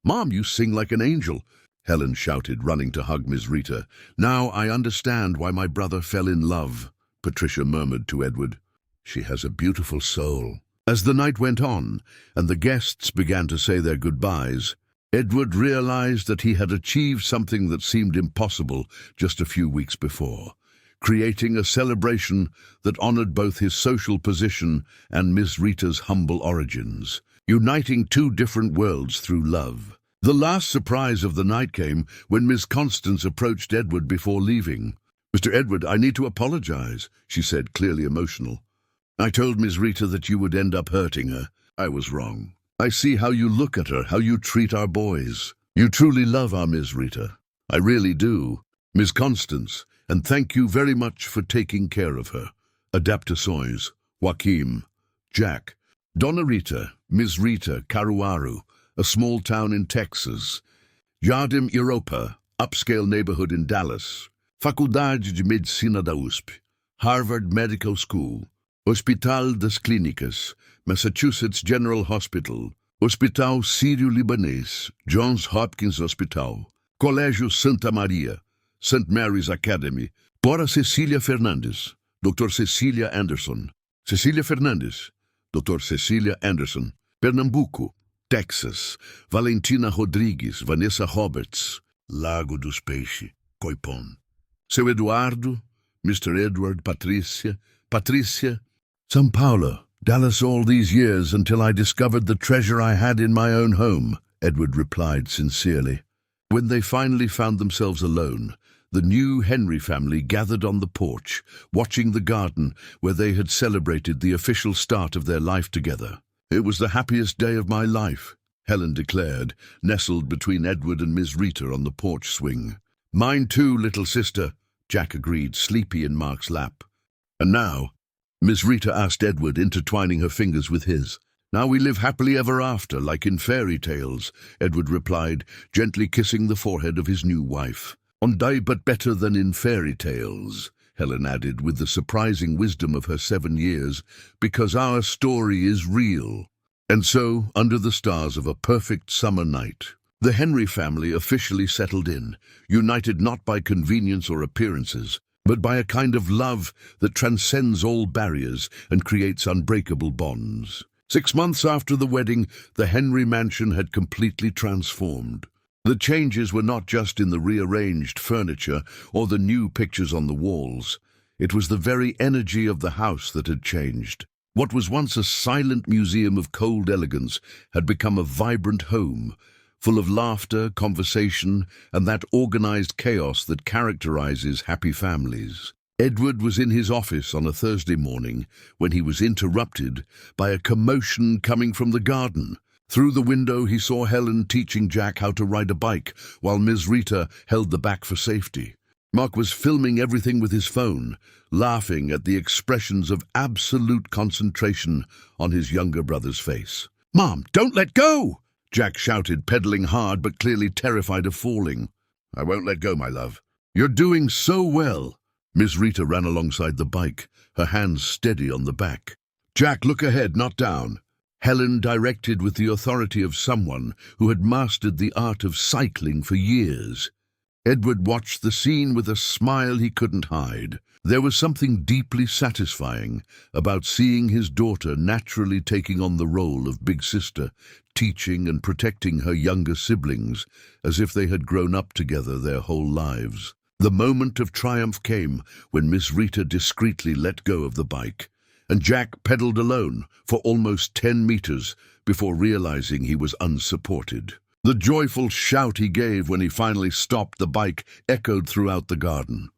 "Mom, you sing like an angel," Helen shouted, running to hug Ms. Rita. "Now I understand why my brother fell in love," Patricia murmured to Edward. "She has a beautiful soul." As the night went on, and the guests began to say their goodbyes, Edward realized that he had achieved something that seemed impossible just a few weeks before, creating a celebration that honored both his social position and Ms. Rita's humble origins, uniting two different worlds through love. The last surprise of the night came when Miss Constance approached Edward before leaving. "Mr. Edward, I need to apologize," she said, clearly emotional. "I told Miss Rita that you would end up hurting her. I was wrong. I see how you look at her, how you treat our boys. You truly love our Miss Rita. I really do. Miss Constance, and thank you very much for taking care of her. Adaptações, Joaquim, Jack, Dona Rita, Miss Rita, Caruaru, a small town in Texas. Jardim Europa, upscale neighborhood in Dallas. Faculdade de Medicina da USP. Harvard Medical School. Hospital das Clínicas, Massachusetts General Hospital. Hospital Sírio-Libanês, Johns Hopkins Hospital. Colégio Santa Maria, St. Mary's Academy. Dora Cecília Fernandes, Dr. Cecília Anderson. Cecília Fernandes, Dr. Cecília Anderson. Pernambuco, Texas. Valentina Rodrigues, Vanessa Roberts. Lago dos Peixes, Coipon. Seu Eduardo, Mr. Edward, Patricia. São Paulo, Dallas all these years until I discovered the treasure I had in my own home, Edward replied sincerely. When they finally found themselves alone, the new Henry family gathered on the porch, watching the garden where they had celebrated the official start of their life together. "It was the happiest day of my life," Helen declared, nestled between Edward and Miss Rita on the porch swing. "Mine too, little sister," Jack agreed, sleepy in Mark's lap. "And now," Miss Rita asked Edward, intertwining her fingers with his. "Now we live happily ever after, like in fairy tales," Edward replied, gently kissing the forehead of his new wife. "On die but better than in fairy tales," Helen added with the surprising wisdom of her 7 years, "because our story is real." And so, under the stars of a perfect summer night, the Henry family officially settled in, united not by convenience or appearances, but by a kind of love that transcends all barriers and creates unbreakable bonds. 6 months after the wedding, the Henry mansion had completely transformed. The changes were not just in the rearranged furniture or the new pictures on the walls. It was the very energy of the house that had changed. What was once a silent museum of cold elegance had become a vibrant home, full of laughter, conversation, and that organized chaos that characterizes happy families. Edward was in his office on a Thursday morning when he was interrupted by a commotion coming from the garden. Through the window he saw Helen teaching Jack how to ride a bike, while Ms. Rita held the back for safety. Mark was filming everything with his phone, laughing at the expressions of absolute concentration on his younger brother's face. "Mom, don't let go!" Jack shouted, pedaling hard but clearly terrified of falling. "I won't let go, my love. You're doing so well." Ms. Rita ran alongside the bike, her hands steady on the back. "Jack, look ahead, not down." Helen directed with the authority of someone who had mastered the art of cycling for years. Edward watched the scene with a smile he couldn't hide. There was something deeply satisfying about seeing his daughter naturally taking on the role of big sister, teaching and protecting her younger siblings as if they had grown up together their whole lives. The moment of triumph came when Miss Rita discreetly let go of the bike, and Jack pedaled alone for almost 10 meters before realizing he was unsupported. The joyful shout he gave when he finally stopped the bike echoed throughout the garden.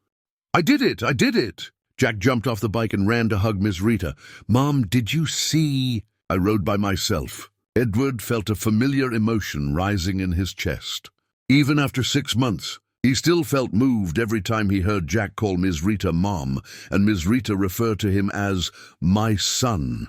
"I did it! I did it!" Jack jumped off the bike and ran to hug Miss Rita. "Mom, did you see?" "I rode by myself." Edward felt a familiar emotion rising in his chest. Even after 6 months, he still felt moved every time he heard Jack call Ms. Rita Mom, and Ms. Rita refer to him as "my son."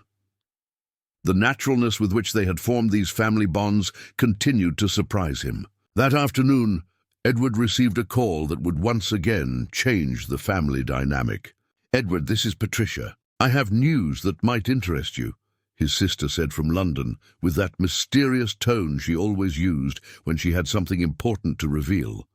The naturalness with which they had formed these family bonds continued to surprise him. That afternoon, Edward received a call that would once again change the family dynamic. "Edward, this is Patricia. I have news that might interest you," his sister said from London, with that mysterious tone she always used when she had something important to reveal.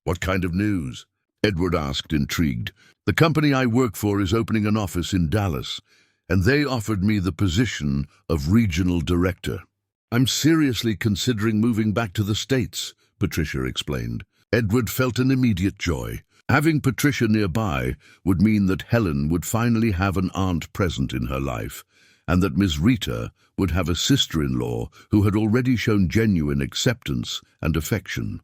"What kind of news?" Edward asked, intrigued. "The company I work for is opening an office in Dallas, and they offered me the position of regional director. I'm seriously considering moving back to the States," Patricia explained. Edward felt an immediate joy. Having Patricia nearby would mean that Helen would finally have an aunt present in her life, and that Miss Rita would have a sister-in-law who had already shown genuine acceptance and affection.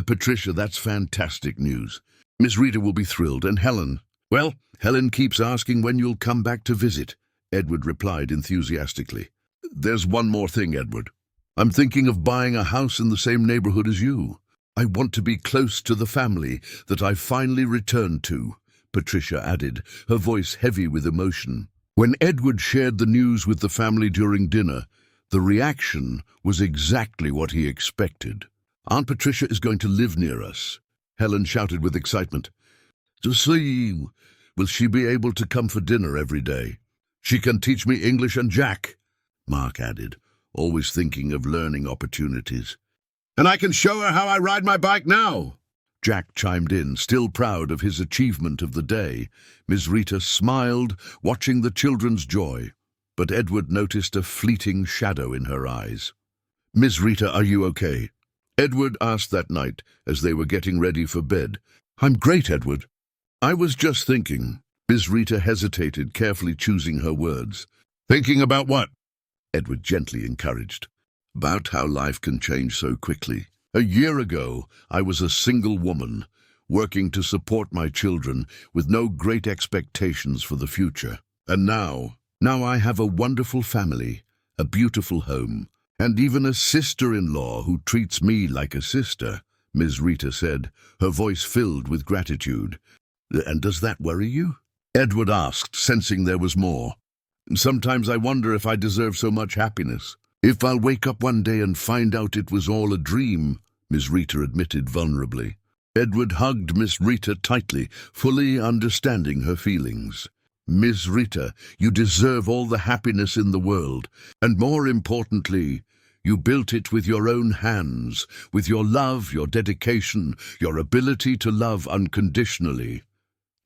"Patricia, that's fantastic news. Miss Rita will be thrilled, and Helen, well, Helen keeps asking when you'll come back to visit," Edward replied enthusiastically. "There's one more thing, Edward. I'm thinking of buying a house in the same neighborhood as you. I want to be close to the family that I've finally returned to," Patricia added, her voice heavy with emotion. When Edward shared the news with the family during dinner, the reaction was exactly what he expected. "Aunt Patricia is going to live near us," Helen shouted with excitement. "To see, will she be able to come for dinner every day? She can teach me English and Jack," Mark added, always thinking of learning opportunities. "And I can show her how I ride my bike now," Jack chimed in, still proud of his achievement of the day. Ms. Rita smiled, watching the children's joy, but Edward noticed a fleeting shadow in her eyes. "Ms. Rita, are you okay?" Edward asked that night as they were getting ready for bed. "I'm great, Edward. I was just thinking." Ms. Rita hesitated, carefully choosing her words. "Thinking about what?" Edward gently encouraged. "About how life can change so quickly. A year ago, I was a single woman, working to support my children with no great expectations for the future. And now I have a wonderful family, a beautiful home, and even a sister-in-law who treats me like a sister," Ms. Rita said, her voice filled with gratitude. "And does that worry you?" Edward asked, sensing there was more. "Sometimes I wonder if I deserve so much happiness. If I'll wake up one day and find out it was all a dream," Ms. Rita admitted vulnerably. Edward hugged Miss Rita tightly, fully understanding her feelings. "Miss Rita, you deserve all the happiness in the world, and more importantly, you built it with your own hands, with your love, your dedication, your ability to love unconditionally,"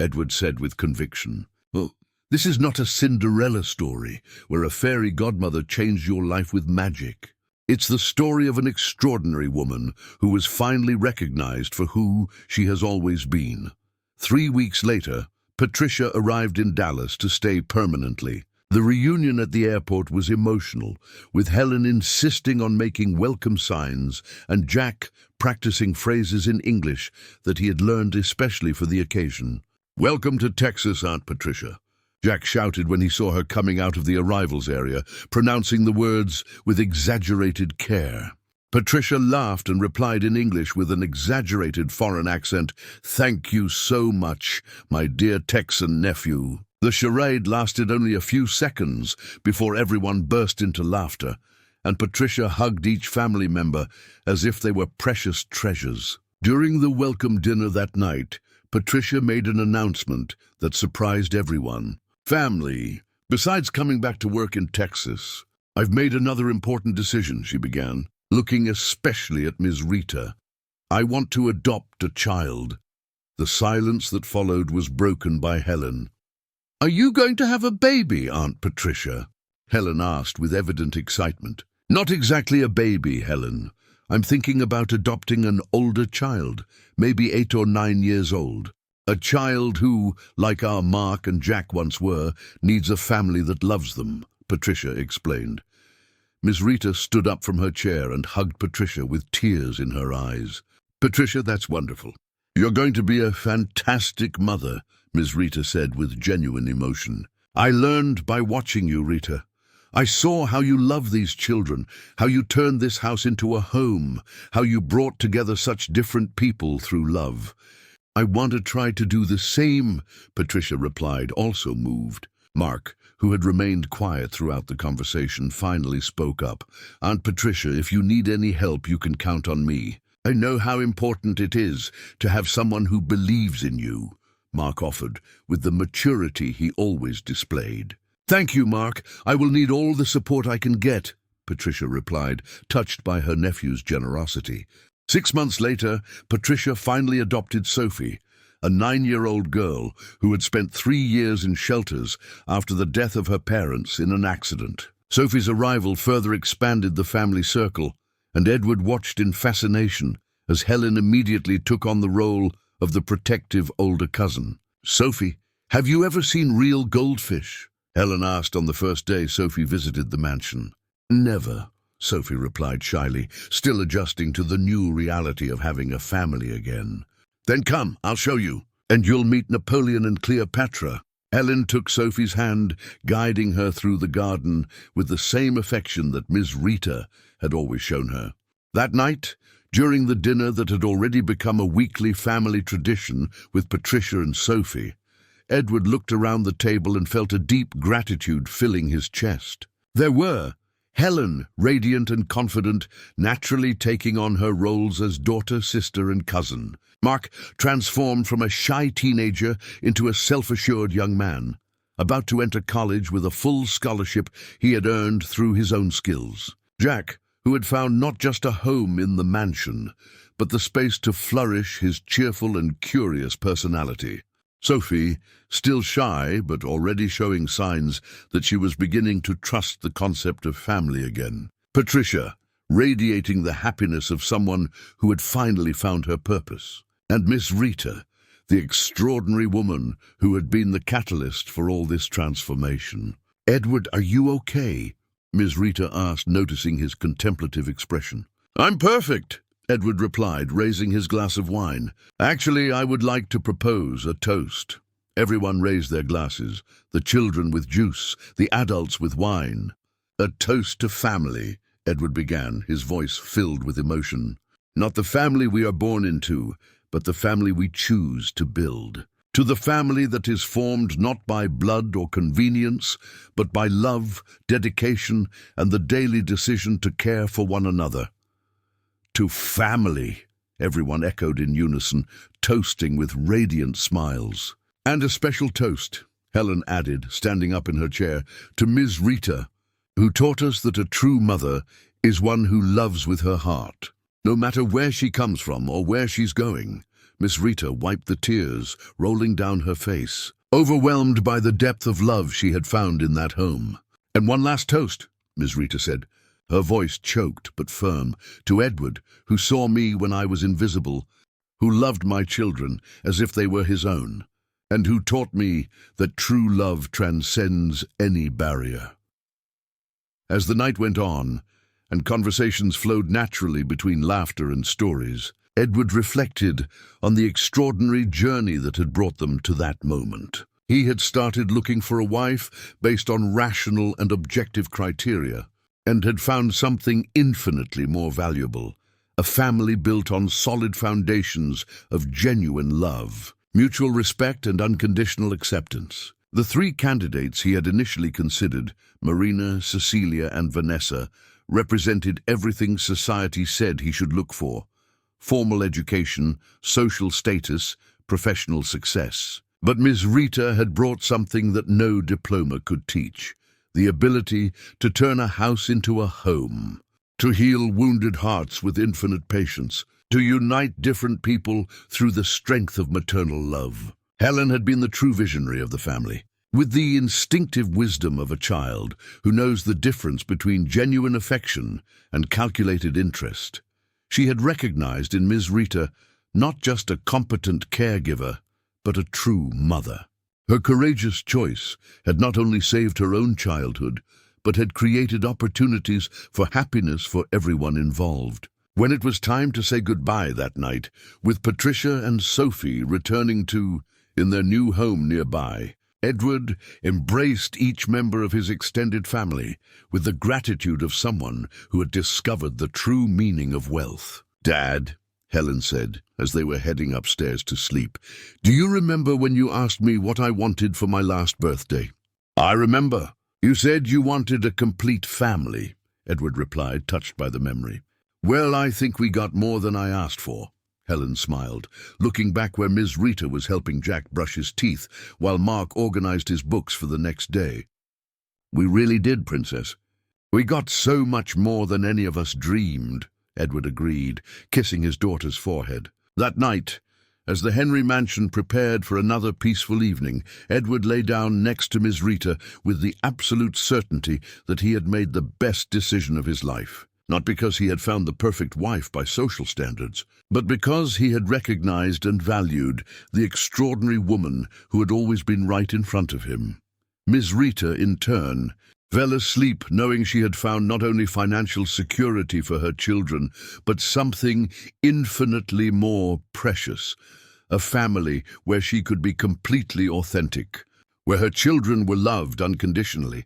Edward said with conviction. "Oh, this is not a Cinderella story where a fairy godmother changed your life with magic. It's the story of an extraordinary woman who was finally recognized for who she has always been." 3 weeks later, Patricia arrived in Dallas to stay permanently. The reunion at the airport was emotional, with Helen insisting on making welcome signs and Jack practicing phrases in English that he had learned especially for the occasion. "Welcome to Texas, Aunt Patricia," Jack shouted when he saw her coming out of the arrivals area, pronouncing the words with exaggerated care. Patricia laughed and replied in English with an exaggerated foreign accent, "Thank you so much, my dear Texan nephew." The charade lasted only a few seconds before everyone burst into laughter, and Patricia hugged each family member as if they were precious treasures. During the welcome dinner that night, Patricia made an announcement that surprised everyone. "Family, besides coming back to work in Texas, I've made another important decision," she began, looking especially at Ms. Rita. "I want to adopt a child." The silence that followed was broken by Helen. "Are you going to have a baby, Aunt Patricia?" Helen asked with evident excitement. "Not exactly a baby, Helen. I'm thinking about adopting an older child, maybe 8 or 9 years old. A child who, like our Mark and Jack once were, needs a family that loves them," Patricia explained. Miss Rita stood up from her chair and hugged Patricia with tears in her eyes. "Patricia, that's wonderful. You're going to be a fantastic mother," Miss Rita said with genuine emotion. "I learned by watching you, Rita. I saw how you love these children, how you turned this house into a home, how you brought together such different people through love. I want to try to do the same," Patricia replied, also moved. Mark, who had remained quiet throughout the conversation, finally spoke up. "Aunt Patricia, if you need any help, you can count on me. I know how important it is to have someone who believes in you," Mark offered, with the maturity he always displayed. "Thank you, Mark. I will need all the support I can get," Patricia replied, touched by her nephew's generosity. 6 months later, Patricia finally adopted Sophie, a 9-year-old girl who had spent 3 years in shelters after the death of her parents in an accident. Sophie's arrival further expanded the family circle, and Edward watched in fascination as Helen immediately took on the role of the protective older cousin. "Sophie, have you ever seen real goldfish?" Helen asked on the first day Sophie visited the mansion. "Never," Sophie replied shyly, still adjusting to the new reality of having a family again. "Then come, I'll show you, and you'll meet Napoleon and Cleopatra." Helen took Sophie's hand, guiding her through the garden with the same affection that Miss Rita had always shown her. That night, during the dinner that had already become a weekly family tradition with Patricia and Sophie, Edward looked around the table and felt a deep gratitude filling his chest. There were Helen, radiant and confident, naturally taking on her roles as daughter, sister, and cousin. Mark, transformed from a shy teenager into a self-assured young man, about to enter college with a full scholarship he had earned through his own skills. Jack, who had found not just a home in the mansion, but the space to flourish his cheerful and curious personality. Sophie, still shy but already showing signs that she was beginning to trust the concept of family again. Patricia, radiating the happiness of someone who had finally found her purpose. And Miss Rita, the extraordinary woman who had been the catalyst for all this transformation. "Edward, are you okay?" Miss Rita asked, noticing his contemplative expression. "I'm perfect," Edward replied, raising his glass of wine. "Actually, I would like to propose a toast." Everyone raised their glasses, the children with juice, the adults with wine. "A toast to family," Edward began, his voice filled with emotion. "Not the family we are born into, but the family we choose to build. To the family that is formed not by blood or convenience, but by love, dedication, and the daily decision to care for one another." "To family," everyone echoed in unison, toasting with radiant smiles. "And a special toast," Helen added, standing up in her chair, "to Ms. Rita, who taught us that a true mother is one who loves with her heart. No matter where she comes from or where she's going." Miss Rita wiped the tears rolling down her face, overwhelmed by the depth of love she had found in that home. "And one last toast," Miss Rita said, her voice choked but firm, "to Edward, who saw me when I was invisible, who loved my children as if they were his own, and who taught me that true love transcends any barrier." As the night went on, and conversations flowed naturally between laughter and stories, Edward reflected on the extraordinary journey that had brought them to that moment. He had started looking for a wife based on rational and objective criteria, and had found something infinitely more valuable: a family built on solid foundations of genuine love, mutual respect, and unconditional acceptance. The three candidates he had initially considered, Marina, Cecilia, and Vanessa, represented everything society said he should look for: formal education, social status, professional success. But Ms. Rita had brought something that no diploma could teach: the ability to turn a house into a home, to heal wounded hearts with infinite patience, to unite different people through the strength of maternal love. Helen had been the true visionary of the family. With the instinctive wisdom of a child who knows the difference between genuine affection and calculated interest, she had recognized in Ms. Rita not just a competent caregiver, but a true mother. Her courageous choice had not only saved her own childhood, but had created opportunities for happiness for everyone involved. When it was time to say goodbye that night, with Patricia and Sophie returning in their new home nearby, Edward embraced each member of his extended family with the gratitude of someone who had discovered the true meaning of wealth. "Dad," Helen said, as they were heading upstairs to sleep, "do you remember when you asked me what I wanted for my last birthday?" "I remember. You said you wanted a complete family," Edward replied, touched by the memory. "Well, I think we got more than I asked for," Helen smiled, looking back where Ms. Rita was helping Jack brush his teeth while Mark organized his books for the next day. "We really did, Princess. We got so much more than any of us dreamed," Edward agreed, kissing his daughter's forehead. That night, as the Henry mansion prepared for another peaceful evening, Edward lay down next to Ms. Rita with the absolute certainty that he had made the best decision of his life. Not because he had found the perfect wife by social standards, but because he had recognized and valued the extraordinary woman who had always been right in front of him. Ms. Rita, in turn, fell asleep knowing she had found not only financial security for her children, but something infinitely more precious: a family where she could be completely authentic, where her children were loved unconditionally,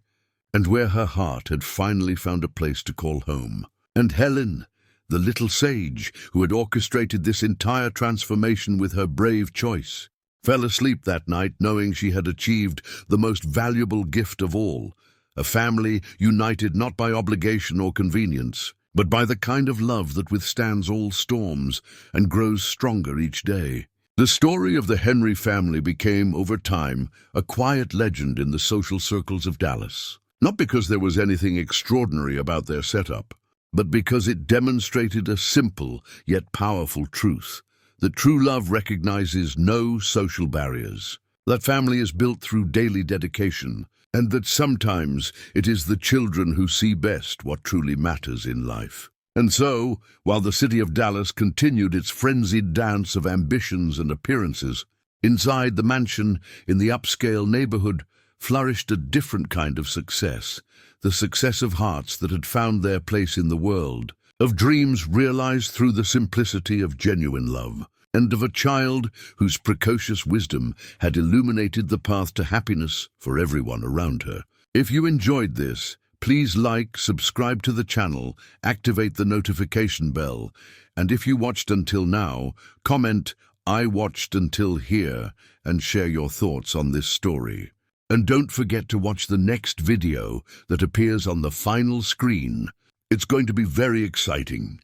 and where her heart had finally found a place to call home. And Helen, the little sage who had orchestrated this entire transformation with her brave choice, fell asleep that night knowing she had achieved the most valuable gift of all: a family united not by obligation or convenience, but by the kind of love that withstands all storms and grows stronger each day. The story of the Henry family became, over time, a quiet legend in the social circles of Dallas. Not because there was anything extraordinary about their setup, but because it demonstrated a simple yet powerful truth: that true love recognizes no social barriers, that family is built through daily dedication, and that sometimes it is the children who see best what truly matters in life. And so, while the city of Dallas continued its frenzied dance of ambitions and appearances, inside the mansion in the upscale neighborhood flourished a different kind of success: the success of hearts that had found their place in the world, of dreams realized through the simplicity of genuine love, and of a child whose precocious wisdom had illuminated the path to happiness for everyone around her. If you enjoyed this, please like, subscribe to the channel, activate the notification bell, and if you watched until now, comment "I watched until here" and share your thoughts on this story. And don't forget to watch the next video that appears on the final screen. It's going to be very exciting.